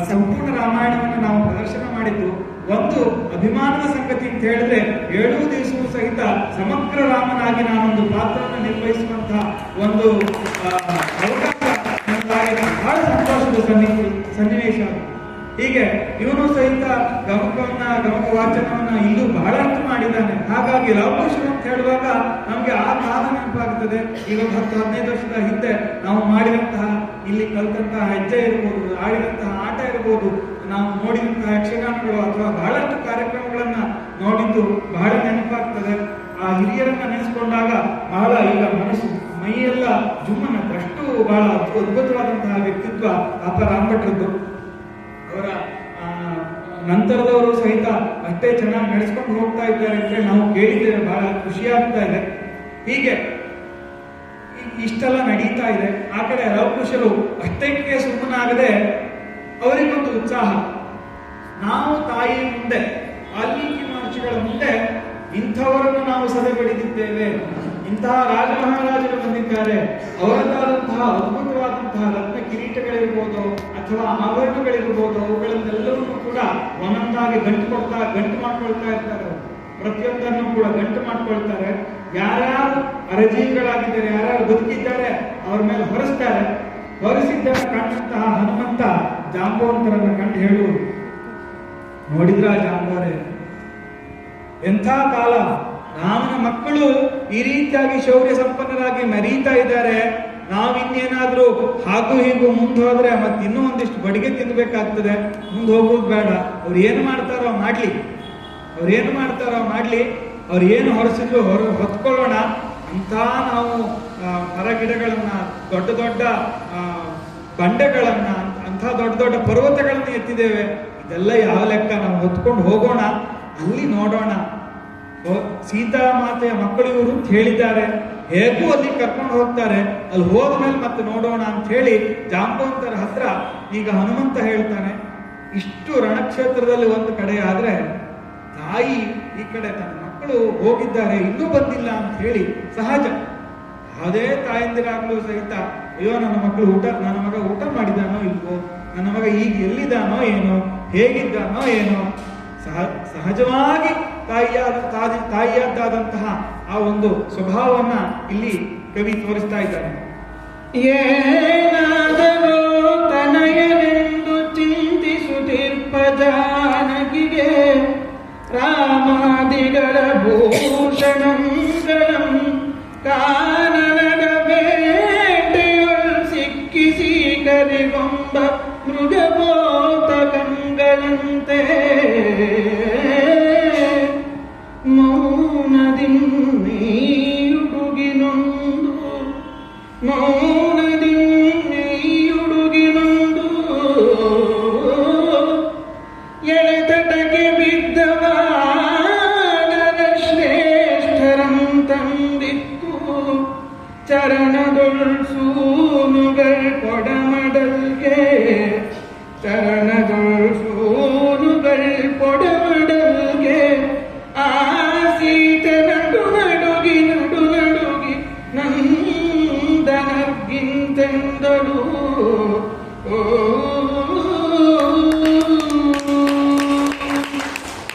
ಸಂಪೂರ್ಣ ರಾಮಾಯಣವನ್ನು ನಾವು ಪ್ರದರ್ಶನ ಮಾಡಿದ್ದು. ಒಂದು ಅಭಿಮಾನದ ಸಂಗತಿ ಅಂತ ಹೇಳಿದ್ರೆ 7 ದಿವಸವೂ ಸಹಿತ ಸಮಗ್ರ ರಾಮನಾಗಿ ನಾನೊಂದು ಪಾತ್ರವನ್ನು ನಿರ್ವಹಿಸುವಂತಹ ಒಂದು ಅವಕಾಶ ನನಗಾಗಿದೆ. ಬಹಳ ಸಂತೋಷದ ಸನ್ನಿವೇಶ. ಹೀಗೆ ಇವನು ಸಹಿತ ಗಮಕ ವಾಚನವನ್ನ ಇಲ್ಲೂ ಬಹಳಷ್ಟು ಮಾಡಿದ್ದಾನೆ. ಹಾಗಾಗಿ ಲವಕುಶರು ಅಂತ ಹೇಳುವಾಗ ನಮ್ಗೆ ಆ ಕಾಲ ನೆನಪಾಗ್ತದೆ. ಈಗ 10-15 ವರ್ಷದ ಹಿಂದೆ ನಾವು ಮಾಡಿದಂತಹ, ಇಲ್ಲಿ ಕಲಿತಂತಹ ಹೆಜ್ಜೆ ಇರ್ಬೋದು, ಆಡಿದಂತಹ ಆಟ ಇರ್ಬೋದು, ನಾವು ನೋಡಿದಂತಹ ಯಕ್ಷಗಾನಗಳು ಅಥವಾ ಬಹಳಷ್ಟು ಕಾರ್ಯಕ್ರಮಗಳನ್ನ ನೋಡಿದ್ದು ಬಹಳ ನೆನಪಾಗ್ತದೆ. ಆ ಹಿರಿಯರನ್ನ ನೆನೆಸ್ಕೊಂಡಾಗ ಬಹಳ ಈಗ ಮನಸ್ಸು ಮೈಯೆಲ್ಲ ಜುಮ್ಮನ ಅಷ್ಟು ಬಹಳ ಅದ್ಭುತವಾದಂತಹ ವ್ಯಕ್ತಿತ್ವ ಆಪ ರಾಮ್ ಭಟ್ರದ್ದು. ಅವರ ನಂತರದವರು ಸಹಿತ ಅಷ್ಟೇ ಚೆನ್ನಾಗಿ ನಡೆಸ್ಕೊಂಡು ಹೋಗ್ತಾ ಇದ್ದಾರೆ ಅಂತ ನಾವು ಕೇಳಿದ್ದೇವೆ. ಬಹಳ ಖುಷಿಯಾಗ್ತಾ ಇದೆ. ಹೀಗೆ ಇಷ್ಟೆಲ್ಲ ನಡೀತಾ ಇದೆ. ಆ ಕಡೆ ಲವಕುಶರು ಅಷ್ಟಕ್ಕೆ ಸುಮ್ಮನಾಗದೆ ಅವರಿಗೊಂದು ಉತ್ಸಾಹ. ನಾವು ತಾಯಿ ಮುಂದೆ, ವಾಲ್ಮೀಕಿ ಮಹರ್ಷಿಗಳ ಮುಂದೆ ಇಂಥವರನ್ನು ನಾವು ಸಭೆ ಪಡೆದಿದ್ದೇವೆ, ಇಂತಹ ರಾಜ ಮಹಾರಾಜರು ಬಂದಿದ್ದಾರೆ, ಅವರದ್ದಾದಂತಹ ಅದ್ಭುತವಾದಂತಹ ರತ್ನ ಕಿರೀಟಗಳಿರ್ಬೋದು ಅಥವಾ ಆಭರಣಗಳಿರ್ಬೋದು, ಅವುಗಳನ್ನೆಲ್ಲವನ್ನೂ ಕೂಡ ಒಂದೊಂದಾಗಿ ಗಂಟು ಮಾಡ್ಕೊಳ್ತಾ ಇರ್ತಾರೆ. ಪ್ರತಿಯೊಂದನ್ನು ಕೂಡ ಗಂಟು ಮಾಡ್ಕೊಳ್ತಾರೆ. ಯಾರ್ಯಾರು ಅರಜೀವಿಗಳಾಗಿದ್ದಾರೆ, ಯಾರ್ಯಾರು ಬದುಕಿದ್ದಾರೆ ಅವ್ರ ಮೇಲೆ ಹೊರಿಸ್ತಾರೆ. ಹೊರಿಸಿದ್ದನ್ನು ಕಂಡಂತಹ ಹನುಮಂತ ಜಾಂಬವಂತರನ್ನ ಕಂಡು ಹೇಳುವುದು, ನೋಡಿದ್ರ ಜಾಂಬವರೇ, ಎಂಥ ಕಾಲ, ರಾಮನ ಮಕ್ಕಳು ಈ ರೀತಿಯಾಗಿ ಶೌರ್ಯ ಸಂಪನ್ನರಾಗಿ ಮೆರೀತಾ ಇದ್ದಾರೆ. ನಾವಿನ್ನೇನಾದ್ರೂ ಹಾಗೂ ಹೀಗೂ ಮುಂದೆ ಹೋದ್ರೆ ಮತ್ತೆ ಇನ್ನೂ ಒಂದಿಷ್ಟು ಬಡಿಗೆ ತಿನ್ಬೇಕಾಗ್ತದೆ. ಮುಂದೆ ಹೋಗೋದು ಬೇಡ. ಅವ್ರು ಏನು ಮಾಡ್ತಾರೋ ಮಾಡ್ಲಿ, ಅವ್ರು ಏನು ಹೊರಸಿದ್ರು ಹೊತ್ಕೊಳ್ಳೋಣ ಅಂತ ನಾವು ಮರ ಗಿಡಗಳನ್ನ, ದೊಡ್ಡ ದೊಡ್ಡ ಬಂಡೆಗಳನ್ನ, ಅಂಥ ದೊಡ್ಡ ದೊಡ್ಡ ಪರ್ವತಗಳನ್ನ ಎತ್ತಿದ್ದೇವೆ. ಇದೆಲ್ಲ ಯಾವ ಲೆಕ್ಕ? ನಾವು ಹೊತ್ಕೊಂಡು ಹೋಗೋಣ, ಅಲ್ಲಿ ನೋಡೋಣ. ಸೀತಾ ಮಾತೆಯ ಮಕ್ಕಳು ಇವರು ಅಂತ ಹೇಳಿದ್ದಾರೆ, ಹೇಗೂ ಅಲ್ಲಿ ಕರ್ಕೊಂಡು ಹೋಗ್ತಾರೆ, ಅಲ್ಲಿ ಹೋದ್ಮೇಲೆ ಮತ್ತೆ ನೋಡೋಣ ಅಂತ ಹೇಳಿ ಜಾಂಬವಂತರ ಹತ್ರ ಈಗ ಹನುಮಂತ ಹೇಳ್ತಾನೆ. ಇಷ್ಟು ರಣಕ್ಷೇತ್ರದಲ್ಲಿ ಒಂದು ಕಡೆ ಆದ್ರೆ ತಾಯಿ ಈ ಕಡೆ ತನ್ನ ಮಕ್ಕಳು ಹೋಗಿದ್ದಾರೆ, ಇನ್ನೂ ಬಂದಿಲ್ಲ ಅಂತ ಹೇಳಿ ಸಹಜ. ಅದೇ ತಾಯಂದಿರಾಗ್ಲೂ ಸಹಿತ, ಅಯ್ಯೋ ನನ್ನ ಮಗ ಊಟ ಮಾಡಿದಾನೋ ಇಲ್ವೋ, ನನ್ನ ಮಗ ಈಗ ಎಲ್ಲಿದ್ದಾನೋ ಏನೋ, ಹೇಗಿದ್ದಾನೋ ಏನೋ, ಸಹಜವಾಗಿ ತಾಯಿಯಾದಂತಹ ಆ ಒಂದು ಸ್ವಭಾವವನ್ನ ಇಲ್ಲಿ ಕವಿ ತೋರಿಸ್ತಾ ಇದ್ದಾನೆ. ಏನಾದರೂ ತನಯನೆಂದು ಚಿಂತಿಸುತ್ತಿರ್ಪ ಜಾನಕಿಗೆ ರಾಮಾದಿಗಳ ಭೂಷಣಂಗಳಂ ಕಾನನದ ಬೇಟೆಯೊಳ್ ಸಿಕ್ಕಿಸಿ ಕರಿಗೊಂಬ ಮೃಗಬೋತ ಕಂಗಳಂತೆ ಮೌನದಿ ನೇಯುಡುಗಿನೊಂದು ಎಳೆತಟಗೆ ಬಿದ್ದವಾಗದ ಶ್ರೇಷ್ಠರಂ ತಂದಿತ್ತು ಚರಣದೊಳ್ ಸೂನುಗಳ್ ಕೊಡಮಡಲ್ಗೆ ಆಸೀತ ನಡು ನಡುಗಿ ನಂದನರ್ಗಿಂತೆಂದಳು.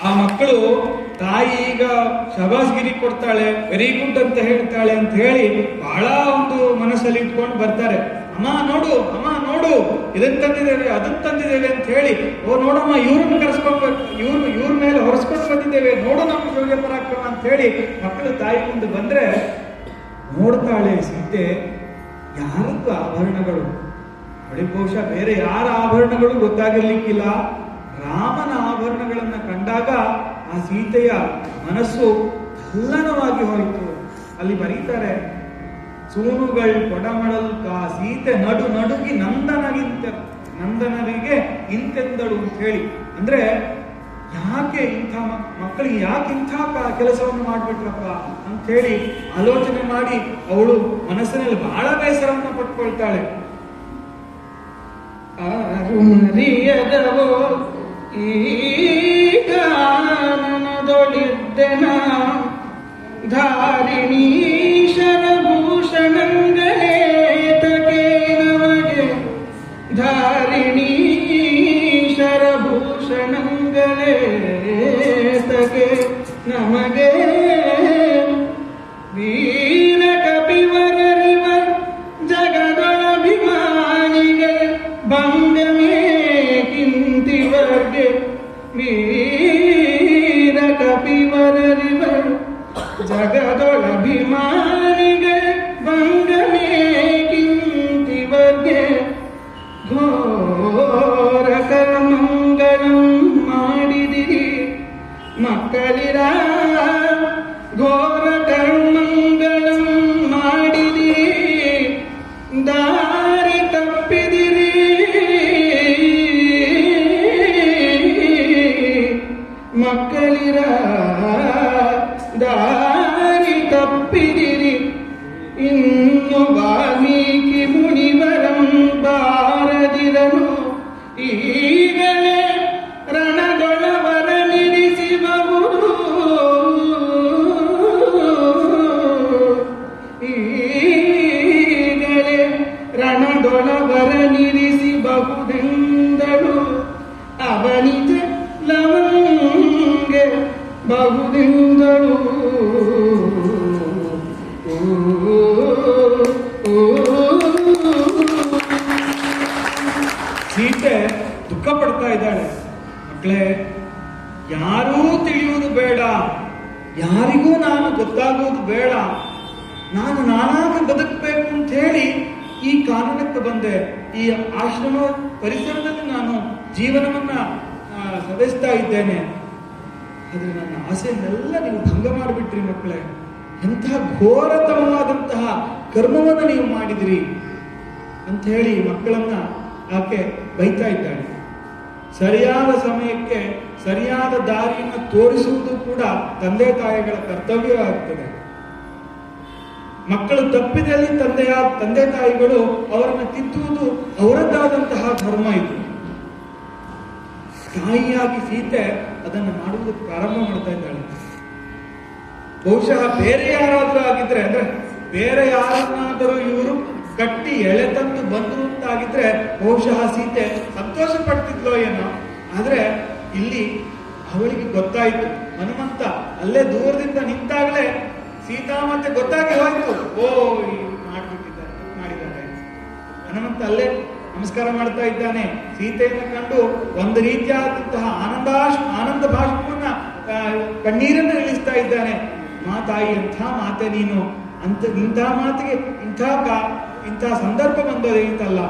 ಆ ಮಕ್ಕಳು ತಾಯಿ ಈಗ ಶಬಾಸ್ಗಿರಿ ಕೊಡ್ತಾರೆ. ಕೊಡ್ತಾಳೆ, ವೆರಿ ಗುಡ್ ಅಂತ ಹೇಳ್ತಾಳೆ ಅಂತ ಹೇಳಿ ಬಹಳ ಒಂದು ಮನಸ್ಸಲ್ಲಿ ಇಟ್ಕೊಂಡು ಬರ್ತಾರೆ. ಅಮ್ಮ ನೋಡು, ಅಮ್ಮ ನೋಡು, ಇದನ್ನ ತಂದಿದ್ದೇವೆ, ಅದನ್ನ ತಂದಿದ್ದೇವೆ ಅಂತ ಹೇಳಿ, ಓ ನೋಡಮ್ಮ ಇವ್ರನ್ನ ಕರೆಸ್ಕೊಳ್ಬೇಕು, ಇವ್ರ ಮೇಲೆ ಹೊರಸ್ಕೊಂಡು ಬಂದಿದ್ದೇವೆ, ನೋಡು ನಮ್ಮ ಶೌರ್ಯ ಪರಾಕ್ರಮ ಅಂತ ಹೇಳಿ ಮಕ್ಕಳು ತಾಯಿ ಮುಂದೆ ಬಂದ್ರೆ ನೋಡ್ತಾಳೆ ಸೀತೆ ಯಾರದ್ದು ಆಭರಣಗಳು. ಅವಳಿಗೆ ಬಹುಶಃ ಬೇರೆ ಯಾರ ಆಭರಣಗಳು ಗೊತ್ತಾಗಿರ್ಲಿಕ್ಕಿಲ್ಲ. ರಾಮನ ಆಭರಣಗಳನ್ನ ಕಂಡಾಗ ಆ ಸೀತೆಯ ಮನಸ್ಸು ತಲ್ಲಣವಾಗಿ ಹೋಯಿತು. ಅಲ್ಲಿ ಬರೀತಾರೆ, ಸೂನುಗಳು ಕೊಡಮಳಲ್ಕ ಸೀತೆ ನಡು ನಡುಗಿ ನಂದನರಿಗೆ ಇಂತೆಂದಳು ಅಂತ ಹೇಳಿ. ಅಂದ್ರೆ ಯಾಕೆ ಇಂಥ ಮಕ್ಕಳಿಗೆ ಯಾಕೆ ಇಂಥ ಕೆಲಸವನ್ನು ಮಾಡ್ಬಿಟ್ರಪ್ಪ ಅಂತ ಹೇಳಿ ಆಲೋಚನೆ ಮಾಡಿ ಅವಳು ಮನಸ್ಸಿನಲ್ಲಿ ಬಹಳ ಬೇಸರವನ್ನು ಪಟ್ಕೊಳ್ತಾಳೆ. ಮರಿಯದವೋ ಈಗ ನನದೊಳಿದ್ದೆನ ಧಾರಿಣೀ ಶರಭೂಷಣಂಗಳೇ ತಗೆ ನಮಗೆ, ಧಾರಿಣೀ ಶರಭೂಷಣಂಗಳೇ ತಗೆ ನಮಗೆ, ವೀರ ಕಪಿವರರಿವ ಜಗದೊಳಭಿಮಾನಿಗೆ ಬಂಗಮೇ ಕಿಂತಿವರ್ಗೆ, ವೀರ ಕಪಿವರರಿವ ಜಗದೊಳಭಿಮಾನಿಗೆ ಬಂಗಮೇ ಕಿಂತಿವರ್ಗೆ, ಘೋರ ಕರ್ಮಂಗಳಂ ಮಾಡಿದಿರಿ ಮಕ್ಕಳಿರ, ಘೋರ ಕರ್ಮಂಗಳಂ ಮಾಡಿದಿರಿ ದಾರಿ ತಪ್ಪಿದಿರಿ, ಮಕ್ಕಳಿರ ದಾರಿ ತಪ್ಪಿದಿರಿ. ಇನ್ನು ವಾಲ್ಮೀಕಿ ಮುನಿವರಂ ಬಾರದಿರನು ಈಗಲೇ ರಣದೊಳವರ ನಿರಿಸಿಬಹುದು, ಈಗಲೇ ರಣದೊಳವರ ನಿರಿಸಿಬಹುದೆಂದಳು ಅವನಿಜ ಲವಂಗೆ ಬಹುದೆಂದಳು. ಸೀತೆ ದುಃಖ ಪಡ್ತಾ ಇದ್ದಾಳೆ. ಮಕ್ಕಳೇ, ಯಾರೂ ತಿಳಿಯುವುದು ಬೇಡ, ಯಾರಿಗೂ ನಾನು ಗೊತ್ತಾಗುವುದು ಬೇಡ, ನಾನು ನಾನಾಗಿ ಬದುಕಬೇಕು ಅಂತ ಹೇಳಿ ಈ ಕಾನನಕ್ಕೆ ಬಂದೆ. ಈ ಆಶ್ರಮ ಪರಿಸರದಲ್ಲಿ ನಾನು ಜೀವನವನ್ನ ಸವೆಸ್ತಾ ಇದ್ದೇನೆ. ಆದ್ರೆ ನನ್ನ ಆಸೆಯನ್ನೆಲ್ಲ ನೀವು ಭಂಗ ಮಾಡಿಬಿಟ್ರಿ ಮಕ್ಕಳೇ. ಎಂಥ ಘೋರತಮವಾದಂತಹ ಕರ್ಮವನ್ನು ನೀವು ಮಾಡಿದಿರಿ ಅಂತ ಹೇಳಿ ಮಕ್ಕಳನ್ನ ಆಕೆ ಬೈತಾ ಇದ್ದಾಳೆ. ಸರಿಯಾದ ಸಮಯಕ್ಕೆ ಸರಿಯಾದ ದಾರಿಯನ್ನು ತೋರಿಸುವುದು ಕೂಡ ತಂದೆ ತಾಯಿಗಳ ಕರ್ತವ್ಯವಾಗುತ್ತದೆ. ಮಕ್ಕಳು ತಪ್ಪಿದಲ್ಲಿ ತಂದೆ ತಾಯಿಗಳು ಅವರನ್ನು ತಿದ್ದುವುದು ಅವರದ್ದಾದಂತಹ ಧರ್ಮ ಇದು. ತಾಯಿಯಾಗಿ ಸೀತೆ ಅದನ್ನು ಮಾಡುವುದಕ್ಕೆ ಪ್ರಾರಂಭ ಮಾಡ್ತಾ ಇದ್ದಾಳೆ. ಬಹುಶಃ ಬೇರೆ ಯಾರಾದ್ರೂ ಆಗಿದ್ರೆ, ಅಂದ್ರೆ ಬೇರೆ ಯಾರನ್ನಾದರೂ ಇವರು ಕಟ್ಟಿ ಎಳೆತಂದು ಬಂದ್ರು ಅಂತಾಗಿದ್ರೆ ಬಹುಶಃ ಸೀತೆ ಸಂತೋಷ ಪಡ್ತಿದ್ಲೋ ಏನೋ. ಆದ್ರೆ ಇಲ್ಲಿ ಅವಳಿಗೆ ಗೊತ್ತಾಯ್ತು, ಹನುಮಂತ ಅಲ್ಲೇ ದೂರದಿಂದ ನಿಂತಾಗಲೇ ಸೀತಾ ಮತ್ತೆ ಗೊತ್ತಾಗಿ ಹೋಯ್ತು, ಓ ಮಾಡಿದ್ದಾರೆ. ಹನುಮಂತ ಅಲ್ಲೇ ನಮಸ್ಕಾರ ಮಾಡ್ತಾ ಇದ್ದಾನೆ. ಸೀತೆಯನ್ನು ಕಂಡು ಒಂದು ರೀತಿಯಾದಂತಹ ಆನಂದ ಭಾಷಣವನ್ನ ಕಣ್ಣೀರನ್ನು ಇಳಿಸ್ತಾ ಇದ್ದಾನೆ. ತಾಯಿ ಎಂಥ ಮಾತೆ ನೀನು ಅಂತ, ಇಂಥ ಮಾತಿಗೆ ಇಂಥ ಸಂದರ್ಭ ಬಂದದೇಂತಲ್ಲ.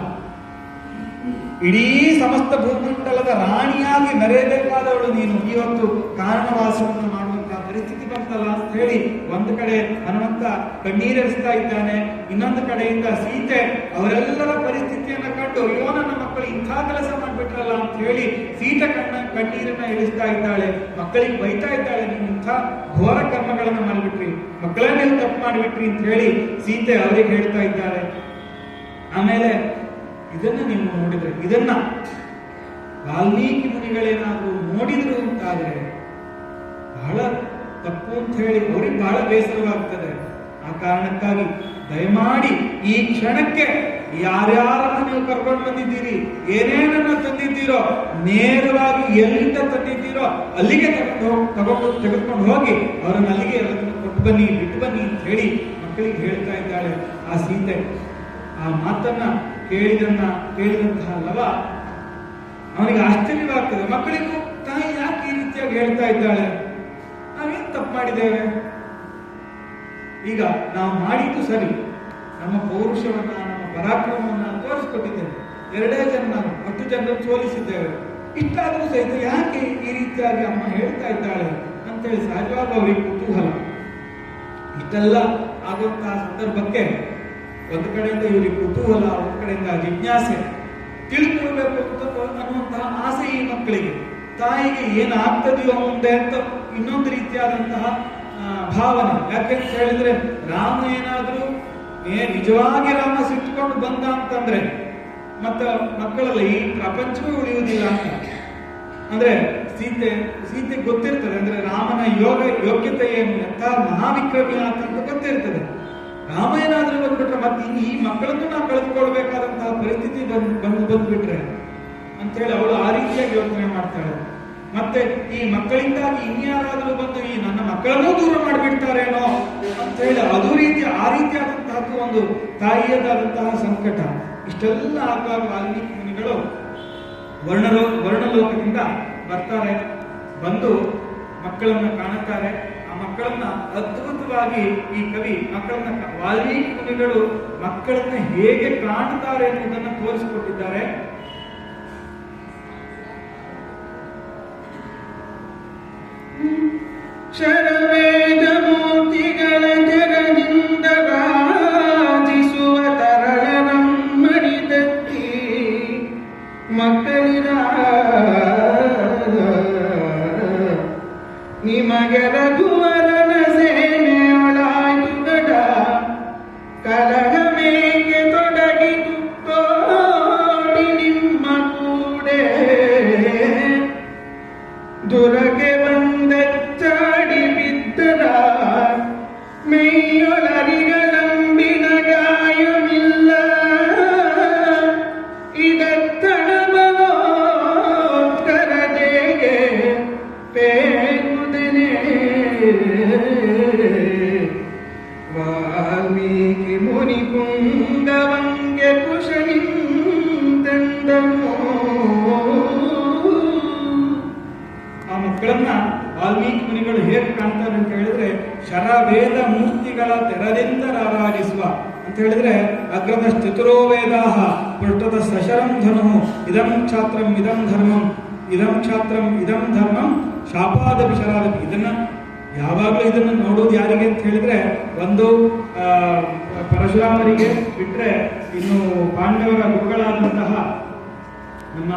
ಇಡೀ ಸಮಸ್ತ ಭೂಮಂಡಲದ ರಾಣಿಯಾಗಿ ಮೆರೆಯಬೇಕಾದವಳು ನೀನು, ಇವತ್ತು ಕಾರಣವಾಸವನ್ನು ಮಾಡುವಂತಹ ಪರಿಸ್ಥಿತಿ ಬಂತಲ್ಲ ಅಂತ ಹೇಳಿ ಒಂದು ಕಡೆ ಹನುಮಂತ ಕಣ್ಣೀರಿಸ್ತಾ ಇದ್ದಾನೆ. ಇನ್ನೊಂದು ಕಡೆಯಿಂದ ಸೀತೆ ಅವರೆಲ್ಲರ ಪರಿಸ್ಥಿತಿಯನ್ನ ಕಂಡು, ಅಯ್ಯೋ ನನ್ನ ಮಕ್ಕಳು ಇಂಥ ಕೆಲಸ ಮಾಡ್ಬಿಟ್ರಲ್ಲ ಅಂತ ಹೇಳಿ ಸೀತೆ ಕಣ್ಣೀರನ್ನ ಇಳಿಸ್ತಾ ಇದ್ದಾಳೆ. ಮಕ್ಕಳಿಗೆ ಬೈತಾ ಇದ್ದಾಳೆ, ನೀವು ಇಂಥ ಘೋರ ಕರ್ಮಗಳನ್ನ ಮಾಡಿಬಿಟ್ರಿ, ಮಕ್ಕಳೇ ನೀವು ತಪ್ಪು ಮಾಡಿಬಿಟ್ರಿ ಅಂತ ಹೇಳಿ ಸೀತೆ ಅವರಿಗೆ ಹೇಳ್ತಾ ಇದ್ದಾರೆ. ಆಮೇಲೆ ಇದನ್ನ ನೀವು ನೋಡಿದ್ರೆ, ಇದನ್ನ ವಾಲ್ಮೀಕಿ ಮುನಿಗಳೇನಾದ್ರೂ ನೋಡಿದ್ರು ಅಂತಾದ್ರೆ ಬಹಳ ತಪ್ಪು ಅಂತ ಹೇಳಿ ಅವ್ರಿಗೆ ಬಹಳ ಬೇಸರವಾಗ್ತದೆ. ಆ ಕಾರಣಕ್ಕಾಗಿ ದಯಮಾಡಿ ಈ ಕ್ಷಣಕ್ಕೆ ಯಾರ್ಯಾರನ್ನ ನೀವು ಕರ್ಕೊಂಡು ಬಂದಿದ್ದೀರಿ, ಏನೇನನ್ನ ತಂದಿದ್ದೀರೋ, ನೇರವಾಗಿ ಎಲ್ಲಿಂದ ತಂದಿದ್ದೀರೋ ಅಲ್ಲಿಗೆ ತೆಗೆದುಕೊಂಡು ಹೋಗಿ ಅವರನ್ನ ಅಲ್ಲಿಗೆ ಎಲ್ಲದನ್ನು ಕೊಟ್ಟು ಬನ್ನಿ ಬಿಟ್ಟು ಬನ್ನಿ ಅಂತ ಹೇಳಿ ಮಕ್ಕಳಿಗೆ ಹೇಳ್ತಾ ಇದ್ದಾಳೆ ಆ ಸೀತೆ. ಆ ಮಾತನ್ನ ಕೇಳಿದಂತಹ ಲವ ಅವನಿಗೆ ಆಶ್ಚರ್ಯವಾಗ್ತದೆ. ಮಕ್ಕಳಿಗೂ ತಾಯಿ ಯಾಕೆ ಈ ರೀತಿಯಾಗಿ ಹೇಳ್ತಾ ಇದ್ದಾಳೆ, ನಾವೇನು ತಪ್ಪು ಮಾಡಿದ್ದೇವೆ? ಈಗ ನಾವು ಮಾಡಿದ್ದು ಸರಿ, ನಮ್ಮ ಪೌರುಷವನ್ನ ನಮ್ಮ ಪರಾಕ್ರಮವನ್ನ ತೋರಿಸ್ಕೊಟ್ಟಿದ್ದೇವೆ, 2 ಜನ 10 ಜನರನ್ನು ಸೋಲಿಸಿದ್ದೇವೆ. ಇಷ್ಟಾದರೂ ಸಹಿತ ಯಾಕೆ ಈ ರೀತಿಯಾಗಿ ಅಮ್ಮ ಹೇಳ್ತಾ ಇದ್ದಾಳೆ ಅಂತೇಳಿ ಸಹಜವಾಗಿ ಅವರಿಗೆ ಕುತೂಹಲ. ಇಷ್ಟೆಲ್ಲ ಆಗುವಂತಹ ಸಂದರ್ಭಕ್ಕೆ ಒಂದು ಕಡೆಯಿಂದ ಇವರಿಗೆ ಕುತೂಹಲ, ಒಂದು ಕಡೆಯಿಂದ ಜಿಜ್ಞಾಸೆ, ತಿಳ್ಕೊಳ್ಬೇಕು ಅನ್ನುವಂತಹ ಆಸೆ ಈ ಮಕ್ಕಳಿಗೆ. ತಾಯಿಗೆ ಏನಾಗ್ತದೆಯೋ ಮುಂದೆ ಅಂತ ಇನ್ನೊಂದು ರೀತಿಯಾದಂತಹ ಭಾವನೆ. ಯಾಕೆಂತ ಹೇಳಿದ್ರೆ ರಾಮ ಏನಾದ್ರೂ ನಿಜವಾಗಿ ರಾಮ ಸಿಟ್ಟುಕೊಂಡು ಬಂದ ಅಂತಂದ್ರೆ ಮತ್ತೆ ಮಕ್ಕಳಲ್ಲ ಈ ಪ್ರಪಂಚವೇ ಉಳಿಯುವುದಿಲ್ಲ ಅಂತ. ಅಂದ್ರೆ ಸೀತೆ ಗೊತ್ತಿರ್ತದೆ, ಅಂದ್ರೆ ರಾಮನ ಯೋಗ್ಯತೆ ಏನು, ಎಂಥ ಮಹಾವಿಕ್ರಮಿ ಅಂತ ಗೊತ್ತಿರ್ತದೆ. ರಾಮ ಏನಾದ್ರೂ ಬಂದ್ಬಿಟ್ರೆ ಮತ್ತೆ ಈ ಮಕ್ಕಳನ್ನು ನಾವು ಕಳೆದುಕೊಳ್ಬೇಕಾದಂತಹ ಪರಿಸ್ಥಿತಿ ಬಂದ್ಬಿಟ್ರೆ ಅಂತೇಳಿ ಅವಳು ಆ ರೀತಿಯಾಗಿ ಯೋಚನೆ ಮಾಡ್ತಾಳೆ. ಮತ್ತೆ ಈ ಮಕ್ಕಳಿಂದಾಗಿ ಇನ್ಯಾರಾದರೂ ಬಂದು ಈ ನನ್ನ ಮಕ್ಕಳನ್ನೂ ದೂರ ಮಾಡಿಬಿಡ್ತಾರೇನೋ ಅಂತ ಹೇಳಿ ಆ ರೀತಿಯಾದಂತಹ ಒಂದು ತಾಯಿಯದಾದಂತಹ ಸಂಕಟ. ಇಷ್ಟೆಲ್ಲ ಆಗುವಾಗ ವಾಲ್ಮೀಕಿ ಮುನಿಗಳು ವರ್ಣಲೋಕದಿಂದ ಬರ್ತಾರೆ. ಬಂದು ಮಕ್ಕಳನ್ನ ಕಾಣುತ್ತಾರೆ. ಆ ಮಕ್ಕಳನ್ನ ಅದ್ಭುತವಾಗಿ ಈ ಕವಿ ವಾಲ್ಮೀಕಿ ಮುನಿಗಳು ಮಕ್ಕಳನ್ನ ಹೇಗೆ ಕಾಣುತ್ತಾರೆ ಎನ್ನುವುದನ್ನು ತೋರಿಸಿಕೊಟ್ಟಿದ್ದಾರೆ. ಶರವೇದ ಮೂರ್ತಿಗಳ ಜಗದಿಂದ ರಾಜಿಸುವ ತರಳರಮ್ಮಣಿ ತತ್ತಿ ಮಕ್ಕಳಿರ ನಿಮಗೆ ರಘುವರನ ಸೇನೆಯೊಳಾಯುಗಡ ಕಲಹ ಮೇಗೆ ತೊಡಗಿತು ತೋಡಿ ನಿಮ್ಮ ಕೂಡೆ ದುರಗೆ ಬಂದಚ್ಚಾಡಿ ಬಿದ್ದರ ಮೇಯೊಳರಿಗಳಂಬಿನ ಗಾಯಮಿಲ್ಲ ಇದತ್ತಣಮೋತ್ಕರದೆಗೆ ಪೇಗುದನೆ ವಾಲ್ಮೀಕಿ ಮುನಿ ಪುಂಗವಂಗೆ ಕುಶನಿಂದೆಂದನು. ಆ ಮಕ್ಕಳನ್ನ ವಾಲ್ಮೀಕಿ ಮುನಿಗಳು ಹೇಗೆ ಕಾಣ್ತಾರೆ ಅಂತ ಹೇಳಿದ್ರೆ ಶರವೇದ ಮೂರ್ತಿಗಳ ತೆರದಿಂದ ರಾರಾಜಿಸುವ ಅಂತ ಹೇಳಿದ್ರೆ ಅಗ್ರದ ಚತುರೋ ವೇದಾಹ ಪೃಷ್ಠದ ಸಶರಂ ಧನು ಇದಂ ಕ್ಷಾತ್ರಂ ಇದಂ ಧರ್ಮಂ ಇದಂ ಕ್ಷಾತ್ರಂ ಇದಂ ಧರ್ಮಂ ಶಾಪಾದಪಿ ಶರಾದಪಿ. ಇದನ್ನ ಯಾವಾಗಲೂ ಇದನ್ನು ನೋಡೋದು ಯಾರಿಗೆ ಅಂತ ಹೇಳಿದ್ರೆ ಒಂದು ಪರಶುರಾಮರಿಗೆ ಬಿಟ್ರೆ ಇನ್ನು ಪಾಂಡವರ ಗುರುಗಳಾದಂತಹ ನಮ್ಮ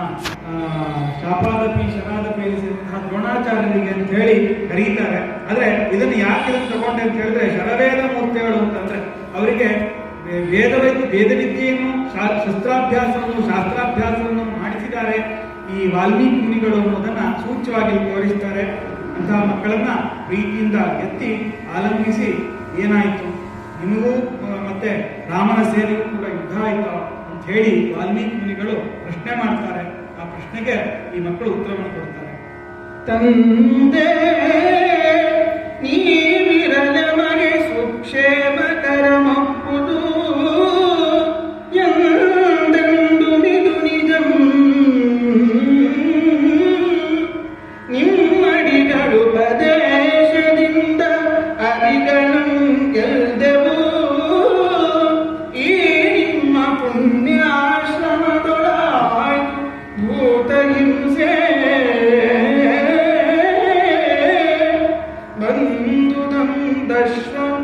ಶಾಪಾದಪಿ ಶರಾದಪಿ ಎನಿಸಿದಂತಹ ದ್ರೋಣಾಚಾರ್ಯರಿಗೆ ಅಂತ ಹೇಳಿ ಕರೀತಾರೆ. ಆದ್ರೆ ಇದನ್ನು ಯಾಕೆ ತಗೊಂಡೆ ಅಂತ ಹೇಳಿದ್ರೆ ಶರವೇದ ಮೂರ್ತಿಗಳು ಅಂತಂದ್ರೆ ಅವರಿಗೆ ವೇದವಿದ್ಯೆಯನ್ನು ಶಾಸ್ತ್ರಾಭ್ಯಾಸವನ್ನು ಮಾಡಿಸಿದ್ದಾರೆ ಈ ವಾಲ್ಮೀಕಿ ಮುನಿಗಳು ಅನ್ನೋದನ್ನ ಸೂಚ್ಯವಾಗಿ ತೋರಿಸ್ತಾರೆ. ಅಂತಹ ಮಕ್ಕಳನ್ನ ಪ್ರೀತಿಯಿಂದ ಎತ್ತಿ ಆಲಂಬಿಸಿ ಏನಾಯಿತು, ನಿಮಗೂ ಮತ್ತೆ ರಾಮನ ಸೇನೆಗೂ ಕೂಡ ಯುದ್ಧ ಆಯಿತು ಅಂತ ಹೇಳಿ ವಾಲ್ಮೀಕಿ ಮುನಿಗಳು ಪ್ರಶ್ನೆ ಮಾಡ್ತಾರೆ. ಆ ಪ್ರಶ್ನೆಗೆ ಈ ಮಕ್ಕಳು ಉತ್ತರವನ್ನು ಕೊಡ್ತಾರೆ. ತಂದೆ ನೀವಿರಲ ಮಗೆ ಸುಕ್ಷೇಮಕರಮಪ್ಪುದು ಎಂದೆಂದು ನಿದು ನಿಜಂ ನಿಮ್ಮಡಿಗಳು ಪ್ರದೇಶದಿಂದ ಅರಿಗಳಂ ಗೆಲ್ದೆವು ಈ ನಿಮ್ಮ ಪುಣ್ಯಾಶ್ರಮದೊಳಾಯ್ತು ಭೂತ ಹಿಂಸೆ ಬಂದುದಂ ದಶ್ವಂ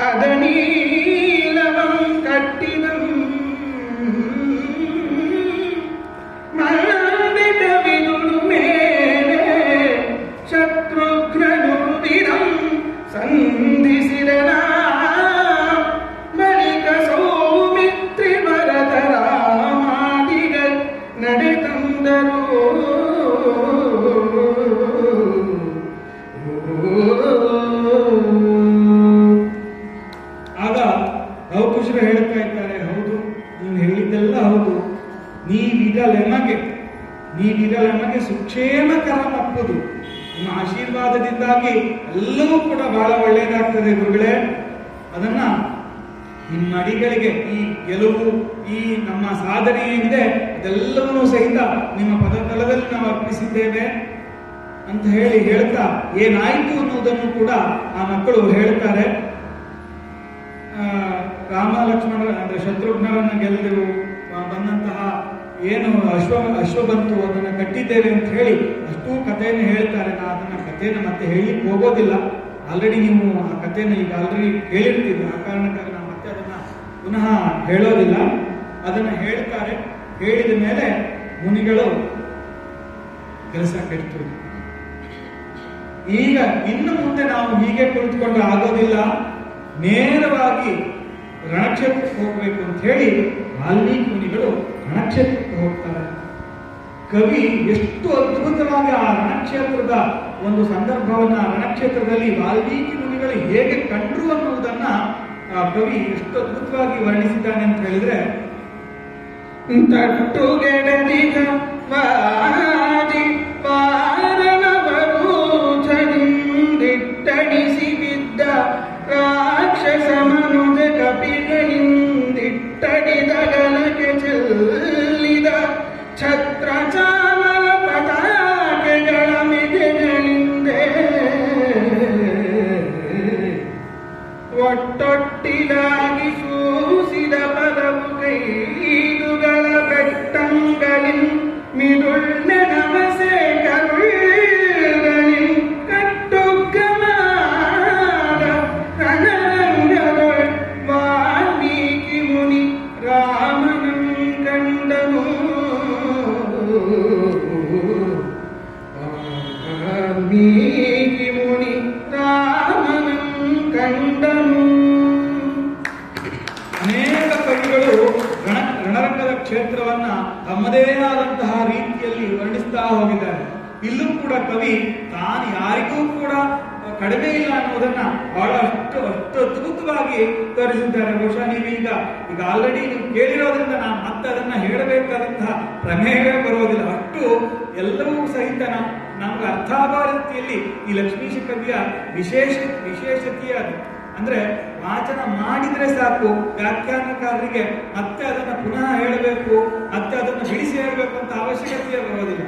ಅದನೀಲವಂ ಕಟ್ಟಿದಂ ಮಂಡಿತವಿದುಡು ಮೇಲೆ ಶತ್ರುಘ್ನನುರ್ವಿರಂ ಸಂಧಿಸಿದನ ಬಳಿಕ ಸೌಮಿತ್ರಿ ಭರತ ರಾಮಾದಿಗಳು ನಡೆತಂದರು. ಆಗ ಲವಕುಶರು ಹೇಳ್ತಾ ಇದ್ದಾರೆ, ಹೌದು ನೀವು ಹೇಳಿದ್ದೆಲ್ಲ ಹೌದು, ನೀವಿರಲೆಮಗೆ ಸುಕ್ಷೇಮಕರ ಮಪ್ಪುದು ನಿಮ್ಮ ಆಶೀರ್ವಾದದಿಂದಾಗಿ ಎಲ್ಲವೂ ಕೂಡ ಬಹಳ ಒಳ್ಳೆಯದಾಗ್ತದೆ ಗುರುಗಳೇ. ಅದನ್ನ ನಿಮ್ಮ ಅಡಿಗಳಿಗೆ ಈ ಗೆಲುವು, ಈ ನಮ್ಮ ಸಾಧನೆ ಏನಿದೆ ಅದೆಲ್ಲವನ್ನೂ ಸಹಿತ ನಿಮ್ಮ ಪದತಲದಲ್ಲಿ ನಾವು ಅರ್ಪಿಸಿದ್ದೇವೆ ಅಂತ ಹೇಳ್ತಾ ಏನಾಯಿತು ಅನ್ನೋದನ್ನು ಕೂಡ ಆ ಮಕ್ಕಳು ಹೇಳ್ತಾರೆ. ರಾಮ ಲಕ್ಷ್ಮಣ ಅಂದ್ರೆ ಶತ್ರುಘ್ನರನ್ನ ಗೆಲ್ಲಲು ಬಂದಂತಹ ಏನು ಅಶ್ವ ಬಂತು ಅದನ್ನು ಕಟ್ಟಿದ್ದೇವೆ ಅಂತ ಹೇಳಿ ಅಷ್ಟೂ ಕಥೆಯನ್ನು ಹೇಳ್ತಾರೆ. ನಾ ಅದನ್ನ ಕಥೆಯನ್ನು ಮತ್ತೆ ಹೇಳಿಕ್ಕೆ ಹೋಗೋದಿಲ್ಲ, ಆಲ್ರೆಡಿ ನೀವು ಆ ಕಥೆಯನ್ನು ಈಗ ಆಲ್ರೆಡಿ ಹೇಳಿರ್ತೀರಿ. ಆ ಕಾರಣಕ್ಕಾಗಿ ನಾವು ಮತ್ತೆ ಅದನ್ನ ಪುನಃ ಹೇಳೋದಿಲ್ಲ. ಅದನ್ನ ಹೇಳ್ತಾರೆ. ಹೇಳಿದ ಮೇಲೆ ಮುನಿಗಳು ಕೆಲಸ ಕೆಡ್ತು. ಈಗ ಇನ್ನು ಮುಂದೆ ನಾವು ಹೀಗೆ ಕುಳಿತುಕೊಂಡ್ರೆ ಆಗೋದಿಲ್ಲ, ನೇರವಾಗಿ ರಣಕ್ಷೇತ್ರಕ್ಕೆ ಹೋಗ್ಬೇಕು ಅಂತ ಹೇಳಿ ವಾಲ್ಮೀಕಿ ಮುನಿಗಳು ರಣಕ್ಷೇತ್ರಕ್ಕೆ ಹೋಗ್ತಾರೆ. ಕವಿ ಎಷ್ಟು ಅದ್ಭುತವಾಗಿ ಆ ರಣಕ್ಷೇತ್ರದ ಒಂದು ಸಂದರ್ಭವನ್ನ, ರಣಕ್ಷೇತ್ರದಲ್ಲಿ ವಾಲ್ಮೀಕಿ ಮುನಿಗಳು ಹೇಗೆ ಕಂಡ್ರು ಅನ್ನುವುದನ್ನ ಆ ಕವಿ ಎಷ್ಟು ಅದ್ಭುತವಾಗಿ ವರ್ಣಿಸಿದ್ದಾನೆ ಅಂತ ಹೇಳಿದ್ರೆ, ತಟ್ಟುಗೆಡದಿಗ ವಾದಿ ಪಾರಣವರೂಧನಿಂದಿಟ್ಟಣಿಸಿ ಬಿದ್ದ ರಾಕ್ಷಸ ಮನುಜ ಕಪಿಗಳಿಂದಿಟ್ಟಡಿದಗಲಕ್ಕೆ ಚೆಲ್ಲಿದ ಛತ್ರ ಚಾಮರ ಪತಾಕೆಗಳ ಮೆದೆಗಳಿಂದೆ ಒಟ್ಟೊಟ್ಟಿಲಾಗಿ ಸೂಸಿದ ಪದವು ಕೈದುಗಳ ಬೆಟ್ಟಂಗಳಿನ್ ಮಿದುಳ್ಳ ನಮಸೆ ಕರುಳಿನ್ ಕಟ್ಟುಗ್ಗಮಾದ ರಣರಂಗದೊಳ್ ವಾಲ್ಮೀಕಿ ಮುನಿ ರಾಮನಂ ಕಂಡನು. ವಾಲ್ಮೀಕಿ ಮುನಿ ರಾಮನಂ ಕಂಡನು. ಅನೇಕ ಕವಿಗಳು ರಣರಂಗದ ಕ್ಷೇತ್ರವನ್ನ ತಮ್ಮದೇ ಆದಂತಹ ರೀತಿಯಲ್ಲಿ ವರ್ಣಿಸ್ತಾ ಹೋಗಿದ್ದಾರೆ. ಇಲ್ಲೂ ಕೂಡ ಕವಿ ತಾನು ಯಾರಿಗೂ ಕೂಡ ಕಡಿಮೆ ಇಲ್ಲ ಅನ್ನೋದನ್ನ ಬಹಳ ಅಷ್ಟು ಅದ್ಭುತವಾಗಿ ತೋರಿಸಿದ್ದಾರೆ. ಬಹುಶಃ ನೀವೀಗ ಆಲ್ರೆಡಿ ನೀವು ಕೇಳಿರೋದ್ರಿಂದ ನಾನು ಮತ್ತೆ ಅದನ್ನ ಹೇಳಬೇಕಾದಂತಹ ಪ್ರಮೇಯವೇ ಬರೋದಿಲ್ಲ. ಅಷ್ಟು ಎಲ್ಲವೂ ಸಹಿತ ನಮ್ಗೆ ಅರ್ಥಾಗೋ ರೀತಿಯಲ್ಲಿ ಈ ಲಕ್ಷ್ಮೀಶ ಕವಿಯ ವಿಶೇಷತೆಯ ಅಂದ್ರೆ ವಾಚನ ಮಾಡಿದ್ರೆ ಸಾಕು, ವ್ಯಾಖ್ಯಾನಕಾರರಿಗೆ ಮತ್ತೆ ಅದನ್ನ ಪುನಃ ಹೇಳಬೇಕು, ಮತ್ತೆ ಅದನ್ನು ಬಿಡಿಸಿ ಹೇಳಬೇಕು ಅಂತ ಅವಶ್ಯಕತೆಯೇ ಬರೋದಿಲ್ಲ.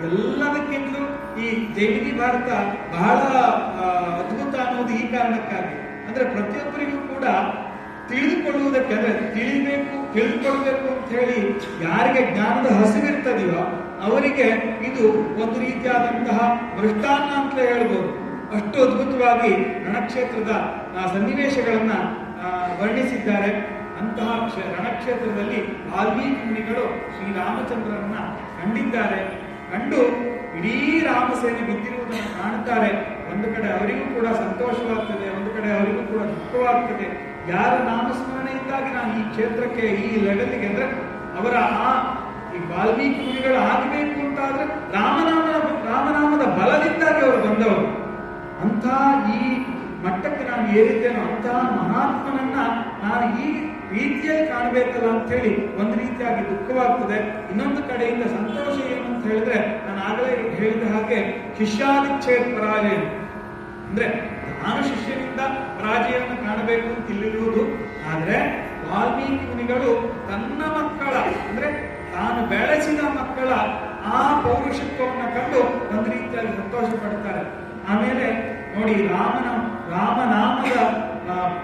ಎಲ್ಲದಕ್ಕಿಂತಲೂ ಈ ಜೈಮಿನಿ ಭಾರತ ಬಹಳ ಅದ್ಭುತ ಅನ್ನೋದು ಈ ಕಾರಣಕ್ಕಾಗಿ. ಅಂದ್ರೆ ಪ್ರತಿಯೊಬ್ಬರಿಗೂ ಕೂಡ ತಿಳಿದುಕೊಳ್ಳುವುದಕ್ಕೆ, ಅಂದ್ರೆ ತಿಳಿದುಕೊಳ್ಬೇಕು ಅಂತ ಹೇಳಿ ಯಾರಿಗೆ ಜ್ಞಾನದ ಹಸಿವಿರ್ತದೆಯೋ ಅವರಿಗೆ ಇದು ಒಂದು ರೀತಿಯಾದಂತಹ ಮೃಷ್ಟಾನ್ನ ಅಂತಲೇ ಹೇಳ್ಬೋದು. ಅಷ್ಟು ಅದ್ಭುತವಾಗಿ ರಣಕ್ಷೇತ್ರದ ಸನ್ನಿವೇಶಗಳನ್ನ ವರ್ಣಿಸಿದ್ದಾರೆ. ಅಂತಹ ರಣಕ್ಷೇತ್ರದಲ್ಲಿ ವಾಲ್ಮೀಕಿ ಮುನಿಗಳು ಶ್ರೀರಾಮಚಂದ್ರರನ್ನ ಕಂಡಿದ್ದಾರೆ. ಕಂಡು ಇಡೀ ರಾಮಸೇನೆ ಬಿದ್ದಿರುವುದನ್ನು ಕಾಣುತ್ತಾರೆ. ಒಂದು ಕಡೆ ಅವರಿಗೂ ಕೂಡ ಸಂತೋಷವಾಗ್ತದೆ, ಒಂದು ಕಡೆ ಅವರಿಗೂ ಕೂಡ ದುಃಖವಾಗ್ತದೆ. ಯಾರ ನಾಮಸ್ಮರಣೆಯಿಂದಾಗಿ ನಾನು ಈ ಕ್ಷೇತ್ರಕ್ಕೆ, ಈ ಲೆವೆಲ್ಗೆ ಅಂದ್ರೆ ಅವರ ಈ ವಾಲ್ಮೀಕಿ ಮುನಿಗಳು ಆಗಬೇಕು ಅಂತಾದ್ರೆ ರಾಮನಾಮದ ಬಲದಿಂದಾಗಿ ಅವರು ಬಂದವರು. ಅಂಥ ಈ ಮಟ್ಟಕ್ಕೆ ನಾನು ಏರಿದ್ದೇನೋ ಅಂತಹ ಮಹಾತ್ಮನನ್ನ ನಾನು ಈ ರೀತಿಯಲ್ಲಿ ಕಾಣಬೇಕಲ್ಲ ಅಂತ ಹೇಳಿ ಒಂದು ರೀತಿಯಾಗಿ ದುಃಖವಾಗ್ತದೆ. ಇನ್ನೊಂದು ಕಡೆಯಿಂದ ಸಂತೋಷ ಏನು ಅಂತ ಹೇಳಿದ್ರೆ, ನಾನು ಆಗಲೇ ಹೇಳಿದ ಹಾಗೆ ಶಿಷ್ಯಾದಿಚ್ಛೇದ ಪರಾಜಯ ಅಂದ್ರೆ ನಾನು ಶಿಷ್ಯನಿಂದ ಪರಾಜಯವನ್ನು ಕಾಣಬೇಕು ಅಂತ ಇಲ್ಲಿರುವುದು. ಆದ್ರೆ ವಾಲ್ಮೀಕಿ ಮುನಿಗಳು ತನ್ನ ಮಕ್ಕಳ ಅಂದ್ರೆ ತಾನು ಬೆಳೆಸಿದ ಮಕ್ಕಳ ಆ ಪೌರುಷತ್ವವನ್ನು ಕಂಡು ಒಂದು ರೀತಿಯಾಗಿ ಸಂತೋಷ ಪಡ್ತಾರೆ. ಆಮೇಲೆ ನೋಡಿ, ರಾಮನಾಮದ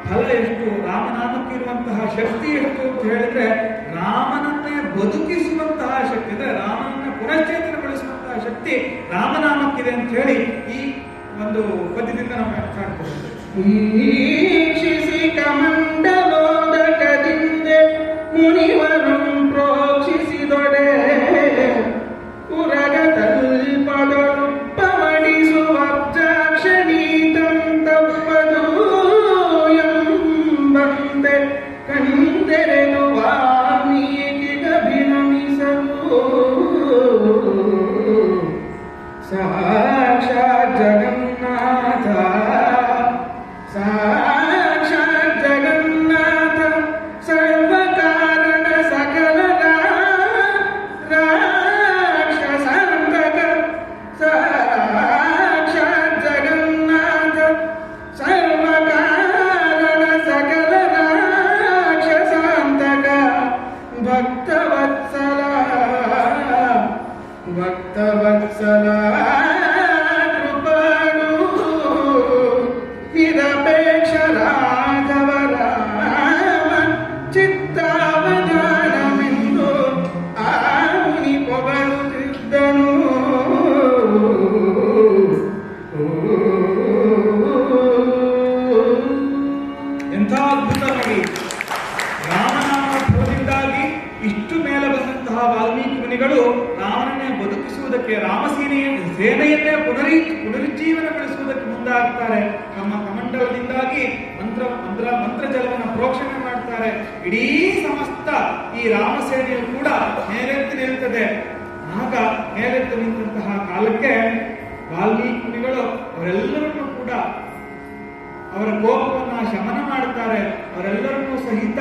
ಫಲ ಎಷ್ಟು, ರಾಮನಾಮಕ್ಕೆ ಇರುವಂತಹ ಶಕ್ತಿ ಎಷ್ಟು ಅಂತ ಹೇಳಿದ್ರೆ, ರಾಮನನ್ನೇ ಬದುಕಿಸುವಂತಹ ಶಕ್ತಿ, ಅಂದ್ರೆ ರಾಮನನ್ನ ಪುನಶ್ಚೇತನಗೊಳಿಸುವಂತಹ ಶಕ್ತಿ ರಾಮನಾಮಕ್ಕಿದೆ ಅಂತ ಹೇಳಿ ಈ ಒಂದು ಪದ್ಯದಿಂದ ನಾವು ಕಾಣ್ತೇವೆ. ಈಕ್ಷಿಸಿ ಕಮಂಡಲೋದಕದಿಂದೆ ಮುನಿವರು ಪ್ರೋಕ್ಷಿಸಿದೊಡೆ ಉರಗ ತಲ್ಪದೊಳು ಪವಡಿಸುವ ಜಾಕ್ಷಣೀತಂ ತಪ್ಪದು ಎಂಬಂತೆ ಕಂದೆರೆದು ವಾಲ್ಮೀಕಿಗಭಿನಮಿಸಲು ಸಾಕ್ಷಾತ್ ಜಗನ್ನಾಥ ಎಂಥ ಅದ್ಭುತ ನೋಡಿ. ರಾಮನಾಮ ಫಲದಿಂದಾಗಿ ಇಷ್ಟು ಮೇಲೆ ಬಂದಂತಹ ವಾಲ್ಮೀಕಿ ಮುನಿಗಳು ರಾಮನನ್ನೇ ಬದುಕಿಸುವುದಕ್ಕೆ, ಸೇನೆಯನ್ನೇ ಪುನರುಜ್ಜೀವನಗೊಳಿಸುವುದಕ್ಕೆ ಮುಂದಾಗ್ತಾರೆ. ತಮ್ಮ ಕಮಂಡಲದಿಂದಾಗಿ ಮಂತ್ರ ಜಲವನ್ನು ಪ್ರೋಕ್ಷಣೆ ಮಾಡ್ತಾರೆ. ಇಡೀ ಸಮಸ್ತ ಈ ರಾಮ ಸೇನೆಯು ಕೂಡ ಮೇಲೆತ್ತು ನಿಲ್ತದೆ. ಆಗ ಮೇಲೆತ್ತು ನಿಂತಹ ಕಾಲಕ್ಕೆ ವಾಲ್ಮೀಕಿ ಮುನಿಗಳು ಅವರೆಲ್ಲರನ್ನೂ ಕೂಡ ಅವರ ಕೋಪವನ್ನ ಶಮನ ಮಾಡುತ್ತಾರೆ. ಅವರೆಲ್ಲರನ್ನೂ ಸಹಿತ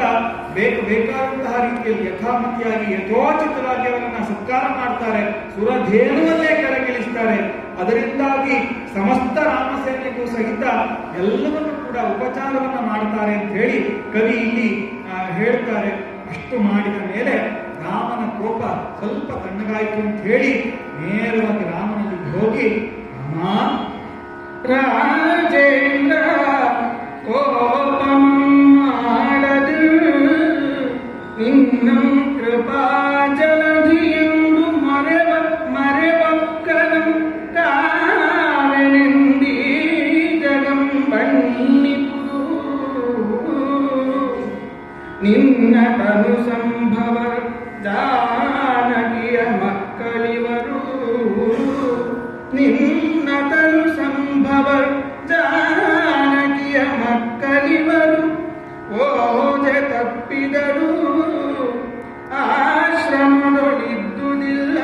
ಬೇಕಾದಂತಹ ರೀತಿಯಲ್ಲಿ ಯಥಾಮತಿಯಾಗಿ ಯಥೋಚಿತವಾಗಿ ಅವರನ್ನ ಸತ್ಕಾರ ಮಾಡ್ತಾರೆ. ಸುರಧೇನುವನ್ನೇ ಕೆಳಗಿಳಿಸ್ತಾರೆ. ಅದರಿಂದಾಗಿ ಸಮಸ್ತ ರಾಮಸೇನೆಗೂ ಸಹಿತ ಎಲ್ಲವನ್ನೂ ಕೂಡ ಉಪಚಾರವನ್ನ ಮಾಡ್ತಾರೆ ಅಂತ ಹೇಳಿ ಕವಿ ಇಲ್ಲಿ ಹೇಳ್ತಾರೆ. ಅಷ್ಟು ಮಾಡಿದ ಮೇಲೆ ರಾಮನ ಕೋಪ ಸ್ವಲ್ಪ ತಣ್ಣಗಾಯಿತು ಅಂತ ಹೇಳಿ ನೇರವಾಗಿ ರಾಮನಲ್ಲಿ ಹೋಗಿ, ರಾಜೇಂದ್ರ ಕೋಪಂ ಮಾಡದು ನಿನ್ನಂ ಕೃಪಾ ಜಲಧಿಯೆಂದು ಮರೆವಕ್ಕನಂ ಕಾವೆನೆಂದೀ ಜಗಂ ಬಣ್ಣಿಪುದು ನಿನ್ನ ತನು ಸಂಭವ ಜಾನಕಿಯ ಮಕ್ಕಳಿವರು ನಿನ್ನ ತನು ಸಂಭವ ಜಾನಕಿಯ ಮಕ್ಕಳಿವರು ಓಜೆ ತಪ್ಪಿದರು ಆಶ್ರಮದೊಳಿದ್ದುದಿಲ್ಲ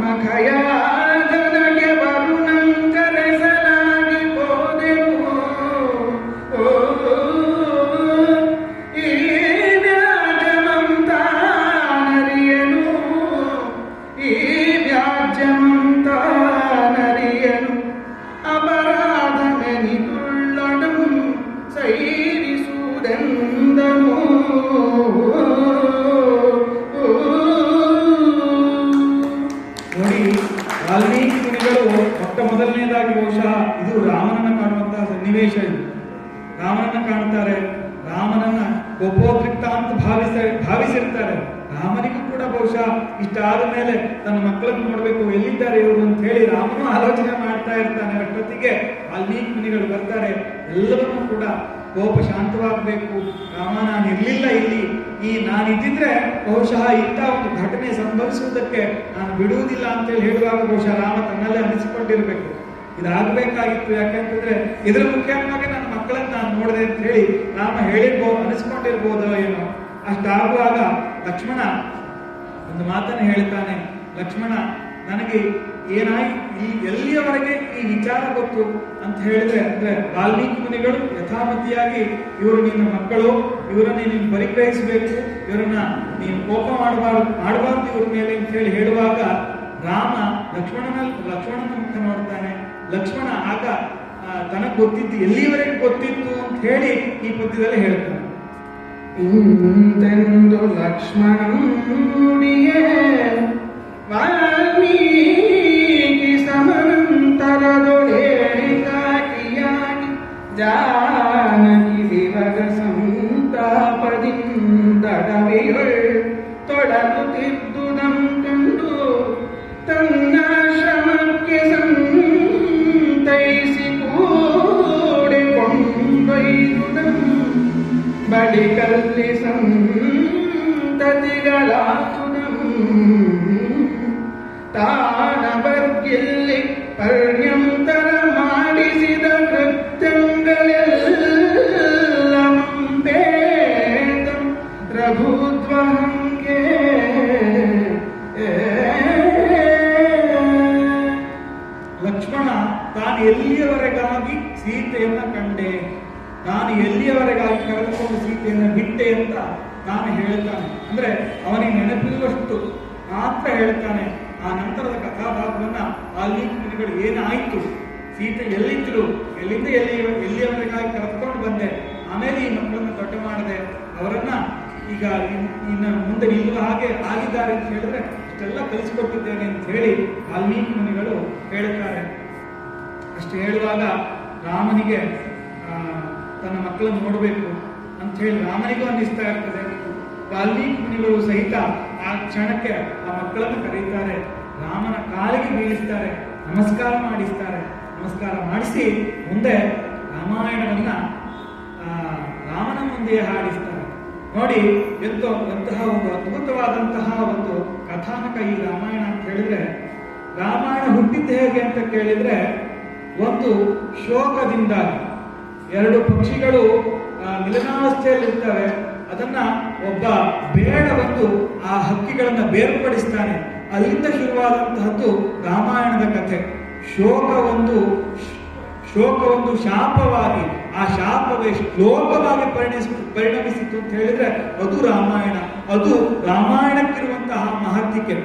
ಮಖಯಾದನಗೆ ವರುಣಂಕರೆಸಲಾಗಿ ಹೋದೆವು ಈ ವ್ಯಾಜಮಂತಾನರಿಯನು ಈ ವ್ಯಾಜ್ಯಮಂತಾನರಿಯನು ಅಪರಾಧಮೆನಿದುಳ್ಳನು ಸೈರಿಸುವುದೆಂದನು. ನೋಡಿ, ವಾಲ್ಮೀಕಿ ಮುನಿಗಳು ಮೊಟ್ಟ ಮೊದಲನೇದಾಗಿ ಬಹುಶಃ ಇದು ರಾಮನನ್ನ ಕಾಣುವಂತಹ ಸನ್ನಿವೇಶ. ಇದು ರಾಮನನ್ನ ಕಾಣ್ತಾರೆ. ರಾಮನನ್ನ ಕೋಪೋದ್ರಿಕ್ತ ಅಂತ ಭಾವಿಸಿರ್ತಾರೆ. ರಾಮನಿಗೂ ಕೂಡ ಬಹುಶಃ ಇಷ್ಟ ಆದ ಮೇಲೆ ತನ್ನ ಮಕ್ಕಳನ್ನು ನೋಡ್ಬೇಕು, ಎಲ್ಲಿದ್ದಾರೆ ಇವರು ಅಂತ ಹೇಳಿ ರಾಮನು ಆಲೋಚನೆ ಮಾಡ್ತಾ ಇರ್ತಾನೆ. ಅಷ್ಟೊತ್ತಿಗೆ ವಾಲ್ಮೀಕಿ ಮುನಿಗಳು ಬರ್ತಾರೆ. ಎಲ್ಲವನ್ನೂ ಕೂಡ ಕೋಪ ಶಾಂತವಾಗಬೇಕು, ರಾಮ ನಾನು ಇರ್ಲಿಲ್ಲ ಇಲ್ಲಿ, ನಾನಿದ್ದಿದ್ರೆ ಬಹುಶಃ ಇಂಥ ಒಂದು ಘಟನೆ ಸಂಭವಿಸುವುದಕ್ಕೆ ನಾನು ಬಿಡುವುದಿಲ್ಲ ಅಂತೇಳಿ ಹೇಳುವಾಗ ಬಹುಶಃ ರಾಮ ತನ್ನಲ್ಲೇ ಅನಿಸಿಕೊಂಡಿರ್ಬೇಕು, ಇದಾಗಬೇಕಾಗಿತ್ತು. ಯಾಕೆಂತಂದ್ರೆ ಇದ್ರ ಮುಖ್ಯವಾಗಿ ನನ್ನ ಮಕ್ಕಳನ್ನ ನಾನು ನೋಡಿದೆ ಅಂತ ಹೇಳಿ ರಾಮ ಅನಿಸ್ಕೊಂಡಿರ್ಬೋದೋ ಏನೋ. ಅಷ್ಟಾಗುವಾಗ ಲಕ್ಷ್ಮಣ ಒಂದು ಮಾತನ್ನು ಹೇಳ್ತಾನೆ. ಲಕ್ಷ್ಮಣ, ನನಗೆ ಎಲ್ಲಿಯವರೆಗೆ ಈ ವಿಚಾರ ಗೊತ್ತು ಅಂತ ಹೇಳಿದ್ರೆ, ಅಂದ್ರೆ ವಾಲ್ಮೀಕಿ ಮುನಿಗಳು ಯಥಾಮತಿಯಾಗಿ ಇವರು ನಿನ್ನ ಮಕ್ಕಳು, ಇವರನ್ನೇ ನೀನು ಪರಿಗ್ರಹಿಸಬೇಕು, ಇವರನ್ನ ನೀನು ಕೋಪ ಮಾಡಬಾರ್ದು ಇವ್ರ ಮೇಲೆ ಅಂತ ಹೇಳಿ ಹೇಳುವಾಗ ರಾಮ ಲಕ್ಷ್ಮಣನ ಮುಖ ನೋಡ್ತಾನೆ. ಲಕ್ಷ್ಮಣ ಆಗ ತನಗೆ ಗೊತ್ತಿತ್ತು, ಎಲ್ಲಿವರೆಗೆ ಗೊತ್ತಿತ್ತು ಅಂತ ಹೇಳಿ ಈ ಪದ್ಯದಲ್ಲಿ ಹೇಳ್ತಾನೆ. ಇಂತೆಂದು ಲಕ್ಷ್ಮಣನುಡಿಯೇ ವಾಲ್ಮೀಕಿ ಸಮಂತರದೊಳೇಕಾಕಿಯಾಗಿ ಜಾನಕಿ ದಿವಗ ಸಂತಾಪದಿಂದಡವೆಯೊಳ್ ತೊಡಗುತ್ತಿದ್ದುದಂ ಕಂಡು ತನ್ನಾಶ್ರಮಕ್ಕೆ ಸಂತೈಸಿ ಕೂಡಿಕೊಂಡೊಯ್ದುದಂ ಬಳಿಕಲ್ಲಿ ಸಂತತಿಗಳಾದುದಂ ತಾನವರ್ಗಿಲ್ಲಿ ಪರ್ಯಂತರ ಮಾಡಿಸಿದ ಕೃತ್ಯಗಳೆಲ್ಲ ನಂಬೇದಂ ರಘುದ್ವಹಂಗೆ. ಲಕ್ಷ್ಮಣ ತಾನು ಎಲ್ಲಿಯವರೆಗಾಗಿ ಸೀತೆಯನ್ನ ಕಂಡೆ, ನಾನು ಎಲ್ಲಿಯವರೆಗಾಗಿ ಕರೆದುಕೊಂಡು ಸೀತೆಯನ್ನು ಬಿಟ್ಟೆ ಅಂತ ತಾನು ಹೇಳ್ತಾನೆ. ಅಂದ್ರೆ ಅವನಿಗೆ ನೆನಪಿರುವಷ್ಟು ಮಾತ್ರ ಹೇಳ್ತಾನೆ. ಆ ನಂತರದ ಕಥಾಭಾಗವನ್ನ ವಾಲ್ಮೀಕಿ ಮುನಿಗಳು ಏನಾಯ್ತು, ಸೀತೆ ಎಲ್ಲಿದ್ರು, ಎಲ್ಲಿಂದ ಎಲ್ಲಿಯವರೆಗಾಗಿ ಕರೆದುಕೊಂಡು ಬಂದೆ, ಆಮೇಲೆ ಈ ಮಕ್ಕಳನ್ನ ದೊಡ್ಡ ಮಾಡಿದೆ, ಅವರನ್ನ ಈಗ ಇನ್ನು ಮುಂದೆ ನಿಲ್ಲುವ ಹಾಗೆ ಆಗಿದ್ದಾರೆ ಅಂತ ಹೇಳಿದ್ರೆ ಇಷ್ಟೆಲ್ಲ ಕಲಿಸಿಕೊಟ್ಟಿದ್ದೇನೆ ಅಂತ ಹೇಳಿ ವಾಲ್ಮೀಕಿ ಮುನಿಗಳು ಹೇಳ್ತಾರೆ. ಅಷ್ಟು ಹೇಳುವಾಗ ರಾಮನಿಗೆ ತನ್ನ ಮಕ್ಕಳನ್ನು ನೋಡಬೇಕು ಅಂತ ಹೇಳಿ ರಾಮನಿಗೂ ಅನ್ನಿಸ್ತಾ ಇರ್ತದೆ. ವಾಲ್ಮೀಕಿ ಮುನಿಗಳು ಸಹಿತ ಆ ಕ್ಷಣಕ್ಕೆ ಆ ಮಕ್ಕಳನ್ನು ಕರೀತಾರೆ, ರಾಮನ ಕಾಲಿಗೆ ಬೀಳಿಸ್ತಾರೆ, ನಮಸ್ಕಾರ ಮಾಡಿಸ್ತಾರೆ. ನಮಸ್ಕಾರ ಮಾಡಿಸಿ ಮುಂದೆ ರಾಮಾಯಣವನ್ನ ಮುಂದೆಯೇ ಹಾಡಿಸ್ತಾರೆ. ನೋಡಿ ಎಂತಹ ಒಂದು ಅದ್ಭುತವಾದಂತಹ ಒಂದು ಕಥಾನಕ ಈ ರಾಮಾಯಣ ಅಂತ ಹೇಳಿದ್ರೆ, ರಾಮಾಯಣ ಹುಟ್ಟಿದ್ದು ಹೇಗೆ ಅಂತ ಕೇಳಿದ್ರೆ, ಒಂದು ಶೋಕದಿಂದಾಗಿ ಎರಡು ಪಕ್ಷಿಗಳು ಮಿಲನಾವಸ್ಥೆಯಲ್ಲಿರ್ತವೆ. ಅದನ್ನ ಒಬ್ಬ ಬೇಡ ಬಂದು ಆ ಹಕ್ಕಿಗಳನ್ನ ಬೇರ್ಪಡಿಸ್ತಾನೆ. ಅಲ್ಲಿಂದ ಶುರುವಾದಂತಹದ್ದು ರಾಮಾಯಣದ ಕಥೆ. ಶೋಕ ಒಂದು ಶಾಪವಾಗಿ, ಆ ಶಾಪವೇ ಶ್ಲೋಕವಾಗಿ ಪರಿಣಮಿಸಿತು ಅಂತ ಹೇಳಿದ್ರೆ ಅದು ರಾಮಾಯಣ. ಅದು ರಾಮಾಯಣಕ್ಕಿರುವಂತಹ ಮಹತ್ತಿಕೆ.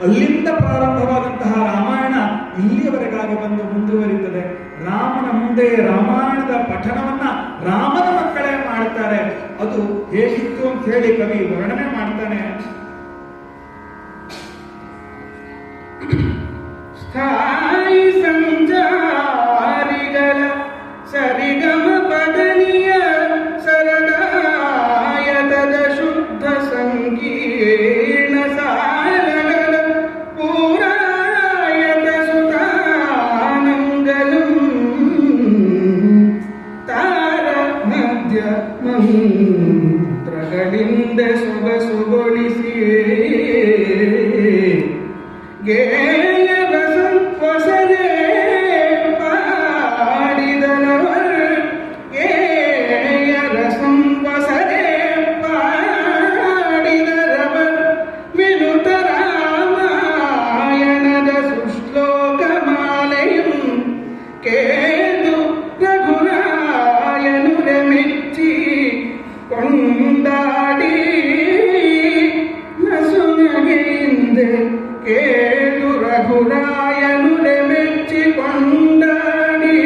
ಅಲ್ಲಿಂದ ಪ್ರಾರಂಭವಾದಂತಹ ರಾಮಾಯಣ ಇಲ್ಲಿಯವರೆಗಾಗಿ ಬಂದು ಮುಂದುವರಿಯುತ್ತದೆ. ರಾಮನ ಮುಂದೆ ರಾಮಾಯಣದ ಪಠಣವನ್ನ ರಾಮನ ಮಕ್ಕಳೇ ಮಾಡ್ತಾರೆ. ಅದು ಹೇಗಿತ್ತು ಅಂತ ಹೇಳಿ ಕವಿ ವರ್ಣನೆ ಮಾಡ್ತಾನೆ. ಸ್ಥಾಯಿ ಸಂಚಾರಿಗಳ ಸರಿಗಮ ಪದನಿಯ ಸರದಾಯತದ ಶುದ್ಧ ಸಂಕೀರ್ಣ ಸಾರಗಳ ಪೂರಾಯತ ಸುತಾನಂಗಲಂ ತಾರ ಮಧ್ಯ ಮಂತ್ರಗಳಿಂದ ಸೊಗಸುಗೊಳಿಸಿ ಹೊಸದೇ ಪಾಡಿದನವರ್ ಗೇಯ ರಸಂ ಹೊಸದೇ ಪಾಡಿದರವರ್ ವಿನುತ ರಾಮಾಯಣದ ಸುಶ್ಲೋಕ ಮಾಲೆಯಂ ಕೇಳು ರಘುರಾಯನು ಮೆಚ್ಚಿ ಕೊಂಡಾಡಿ ನಸುನಗೆಯಿಂದ ಕೇಳು ರಘುರಾಯನು ಮೆಚ್ಚಿ ಕೊಂಡಾಡಿ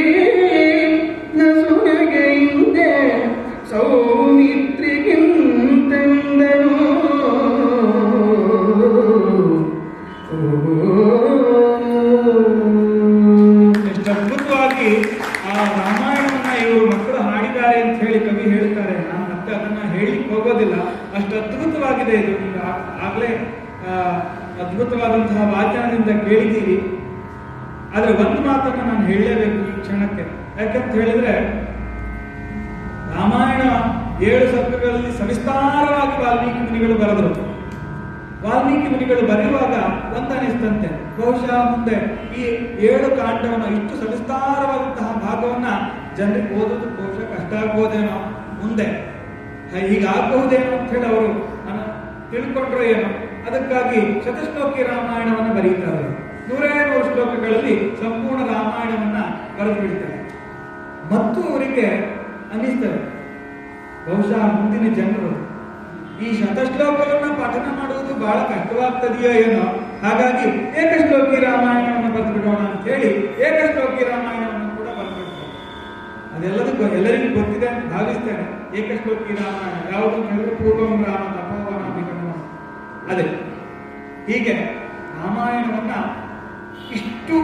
ನಸುನಗೆಯಿಂದ ಸೌಮಿತ್ರಿಗಿಂತೆಂದನು. ಎಷ್ಟು ಅದ್ಭುತವಾಗಿ ಆ ರಾಮಾಯಣವನ್ನ ಇವರು ಮಕ್ಕಳು ಹಾಡಿದ್ದಾರೆ ಅಂತ ಹೇಳಿ ಕವಿ ಹೇಳ್ತಾರೆ. ನಾನು ಮತ್ತೆ ಅದನ್ನ ಹೇಳಿಕ್ ಹೋಗೋದಿಲ್ಲ, ಅಷ್ಟು ಅದ್ಭುತವಾಗಿದೆ ಇದು. ನೀವು ಆಗ್ಲೇ ಅದ್ಭುತವಾದಂತಹ ವಾಚನದಿಂದ ಕೇಳಿದ್ದೀರಿ. ಆದ್ರೆ ಒಂದು ಮಾತನ್ನ ನಾನು ಹೇಳಲೇಬೇಕು ಈ ಕ್ಷಣಕ್ಕೆ. ಯಾಕಂತ ಹೇಳಿದ್ರೆ, ರಾಮಾಯಣ 7 ಸರ್ಗಗಳಲ್ಲಿ ಸವಿಸ್ತಾರವಾಗಿ ವಾಲ್ಮೀಕಿ ಮುನಿಗಳು ಬರೆದರು. ವಾಲ್ಮೀಕಿ ಮುನಿಗಳು ಬರೆಯುವಾಗ ಒಂದನಿಸ್ತಂತೆ, ಬಹುಶಃ ಮುಂದೆ ಈ 7 ಕಾಂಡವನ್ನ ಇಷ್ಟು ಸವಿಸ್ತಾರವಾದಂತಹ ಭಾಗವನ್ನ ಜನರಿಗೆ ಓದೋದು ಬಹುಶಃ ಕಷ್ಟ ಆಗ್ಬೋದೇನೋ, ಮುಂದೆ ಹೀಗಾಗಬಹುದೇನೋ ಅಂತ ಹೇಳಿ ಅವರು ತಿಳ್ಕೊಂಡ್ರು ಏನೋ. ಅದಕ್ಕಾಗಿ ಶತಶ್ಲೋಕಿ ರಾಮಾಯಣವನ್ನು ಬರೆಯುತ್ತಾರೆ. 100 ಶ್ಲೋಕಗಳಲ್ಲಿ ಸಂಪೂರ್ಣ ರಾಮಾಯಣವನ್ನ ಬರೆದು ಬಿಡ್ತಾರೆ. ಮತ್ತು ಅವರಿಗೆ ಅನ್ನಿಸ್ತದೆ, ಬಹುಶಃ ಮುಂದಿನ ಜನರು ಈ ಶತಶ್ಲೋಕವನ್ನ ಪಠನ ಮಾಡುವುದು ಬಹಳ ಕಷ್ಟವಾಗ್ತದೆಯೋ ಏನೋ, ಹಾಗಾಗಿ ಏಕಶ್ಲೋಕಿ ರಾಮಾಯಣವನ್ನು ಬರೆದು ಬಿಡೋಣ ಅಂತ ಹೇಳಿ ಏಕಶ್ಲೋಕಿ ರಾಮಾಯಣವನ್ನು ಕೂಡ ಬರೆದು ಬಿಡ್ತಾರೆ. ಎಲ್ಲರಿಗೂ ಗೊತ್ತಿದೆ ಅಂತ ಭಾವಿಸ್ತೇನೆ. ಏಕಶ್ಲೋಕಿ ರಾಮಾಯಣ ಯಾವುದು ಅಂತ ಹೇಳಿದ್ರೆ ಪೂರ್ವಂ ರಾಮ ತಪೋವನಾಭಿಗಮನ. ಅದೇ ಹೀಗೆ ರಾಮಾಯಣವನ್ನ ಇಷ್ಟು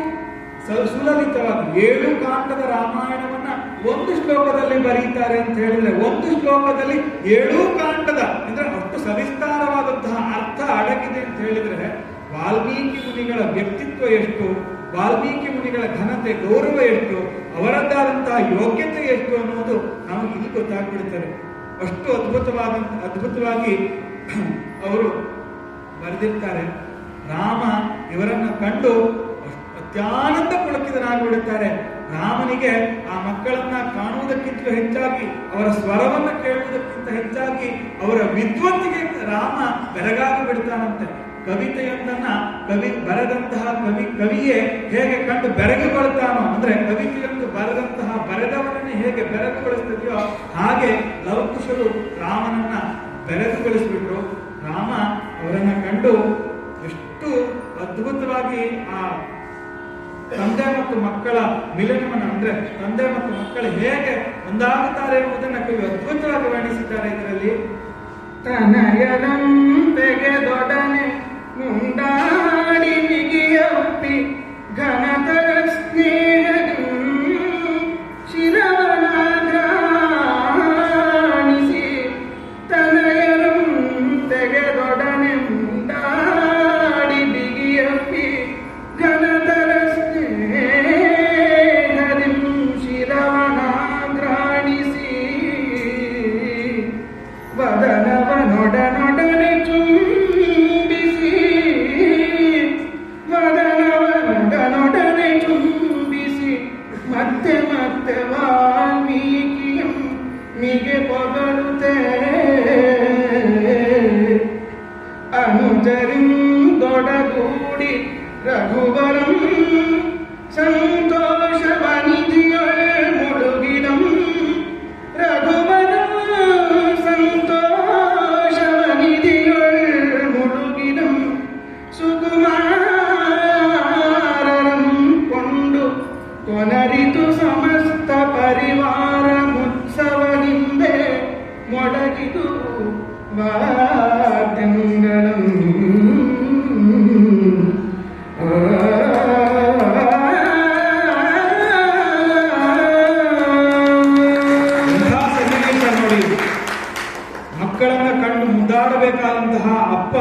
ಸುಲಲಿತವಾಗಿ 7 ಕಾಂಡದ ರಾಮಾಯಣವನ್ನ ಒಂದು ಶ್ಲೋಕದಲ್ಲಿ ಬರೀತಾರೆ ಅಂತ ಹೇಳಿದ್ರೆ, ಒಂದು ಶ್ಲೋಕದಲ್ಲಿ 7 ಕಾಂಡದ ಅಂದ್ರೆ ಅಷ್ಟು ಸವಿಸ್ತಾರವಾದಂತಹ ಅರ್ಥ ಅಡಗಿದೆ ಅಂತ ಹೇಳಿದ್ರೆ, ವಾಲ್ಮೀಕಿ ಮುನಿಗಳ ವ್ಯಕ್ತಿತ್ವ ಎಷ್ಟು, ವಾಲ್ಮೀಕಿ ಮುನಿಗಳ ಘನತೆ ಗೌರವ ಎಷ್ಟು, ಅವರದ್ದಾದಂತಹ ಯೋಗ್ಯತೆ ಎಷ್ಟು ಅನ್ನೋದು ನಮಗೆ ಇಲ್ಲಿ ಗೊತ್ತಾಗ್ಬಿಡ್ತಾರೆ. ಅಷ್ಟು ಅದ್ಭುತವಾಗಿ ಅವರು ಬರೆದಿರ್ತಾರೆ. ರಾಮ ಇವರನ್ನ ಕಂಡು ಅತ್ಯಾನಂದ ಪುಳಕಿತನಾಗಿಬಿಡುತ್ತಾರೆ. ರಾಮನಿಗೆ ಆ ಮಕ್ಕಳನ್ನ ಕಾಣುವುದಕ್ಕಿಂತ ಹೆಚ್ಚಾಗಿ, ಅವರ ಸ್ವರವನ್ನ ಕೇಳುವುದಕ್ಕಿಂತ ಹೆಚ್ಚಾಗಿ ಅವರ ವಿದ್ವತ್ತಿಗೆ ರಾಮ ಬೆರಗಾಗಿ ಬಿಡ್ತಾನಂತೆ. ಕವಿತೆಯೊಂದನ್ನ ಬರೆದಂತಹ ಕವಿಯೇ ಹೇಗೆ ಕಂಡು ಬೆರಗುಗೊಳ್ತಾನೋ, ಅಂದ್ರೆ ಕವಿತೆಯೊಂದು ಬರೆದವನನ್ನೇ ಹೇಗೆ ಬೆರಗುಗೊಳಿಸ್ತದೆಯೋ ಹಾಗೆ ಲವಕುಶರು ರಾಮನನ್ನ ಬೆರಗುಗೊಳಿಸ್ಬಿಟ್ರು. ರಾಮ ಅವರನ್ನ ಕಂಡು ಎಷ್ಟು ಅದ್ಭುತವಾಗಿ ಆ ತಂದೆ ಮತ್ತು ಮಕ್ಕಳ ಮಿಲನವನ್ನು, ಅಂದ್ರೆ ತಂದೆ ಮತ್ತು ಮಕ್ಕಳು ಹೇಗೆ ಒಂದಾಗುತ್ತಾರೆ ಎಂಬುದನ್ನು ಕವಿ ಅದ್ಭುತವಾಗಿ ವರ್ಣಿಸಿದ್ದಾರೆ. ಇದರಲ್ಲಿ ತನಯನಂ ತೆಗೆದೊಡನೆ ಮುಂದಾಡಿ ಬಿಗಿಯೊಪ್ಪಿ ಘನತರ ಸ್ನೇಹದಿ ಶಿರವನಾಗ್ರಾಣಿಸಿ ತನಯನಂ ತೆಗೆದೊಡನೆ ಮುಂದಾಡಿ ಬಿಗಿಯೊಪ್ಪಿ ಘನತರ ಸ್ನೇಹದಿ ಶಿರವನಾಗ್ರಾಣಿಸಿ ರಘುವರಂ ಸಂತೋಷವನಿಧಿಯೊಳ್ ಮುಳುಗಿದಂ ರಘುವರಂ ಸಂತೋಷವನಿಧಿಯೊಳ್ ಮುಳುಗಿದಂ ಸುಕುಮಾರರಂ ಕೊಂಡು ಕೊನರಿತು ಸಮಸ್ತ ಪರಿವಾರ ಮುತ್ಸವದಿಂದೆ ಮೊಡಗಿದು ವಾದ್ಯಂಗಳಂ ಮಕ್ಕಳನ್ನ ಕಂಡು ಮುದ್ದಾಡಬೇಕಾದಂತಹ ಅಪ್ಪ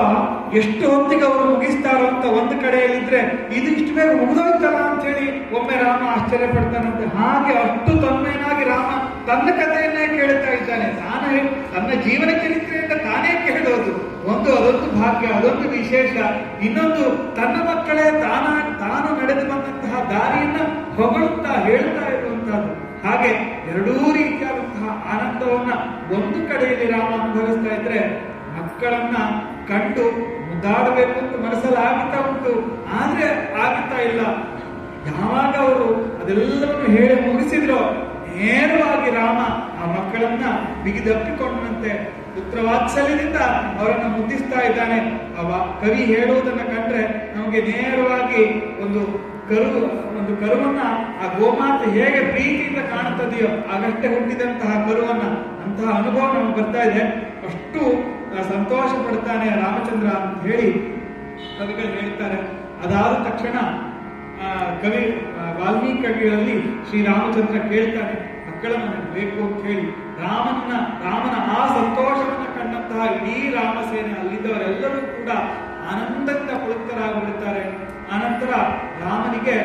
ಎಷ್ಟು ಹೊತ್ತಿಗೆ ಅವರು ಮುಗಿಸ್ತಾರೋ ಅಂತ ಒಂದು ಕಡೆಯಲ್ಲಿದ್ರೆ ಇದು ಇಷ್ಟು ಬೇಗ ಮುಗಿದೋಯ್ತಲ್ಲ ಅಂತ ಹೇಳಿ ಒಮ್ಮೆ ರಾಮ ಆಶ್ಚರ್ಯ ಪಡ್ತಾನಂತೆ. ಹಾಗೆ ಅಷ್ಟು ತನ್ಮೇನಾಗಿ ರಾಮ ತನ್ನ ಕಥೆಯನ್ನೇ ಕೇಳ್ತಾ ಇದ್ದಾನೆ. ತನ್ನ ಜೀವನ ಚರಿತ್ರೆಯಿಂದ ತಾನೇ ಕೇಳೋದು ಅದೊಂದು ಭಾಗ್ಯ, ಅದೊಂದು ವಿಶೇಷ. ಇನ್ನೊಂದು ತನ್ನ ಮಕ್ಕಳೇ ತಾನು ನಡೆದು ಬಂದಂತಹ ದಾರಿಯನ್ನ ಹೊಗಳುತ್ತಾ ಹೇಳ್ತಾ ಇರುವಂತಹದ್ದು. ಹಾಗೆ ಎರಡೂ ರೀತಿಯಾದಂತಹ ಆನಂದವನ್ನ ಒಂದು ಕಡೆಯಲ್ಲಿ ರಾಮ ಅನುಭವಿಸ್ತಾ ಇದ್ರೆ, ಮಕ್ಕಳನ್ನ ಕಂಡು ಮುದ್ದಾಡಬೇಕು ಅಂತ ಮನಸ್ಸಲ್ಲಿ ಆಗುತ್ತಾ ಉಂಟು, ಆದ್ರೆ ಆಗುತ್ತಾ ಇಲ್ಲ. ಯಾವಾಗ ಅವರು ಅದೆಲ್ಲವನ್ನು ಹೇಳಿ ಮುಗಿಸಿದ್ರೋ ನೇರವಾಗಿ ರಾಮ ಆ ಮಕ್ಕಳನ್ನ ಬಿಗಿದಪ್ಪಿಕೊಂಡಂತೆ ಪುತ್ರವಾತ್ಸಲ್ಯದಿಂದ ಅವರನ್ನ ಮುದ್ದಿಸ್ತಾ ಇದ್ದಾನೆ. ಕವಿ ಹೇಳುವುದನ್ನ ಕಂಡ್ರೆ ನಮಗೆ ನೇರವಾಗಿ ಒಂದು ಕರುವನ್ನ ಆ ಗೋಮಾತೆ ಹೇಗೆ ಪ್ರೀತಿಯಿಂದ ಕಾಣುತ್ತದೆಯೋ ಆಗಷ್ಟೇ ಹುಟ್ಟಿದಂತಹ ಕರುವನ್ನ ಅಂತಹ ಅನುಭವ ನಮಗೆ ಬರ್ತಾ ಇದೆ. ಅಷ್ಟು ಸಂತೋಷ ಪಡ್ತಾನೆ ರಾಮಚಂದ್ರ ಅಂತ ಹೇಳಿ ಕವಿಗಳು ಹೇಳ್ತಾರೆ. ಅದಾದ ತಕ್ಷಣ ಕವಿ ವಾಲ್ಮೀಕಿ ಕವಿಗಳಲ್ಲಿ ಶ್ರೀರಾಮಚಂದ್ರ ಕೇಳ್ತಾನೆ, ಮಕ್ಕಳ ನನಗೆ ಬೇಕು ಅಂತ ಹೇಳಿ. ರಾಮನ ಆ ಸಂತೋಷವನ್ನ ಕಂಡಂತಹ ಇಡೀ ರಾಮಸೇನೆ ಅಲ್ಲಿದ್ದವರೆಲ್ಲರೂ ಕೂಡ ಆನಂದದಿಂದ ಪುಳಕ್ತರಾಗಿಬಿಡುತ್ತಾರೆ. ಆನಂತರ ರಾಮನಿಗೆ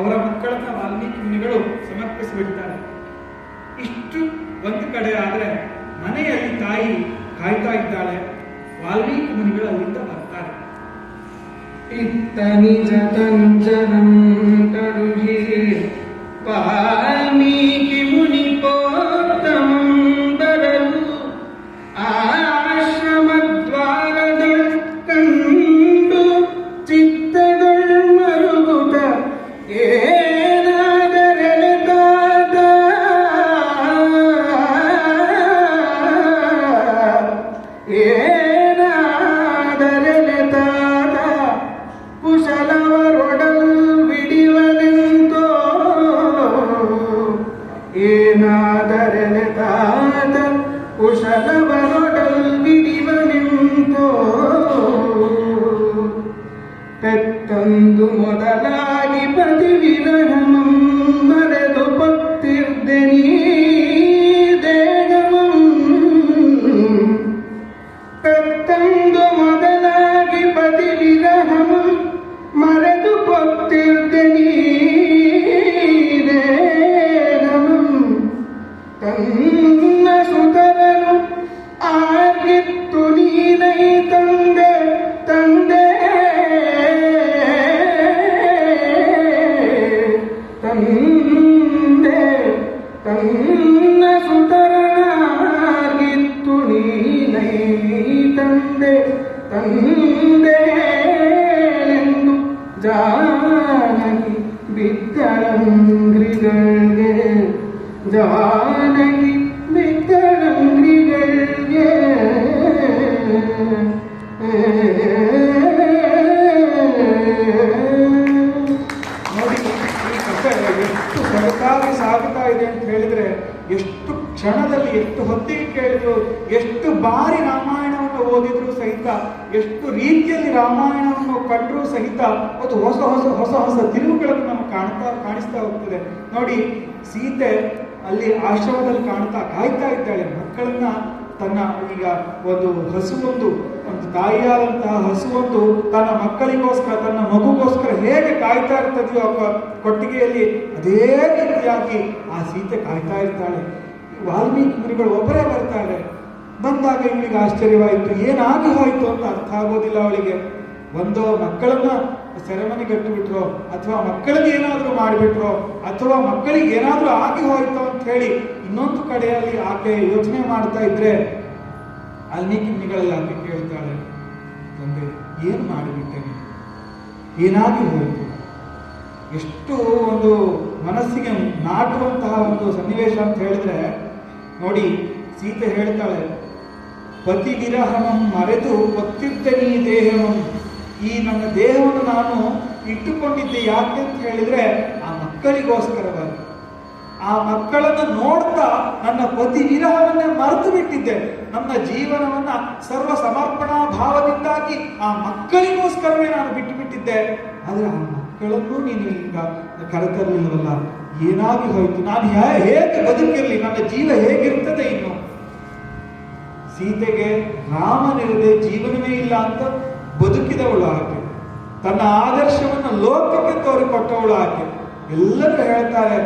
ಅವರ ಮಕ್ಕಳನ್ನ ವಾಲ್ಮೀಕಿ ಮುನಿಗಳು ಸಮರ್ಪಿಸಿಬಿಡ್ತಾರೆ. ಇಷ್ಟು ಒಂದು ಕಡೆ ಆದ್ರೆ ಮನೆಯಲ್ಲಿ ತಾಯಿ ಕಾಯ್ತಾ ಇದ್ದಾಳೆ. ವಾಲ್ಮೀಕಿ ಮುನಿಗಳು ಅಲ್ಲಿಂದ ಬರ್ತಾರೆ. ಇತ್ತ ನಿಜ ತಂಜನಂ ಕರುಹಿ ವಾಲ್ಮೀಕಿ ಮುನಿ ಪೋತ್ತಮಂ ಬರಲು ಆಶ್ರಮದ್ವಾರದ ಕಂಡು ಚಿತ್ತದೊಳ್ ಮರುಗುತ ಏನಾದರೆಳೆದಾದ ಕುಶಲವರೊಡಲ್ ಬಿಡಿವನೆಂತೋ ಏನಾದರೆಳೆದಾದ ಕುಶಲವರೊಡಲ್ ಬಿಡಿವನೆಂತೋ ಪೆತ್ತಂದು ಮೊದಲಾಗಿ ಪತಿ ವಿರಹಮಂ ಮರೆದು ಪತ್ತಿರ್ದೆನೀ ದೇಗಮಂ ಪೆತ್ತಂದು ಮೊದಲಾಗಿ ಪತಿ ವಿರಹಮಂ ಮರೆದು ಪತ್ತಿರ್ದೆನೀ ದೇಗಮಂ ತನ್ನ ಸುತರನು ಆಗಿತ್ತು ನೀನೈ ತಂದೆ ತಂದೆ ತಂದೆ ತನ್ನ ಸುತರನಾಗಿತ್ತು ನೀನೈ ತಂದೆ ತಂದೆ ಎಂದು ಜಾನಕಿ ಬಿದ್ದಳಂಗ್ರಿಗಳಿಗೆ ಜಾನಕಿ ಬಿದ್ದಳಂಗ್ರಿಗಳಿಗೆ ಎಷ್ಟು ಸೊಗಸಾಗಿ ಸಾಗುತ್ತಾ ಇದೆ ಅಂತ ಹೇಳಿದ್ರೆ, ಎಷ್ಟು ಕ್ಷಣದಲ್ಲಿ ಎಷ್ಟು ಹೊತ್ತಿಗೆ ಕೇಳಿದ್ರು, ಎಷ್ಟು ಬಾರಿ ರಾಮಾಯಣವನ್ನು ಓದಿದ್ರು ಸಹಿತ, ಎಷ್ಟು ರೀತಿಯಲ್ಲಿ ರಾಮಾಯಣವನ್ನು ಕಂಡ್ರೂ ಸಹಿತ ಅದು ಹೊಸ ಹೊಸ ಹೊಸ ಹೊಸ ತಿರುವುಗಳನ್ನು ನಮಗೆ ಕಾಣಿಸ್ತಾ ಹೋಗ್ತದೆ. ನೋಡಿ, ಸೀತೆ ಅಲ್ಲಿ ಆಶ್ರಮದಲ್ಲಿ ಕಾಯ್ತಾ ಇದ್ದಾಳೆ ಮಕ್ಕಳನ್ನ. ತನ್ನ ಈಗ ಒಂದು ಹಸುವೊಂದು, ಒಂದು ತಾಯಿಯಾದಂತಹ ಹಸುವೊಂದು ತನ್ನ ಮಕ್ಕಳಿಗೋಸ್ಕರ, ತನ್ನ ಮಗುಗೋಸ್ಕರ ಹೇಗೆ ಕಾಯ್ತಾ ಇರ್ತದೆಯೋ ಕೊಟ್ಟಿಗೆಯಲ್ಲಿ, ಅದೇ ರೀತಿಯಾಗಿ ಆ ಸೀತೆ ಕಾಯ್ತಾ ಇರ್ತಾಳೆ. ವಾಲ್ಮೀಕಿ ಮುನಿಗಳು ಒಬ್ಬರೇ ಬರ್ತಾರೆ. ಬಂದಾಗ ಇವಳಿಗೆ ಆಶ್ಚರ್ಯವಾಯಿತು, ಏನಾಗಿ ಹೋಯ್ತು ಅಂತ ಅರ್ಥ ಆಗೋದಿಲ್ಲ ಅವಳಿಗೆ. ಒಂದು ಮಕ್ಕಳನ್ನ ಸೆರೆಮನೆಗಟ್ಟು ಬಿಟ್ರೋ, ಅಥವಾ ಮಕ್ಕಳಿಗೆ ಏನಾದರೂ ಮಾಡಿಬಿಟ್ರೋ, ಅಥವಾ ಮಕ್ಕಳಿಗೆ ಏನಾದರೂ ಆಗಿ ಹೋಯ್ತು ಅಂತ ಹೇಳಿ ಇನ್ನೊಂದು ಕಡೆಯಲ್ಲಿ ಆಕೆ ಯೋಚನೆ ಮಾಡ್ತಾ ಇದ್ರೆ, ವಾಲ್ಮೀಕಿ ಮುನಿಗಳಲ್ಲಿ ಆಕೆ ಕೇಳ್ತಾಳೆ, ತಂದೆ ಏನು ಮಾಡಿಬಿಟ್ಟೆ, ಏನಾಗಿ ಹೋಯಿತು. ಎಷ್ಟು ಒಂದು ಮನಸ್ಸಿಗೆ ನಾಟುವಂತಹ ಒಂದು ಸನ್ನಿವೇಶ ಅಂತ ಹೇಳಿದ್ರೆ ನೋಡಿ, ಸೀತೆ ಹೇಳ್ತಾಳೆ, ಪತಿ ವಿರಹಮಂ ಮರೆತು ಪತ್ತಿದ್ದನೀ ದೇಹಮಂ. ಈ ನನ್ನ ದೇಹವನ್ನು ನಾನು ಇಟ್ಟುಕೊಂಡಿದ್ದೆ ಯಾಕೆ ಅಂತ ಹೇಳಿದ್ರೆ ಆ ಮಕ್ಕಳಿಗೋಸ್ಕರವಾಗಿ. ಆ ಮಕ್ಕಳನ್ನು ನೋಡ್ತಾ ನನ್ನ ಪತಿ ವಿರಹವನ್ನೇ ಮರೆತು ಬಿಟ್ಟಿದ್ದೆ. ನನ್ನ ಜೀವನವನ್ನ ಸರ್ವ ಸಮರ್ಪಣಾ ಭಾವದಿಂದಾಗಿ ಆ ಮಕ್ಕಳಿಗೋಸ್ಕರವೇ ನಾನು ಬಿಟ್ಟು ಬಿಟ್ಟಿದ್ದೆ. ಆದ್ರೆ ಆ ಮಕ್ಕಳನ್ನು ನೀನು ಈಗ ಕರೆತರಲಿಲ್ಲವಲ್ಲ, ಏನಾಗಿ ಹೋಯ್ತು, ನಾನು ಹೇಗೆ ಬದುಕಿರಲಿ, ನನ್ನ ಜೀವ ಹೇಗಿರ್ತದೆ ಇನ್ನು. ಸೀತೆಗೆ ರಾಮನಿರದೆ ಜೀವನವೇ ಇಲ್ಲ ಅಂತ ಬದುಕಿದವಳು ಆಕೆ, ತನ್ನ ಆದರ್ಶವನ್ನು ಲೋಕಕ್ಕೆ ತೋರಿಕೊಟ್ಟವಳು ಆಕೆ. ಎಲ್ಲರೂ ಹೇಳ್ತಾರೆ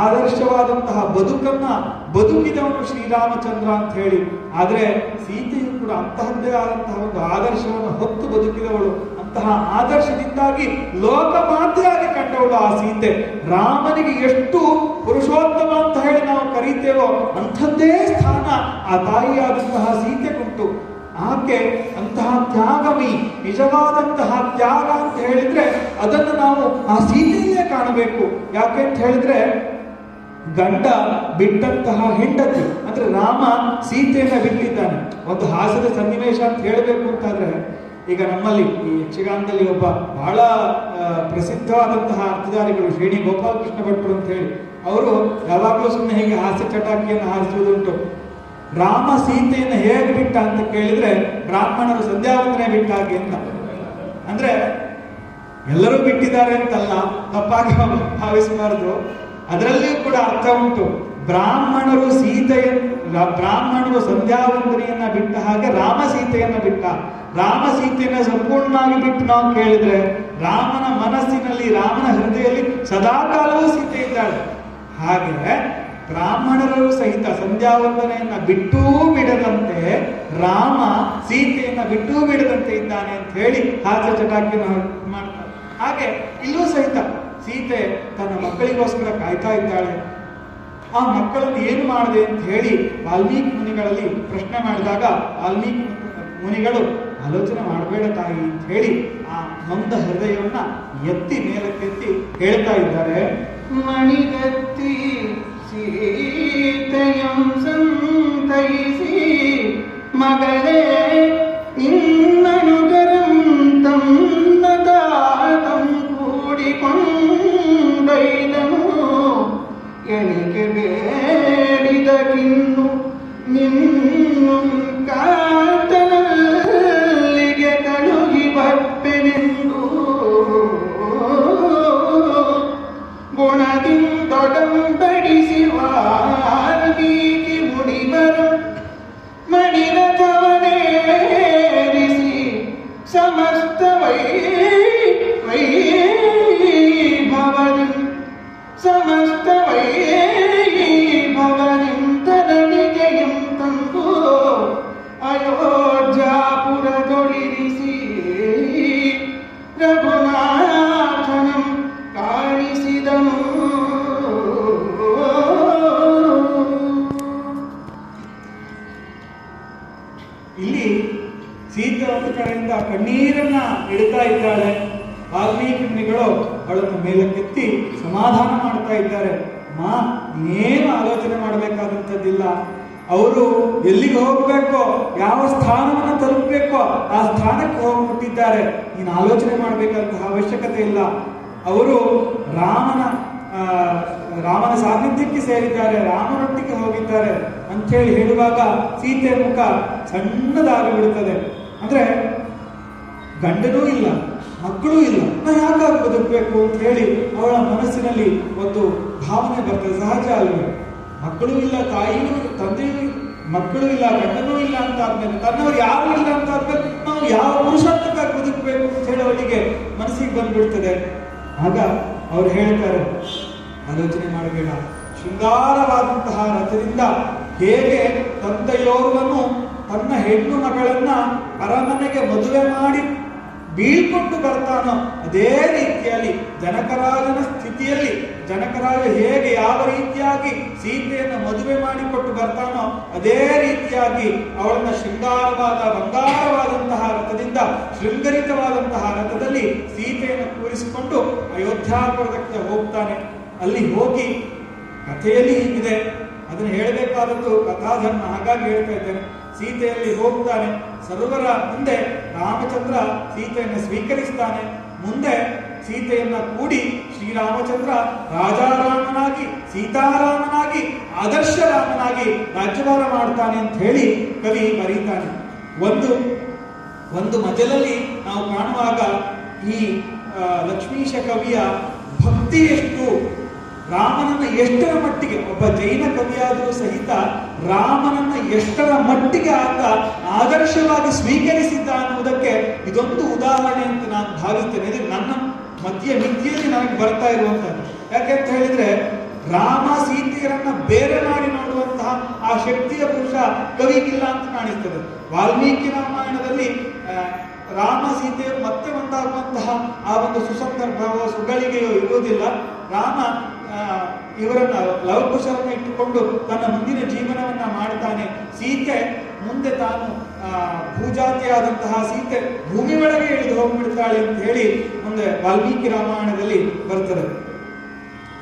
ಆದರ್ಶವಾದಂತಹ ಬದುಕನ್ನ ಬದುಕಿದವನು ಶ್ರೀರಾಮಚಂದ್ರ ಅಂತ ಹೇಳಿ. ಆದ್ರೆ ಸೀತೆಯು ಕೂಡ ಅಂತಹದ್ದೇ ಆದಂತಹ ಒಂದು ಆದರ್ಶವನ್ನು ಹೊತ್ತು ಬದುಕಿದವಳು. ಅಂತಹ ಆದರ್ಶದಿಂದಾಗಿ ಲೋಕಮಾತೆಯಾಗಿ ಕಂಡವಳು ಆ ಸೀತೆ. ರಾಮನಿಗೆ ಎಷ್ಟು ಪುರುಷೋತ್ತಮ ಅಂತ ಹೇಳಿ ನಾವು ಕರೀತೇವೋ ಅಂಥದ್ದೇ ಸ್ಥಾನ ಆ ತಾಯಿಯಾದಂತಹ ಸೀತೆಗುಂಟು. ಆಕೆ ಅಂತಹ ತ್ಯಾಗವಿ, ನಿಜವಾದಂತಹ ತ್ಯಾಗ ಅಂತ ಹೇಳಿದ್ರೆ ಅದನ್ನು ನಾವು ಆ ಸೀತೆಯಲ್ಲೇ ಕಾಣಬೇಕು. ಯಾಕೆ ಅಂತ ಹೇಳಿದ್ರೆ ಗಂಡ ಬಿಟ್ಟಂತಹ ಹೆಂಡತಿ ಅಂದ್ರೆ ರಾಮ ಸೀತೆಯನ್ನ ಬಿಟ್ಟಿದ್ದಾನೆ. ಒಂದು ಹಾಸ್ಯದ ಸನ್ನಿವೇಶ ಅಂತ ಹೇಳಬೇಕು ಅಂತಾದ್ರೆ, ಈಗ ನಮ್ಮಲ್ಲಿ ಈ ಯಕ್ಷಗಾನದಲ್ಲಿ ಒಬ್ಬ ಬಹಳ ಪ್ರಸಿದ್ಧವಾದಂತಹ ಅರ್ಥಧಾರಿಗಳು ಶ್ರೇಣಿ ಗೋಪಾಲಕೃಷ್ಣ ಭಟ್ರು ಅಂತ ಹೇಳಿ, ಅವರು ಯಾವಾಗಲೂ ಸುಮ್ಮನೆ ಹೀಗೆ ಹಾಸ್ಯ ಚಟಾಕಿಯನ್ನು ಹಾರಿಸುವುದುಂಟು. ರಾಮ ಸೀತೆಯನ್ನು ಹೇಗೆ ಬಿಟ್ಟ ಅಂತ ಕೇಳಿದ್ರೆ ಬ್ರಾಹ್ಮಣರು ಸಂಧ್ಯಾವಂದನೆ ಬಿಟ್ಟ ಹಾಗೆ ಅಂತ. ಅಂದ್ರೆ ಎಲ್ಲರೂ ಬಿಟ್ಟಿದ್ದಾರೆ ಅಂತಲ್ಲ, ತಪ್ಪಾಗಿ ಭಾವಿಸಬಾರದು. ಅದರಲ್ಲಿಯೂ ಕೂಡ ಅರ್ಥ ಉಂಟು. ಬ್ರಾಹ್ಮಣರು ಬ್ರಾಹ್ಮಣರು ಸಂಧ್ಯಾವಂದನೆಯನ್ನ ಬಿಟ್ಟ ಹಾಗೆ ರಾಮ ಸೀತೆಯನ್ನ ಬಿಟ್ಟ. ರಾಮ ಸೀತೆಯನ್ನ ಸಂಪೂರ್ಣವಾಗಿ ಬಿಟ್ಟು ನಾವು ಕೇಳಿದ್ರೆ ರಾಮನ ಮನಸ್ಸಿನಲ್ಲಿ, ರಾಮನ ಹೃದಯದಲ್ಲಿ ಸದಾಕಾಲವೂ ಸೀತೆ ಇದ್ದಾಳೆ. ಹಾಗೆ ಬ್ರಾಹ್ಮಣರು ಸಹಿತ ಸಂಧ್ಯಾವಂದನೆಯನ್ನ ಬಿಟ್ಟೂ ಬಿಡದಂತೆ ರಾಮ ಸೀತೆಯನ್ನ ಬಿಟ್ಟೂ ಬಿಡದಂತೆ ಇದ್ದಾನೆ ಅಂತ ಹೇಳಿ ಹಾಸ್ಯ ಚಟಾಕಿಯನ್ನು ಮಾಡ್ತಾರೆ. ಹಾಗೆ ಇಲ್ಲೂ ಸಹಿತ ಸೀತೆ ತನ್ನ ಮಕ್ಕಳಿಗೋಸ್ಕರ ಕಾಯ್ತಾ ಇದ್ದಾಳೆ. ಆ ಮಕ್ಕಳನ್ನು ಏನು ಮಾಡಿದೆ ಅಂತ ಹೇಳಿ ವಾಲ್ಮೀಕಿ ಮುನಿಗಳಲ್ಲಿ ಪ್ರಶ್ನೆ ಮಾಡಿದಾಗ ವಾಲ್ಮೀಕಿ ಮುನಿಗಳು ಆಲೋಚನೆ ಮಾಡಬೇಡ ತಾಯಿ ಅಂತ ಹೇಳಿ ಆ ನೊಂದ ಹೃದಯವನ್ನ ಎತ್ತಿ ಮೇಲಕ್ಕೆತ್ತಿ ಹೇಳ್ತಾ ಇದ್ದಾರೆ. ಮಣಿಗತ್ತಿ ಸೀತೆಯಂ ಸಂತೈಸಿ ಮಗಳೇ ಇನ್ನನುಗರಂ ತನ್ನ ತಾತಂ ಕೂಡಿಕೊಂಡೈದನು ಎನಿಕೆ ಬೇಡಿದಕಿನ್ನು ನಿನ್ನು ಕಾತನಲ್ಲಿಗೆ ಕಳುಗಿ ಬಪ್ಪೆನೆಂದು ಗುಣದಿಂದೊಡಂಬಡಿಸಿ ವಾಲ್ಮೀಕಿ ಮುನಿವರು ಮಣಿರಥವನೇರಿಸಿ ಸಮಸ್ತ ವೈಭವನಿಂ ಸಮಸ್ತ ವೈಭವನಿಂ ತರಣಿಗೆಯಂ ತಂದು ಅಯೋಧ್ಯಾಪುರದೊಳಿರಿಸಿ ರಘುನಾಥನಂ ಕಾಣಿಸಿದನು. ಇಲ್ಲಿ ಸೀತೆ ಒಂದು ಕಡೆಯಿಂದ ಕಣ್ಣೀರನ್ನ ಇಡ್ತಾ ಇದ್ದಾಳೆ. ವಾಲ್ಮೀಕಿ ಮುನಿಗಳು ಅವಳನ್ನು ಮೇಲಕ್ಕೆತ್ತಿ ಸಮಾಧಾನ ಮಾಡ್ತಾ ಇದ್ದಾರೆ. ಮಾ, ನೀನೇನು ಆಲೋಚನೆ ಮಾಡಬೇಕಾದಂಥದ್ದಿಲ್ಲ. ಅವರು ಎಲ್ಲಿಗೆ ಹೋಗ್ಬೇಕೋ, ಯಾವ ಸ್ಥಾನವನ್ನು ತಲುಪಬೇಕೋ ಆ ಸ್ಥಾನಕ್ಕೆ ಹೋಗ್ಬಿಟ್ಟಿದ್ದಾರೆ. ನೀನು ಆಲೋಚನೆ ಮಾಡಬೇಕಾದಂತಹ ಅವಶ್ಯಕತೆ ಇಲ್ಲ. ಅವರು ರಾಮನ ಸಾನ್ನಿಧ್ಯಕ್ಕೆ ಸೇರಿದ್ದಾರೆ, ರಾಮನೊಟ್ಟಿಗೆ ಹೋಗಿದ್ದಾರೆ ಅಂಥೇಳಿ ಹೇಳುವಾಗ ಸೀತೆಯ ಮುಖ ಸಣ್ಣದಾಗಿ ಬಿಡುತ್ತದೆ. ಅಂದ್ರೆ ಗಂಡನೂ ಇಲ್ಲ, ಮಕ್ಕಳೂ ಇಲ್ಲ, ನಾ ಯಾಕಾಗಿ ಬದುಕಬೇಕು ಅಂತ ಹೇಳಿ ಅವಳ ಮನಸ್ಸಿನಲ್ಲಿ ಒಂದು ಭಾವನೆ ಬರ್ತದೆ. ಸಹಜ ಅಲ್ವೇ? ಮಕ್ಕಳೂ ಇಲ್ಲ, ತಾಯಿಯೂ ತಂದೆಯೂ, ಮಕ್ಕಳು ಇಲ್ಲ, ಗಂಡನೂ ಇಲ್ಲ ಅಂತ ಆದ್ಮೇಲೆ, ತನ್ನವರು ಯಾರು ಇಲ್ಲ ಅಂತ ಆದ್ಮೇಲೆ ನಾವು ಯಾವ ಪುರುಷಾರ್ಥಕ್ಕಾಗಿ ಬದುಕಬೇಕು ಅಂತ ಹೇಳಿ ಅವಳಿಗೆ ಮನಸ್ಸಿಗೆ ಬಂದ್ಬಿಡ್ತದೆ. ಆಗ ಅವ್ರು ಹೇಳ್ತಾರೆ, ಆಲೋಚನೆ ಮಾಡಬೇಡ, ಶೃಂಗಾರವಾದಂತಹ ರಥದಿಂದ ಹೇಗೆ ತಂದೆಯೋರ್ವನು ತನ್ನ ಹೆಣ್ಣು ಮಗಳನ್ನ ಅರಮನೆಗೆ ಮದುವೆ ಮಾಡಿ ಬೀಳ್ಕೊಂಡು ಬರ್ತಾನೋ ಅದೇ ರೀತಿಯಲ್ಲಿ ಜನಕರಾಜನ ಸ್ಥಿತಿಯಲ್ಲಿ ಜನಕರಾಜ ಹೇಗೆ ಯಾವ ರೀತಿಯಾಗಿ ಸೀತೆಯನ್ನು ಮದುವೆ ಮಾಡಿಕೊಟ್ಟು ಬರ್ತಾನೋ ಅದೇ ರೀತಿಯಾಗಿ ಅವಳನ್ನ ಶೃಂಗಾರವಾದ ಬಂಗಾರವಾದಂತಹ ರಥದಿಂದ ಶೃಂಗರಿತವಾದಂತಹ ರಥದಲ್ಲಿ ಸೀತೆಯನ್ನು ಕೂರಿಸಿಕೊಂಡು ಅಯೋಧ್ಯಾಪುರಕ್ಕೆ ಹೋಗ್ತಾನೆ. ಅಲ್ಲಿ ಹೋಗಿ ಕಥೆಯಲ್ಲಿ ಹೀಗಿದೆ, ಅದನ್ನು ಹೇಳಬೇಕಾದದ್ದು ಕಥಾಧರ್ಮ, ಹಾಗಾಗಿ ಹೇಳ್ತಾ ಇದ್ದೇನೆ. ಸೀತೆಯಲ್ಲಿ ಹೋಗ್ತಾನೆ, ಸರ್ವರ ಮುಂದೆ ರಾಮಚಂದ್ರ ಸೀತೆಯನ್ನು ಸ್ವೀಕರಿಸ್ತಾನೆ. ಮುಂದೆ ಸೀತೆಯನ್ನ ಕೂಡಿ ಶ್ರೀರಾಮಚಂದ್ರ ರಾಜಾರಾಮನಾಗಿ ಸೀತಾರಾಮನಾಗಿ ಆದರ್ಶರಾಮನಾಗಿ ರಾಜ್ಯಭಾರ ಮಾಡ್ತಾನೆ ಅಂತ ಹೇಳಿ ಕವಿ ಬರೀತಾನೆ. ಒಂದು ಮಜಲಲ್ಲಿ ನಾವು ಕಾಣುವಾಗ ಈ ಲಕ್ಷ್ಮೀಶ ಕವಿಯ ಭಕ್ತಿ ಎಷ್ಟು, ರಾಮನನ್ನ ಎಷ್ಟರ ಮಟ್ಟಿಗೆ, ಒಬ್ಬ ಜೈನ ಕವಿಯಾದರೂ ಸಹಿತ ರಾಮನನ್ನ ಎಷ್ಟರ ಮಟ್ಟಿಗೆ ಆತ ಆದರ್ಶವಾಗಿ ಸ್ವೀಕರಿಸಿದ್ದ ಅನ್ನುವುದಕ್ಕೆ ಇದೊಂದು ಉದಾಹರಣೆ ಅಂತ ನಾನು ಭಾವಿಸ್ತೇನೆ. ಇದು ನನ್ನ ಮಿಥ್ಯಲ್ಲಿ ನನಗೆ ಬರ್ತಾ ಇರುವಂತದ್ದು. ಯಾಕೆಂತ ಹೇಳಿದ್ರೆ ರಾಮ ಸೀತೆಯರನ್ನ ಬೇರೆ ಮಾಡಿ ನೋಡುವಂತಹ ಆ ಶಕ್ತಿಯ ಪುರುಷ ಕವಿಗಿಲ್ಲ ಅಂತ ಕಾಣಿಸ್ತದೆ. ವಾಲ್ಮೀಕಿ ರಾಮಾಯಣದಲ್ಲಿ ರಾಮ ಸೀತೆಯರು ಮತ್ತೆ ಒಂದಾಗುವಂತಹ ಆ ಒಂದು ಸುಸಂದರ್ಭವೋ ಸುಗಳಿಗೆಯೋ ಇರುವುದಿಲ್ಲ. ರಾಮ ಇವರನ್ನ ಲವಕುಶರನ್ನು ಇಟ್ಟುಕೊಂಡು ತನ್ನ ಮುಂದಿನ ಜೀವನವನ್ನ ಮಾಡ್ತಾನೆ. ಸೀತೆ ಮುಂದೆ ತಾನು ಭೂಜಾತಿಯಾದಂತಹ ಸೀತೆ ಭೂಮಿ ಒಳಗೆ ಇಳಿದು ಹೋಗ್ಬಿಡ್ತಾಳೆ ಅಂತ ಹೇಳಿ ಮುಂದೆ ವಾಲ್ಮೀಕಿ ರಾಮಾಯಣದಲ್ಲಿ ಬರ್ತದೆ.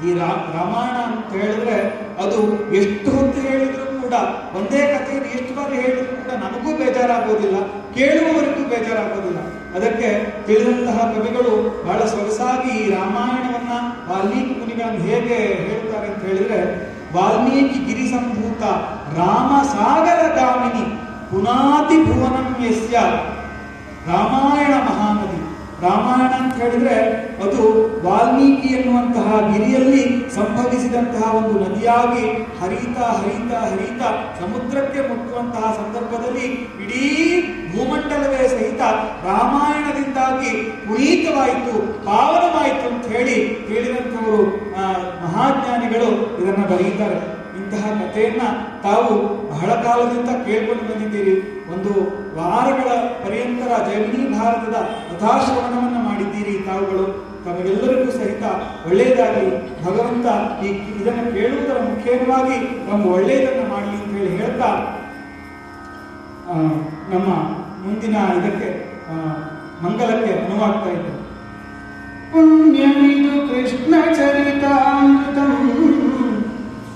ಈ ರಾಮಾಯಣ ಅಂತ ಹೇಳಿದ್ರೆ ಅದು ಎಷ್ಟು ಹೊತ್ತು ಹೇಳಿದ್ರು ಕೂಡ, ಒಂದೇ ಕಥೆಯನ್ನು ಎಷ್ಟು ಬಾರಿ ಹೇಳಿದ್ರು ಕೂಡ ನನಗೂ ಬೇಜಾರಾಗೋದಿಲ್ಲ, ಕೇಳುವವರಿಗೂ ಬೇಜಾರಾಗೋದಿಲ್ಲ. ಅದಕ್ಕೆ ತಿಳಿದಂತಹ ಕವಿಗಳು ಬಹಳ ಸೊಗಸಾಗಿ ಈ ರಾಮಾಯಣವನ್ನ ವಾಲ್ಮೀಕಿ ಮುನಿಗಳನ್ನು ಹೇಗೆ ಹೇಳ್ತಾರೆ ಅಂತ ಹೇಳಿದ್ರೆ, ವಾಲ್ಮೀಕಿ ಗಿರಿ ಸಂಭೂತ ರಾಮ ಸಾಗರ ಗಾಮಿನಿ ಪುನಾತಿ ಭುವನಂ ಯಸ್ಯ. ರಾಮಾಯಣ ಮಹಾನದಿ. ರಾಮಾಯಣ ಅಂತ ಹೇಳಿದ್ರೆ ಅದು ವಾಲ್ಮೀಕಿ ಎನ್ನುವಂತಹ ಗಿರಿಯಲ್ಲಿ ಸಂಭವಿಸಿದಂತಹ ಒಂದು ನದಿಯಾಗಿ ಹರಿತಾ ಹರಿತಾ ಹರಿತಾ ಸಮುದ್ರಕ್ಕೆ ಮುಟ್ಟುವಂತಹ ಸಂದರ್ಭದಲ್ಲಿ ಇಡೀ ಭೂಮಂಡಲವೇ ಸಹಿತ ರಾಮಾಯಣದಿಂದಾಗಿ ಪುನೀತವಾಯಿತು, ಪಾವನವಾಯಿತು ಅಂತ ಹೇಳಿ ಹೇಳಿದಂಥವರು ಮಹಾಜ್ಞಾನಿಗಳು ಇದನ್ನ ಬರೆಯುತ್ತಾರೆ. ಇಂತಹ ಕಥೆಯನ್ನ ತಾವು ಬಹಳ ಕಾಲದಿಂದ ಕೇಳ್ಕೊಂಡು ಬಂದಿದ್ದೀರಿ. ಒಂದು ವಾರಗಳ ಪರ್ಯಂತರ ಜೈಮಿನಿ ಭಾರತದ ಕಥಾಶ್ರವಣವನ್ನು ಮಾಡಿದ್ದೀರಿ ತಾವುಗಳು. ತಮಗೆಲ್ಲರಿಗೂ ಸಹಿತ ಒಳ್ಳೆಯದಾಗಲಿ. ಭಗವಂತ ಇದನ್ನು ಕೇಳುವುದರ ಮುಖ್ಯವಾಗಿ ನಮ್ಗೆ ಒಳ್ಳೆಯದನ್ನು ಮಾಡಲಿ ಅಂತ ಹೇಳಿ ಹೇಳ್ತಾ ನಮ್ಮ ಮುಂದಿನ ಇದಕ್ಕೆ ಮಂಗಲಕ್ಕೆ ಅನುವಾಗ್ತಾ ಇದ್ದೇವೆ. ಪುಣ್ಯಮಿದು ಕೃಷ್ಣ ಚರಿತಾಮೃತಂ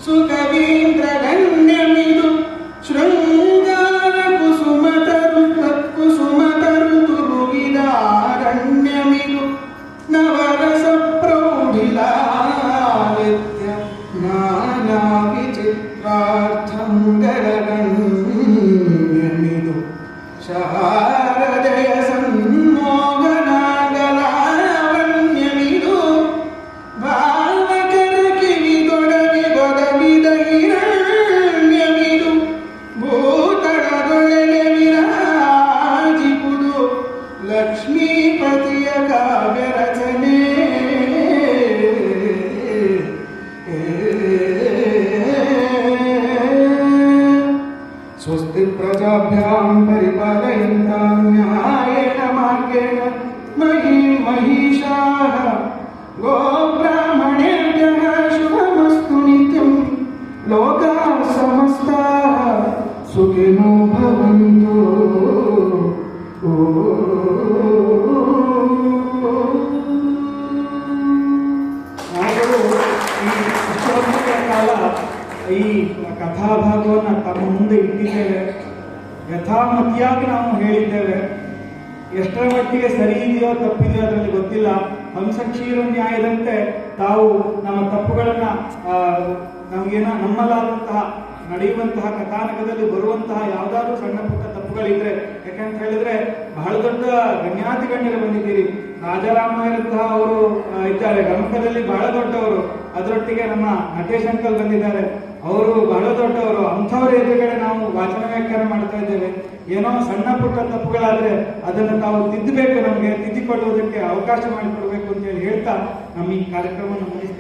ಸುಕವೀಂದ್ರ ಗಣ್ಯಮಿದು ಶೃಂಗಾರ ಕುಸುಮತರು ತುರುವಿದಾರಣ್ಯಮಿದು ನವರಸ ಪ್ರೌಢಿಲಾಲಿತ್ಯ ನಾನಾ ವಿಚಿತ್ರಾರ್ಥಂ ಗರಗಣ್ಯಮಿದು ಶಾರದಯ ಸನ್ಮೋಹನಾಗಲಾವಣ್ಯಮಿದು ಭಾವಕರ ಕಿವಿದೊಡವಿ ಗೊದವಿದೈರಣ್ಯಮಿದು ಭೂತಳದೊಳಗೆ ವಿರಾಜಿಪುದು ಲಕ್ಷ್ಮೀಪತಿಯ ಕಾವ್ಯ ರಚನೆ. ಸ್ವಸ್ತಿ ಪ್ರಜಾಭ್ಯಾಂ ಪರಿಪಾಲಯಂತಾಂ ನ್ಯಾಯೇನ ಮಾರ್ಗೇಣ ಮಹೀಷಾಃ ಗೋಬ್ರಾಹ್ಮಣೇಭ್ಯಃ ಶುಭಮಸ್ತು ನಿತ್ಯಂ ಲೋಕಾಃ ಸಮಸ್ತಾಃ ಸುಖಿನೋ ಭವಂತು. ನಾವುಗಳು ಈ ಇಷ್ಟೊಂದು ಕಾಲ ಈ ಕಥಾಭಾಗವನ್ನು ತಮ್ಮ ಮುಂದೆ ಇಟ್ಟಿದ್ದೇವೆ. ಯಥಾಮತಿಯಾಗಿ ನಾವು ಹೇಳಿದ್ದೇವೆ. ಎಷ್ಟರ ಮಟ್ಟಿಗೆ ಸರಿ ಇದೆಯೋ ತಪ್ಪಿದೆಯೋ ಅದರಲ್ಲಿ ಗೊತ್ತಿಲ್ಲ. ಹಂಸಕ್ಷೀರ ನ್ಯಾಯದಂತೆ ತಾವು ನಮ್ಮ ತಪ್ಪುಗಳನ್ನ ನಮ್ಮಲ್ಲಾದಂತಹ ನಡೆಯುವಂತಹ ಕಥಾನಕದಲ್ಲಿ ಬರುವಂತಹ ಯಾವುದಾದ್ರೂ ಸಣ್ಣ ಪುಟ್ಟ ತಪ್ಪುಗಳಿದ್ರೆ, ಯಾಕಂತ ಹೇಳಿದ್ರೆ ಬಹಳ ದೊಡ್ಡ ಗಣ್ಯಾತಿ ಗಣ್ಯರು ಬಂದಿದ್ದೀರಿ. ರಾಜಾರಾಮಯ್ಯರಂತಹ ಅವರು ಇದ್ದಾರೆ, ಗಮಕದಲ್ಲಿ ಬಹಳ ದೊಡ್ಡವರು. ಅದರೊಟ್ಟಿಗೆ ನಮ್ಮ ನಟೇಶ್ ಅಂಕಲ್ ಬಂದಿದ್ದಾರೆ, ಅವರು ಬಹಳ ದೊಡ್ಡವರು. ಅಂಥವರ ಎದುರುಗಡೆ ನಾವು ವಾಚನ ವ್ಯಾಖ್ಯಾನ ಮಾಡ್ತಾ ಇದ್ದೇವೆ. ಏನೋ ಸಣ್ಣ ಪುಟ್ಟ ತಪ್ಪುಗಳಾದ್ರೆ ಅದನ್ನು ತಾವು ತಿದ್ದಬೇಕು, ನಮಗೆ ತಿದ್ದಿಕೊಳ್ಳುವುದಕ್ಕೆ ಅವಕಾಶ ಮಾಡಿಕೊಡ್ಬೇಕು ಅಂತ ಹೇಳಿ ಹೇಳ್ತಾ ನಮ್ಮ ಈ ಕಾರ್ಯಕ್ರಮವನ್ನು ಮುಗಿಸ್ತೇವೆ.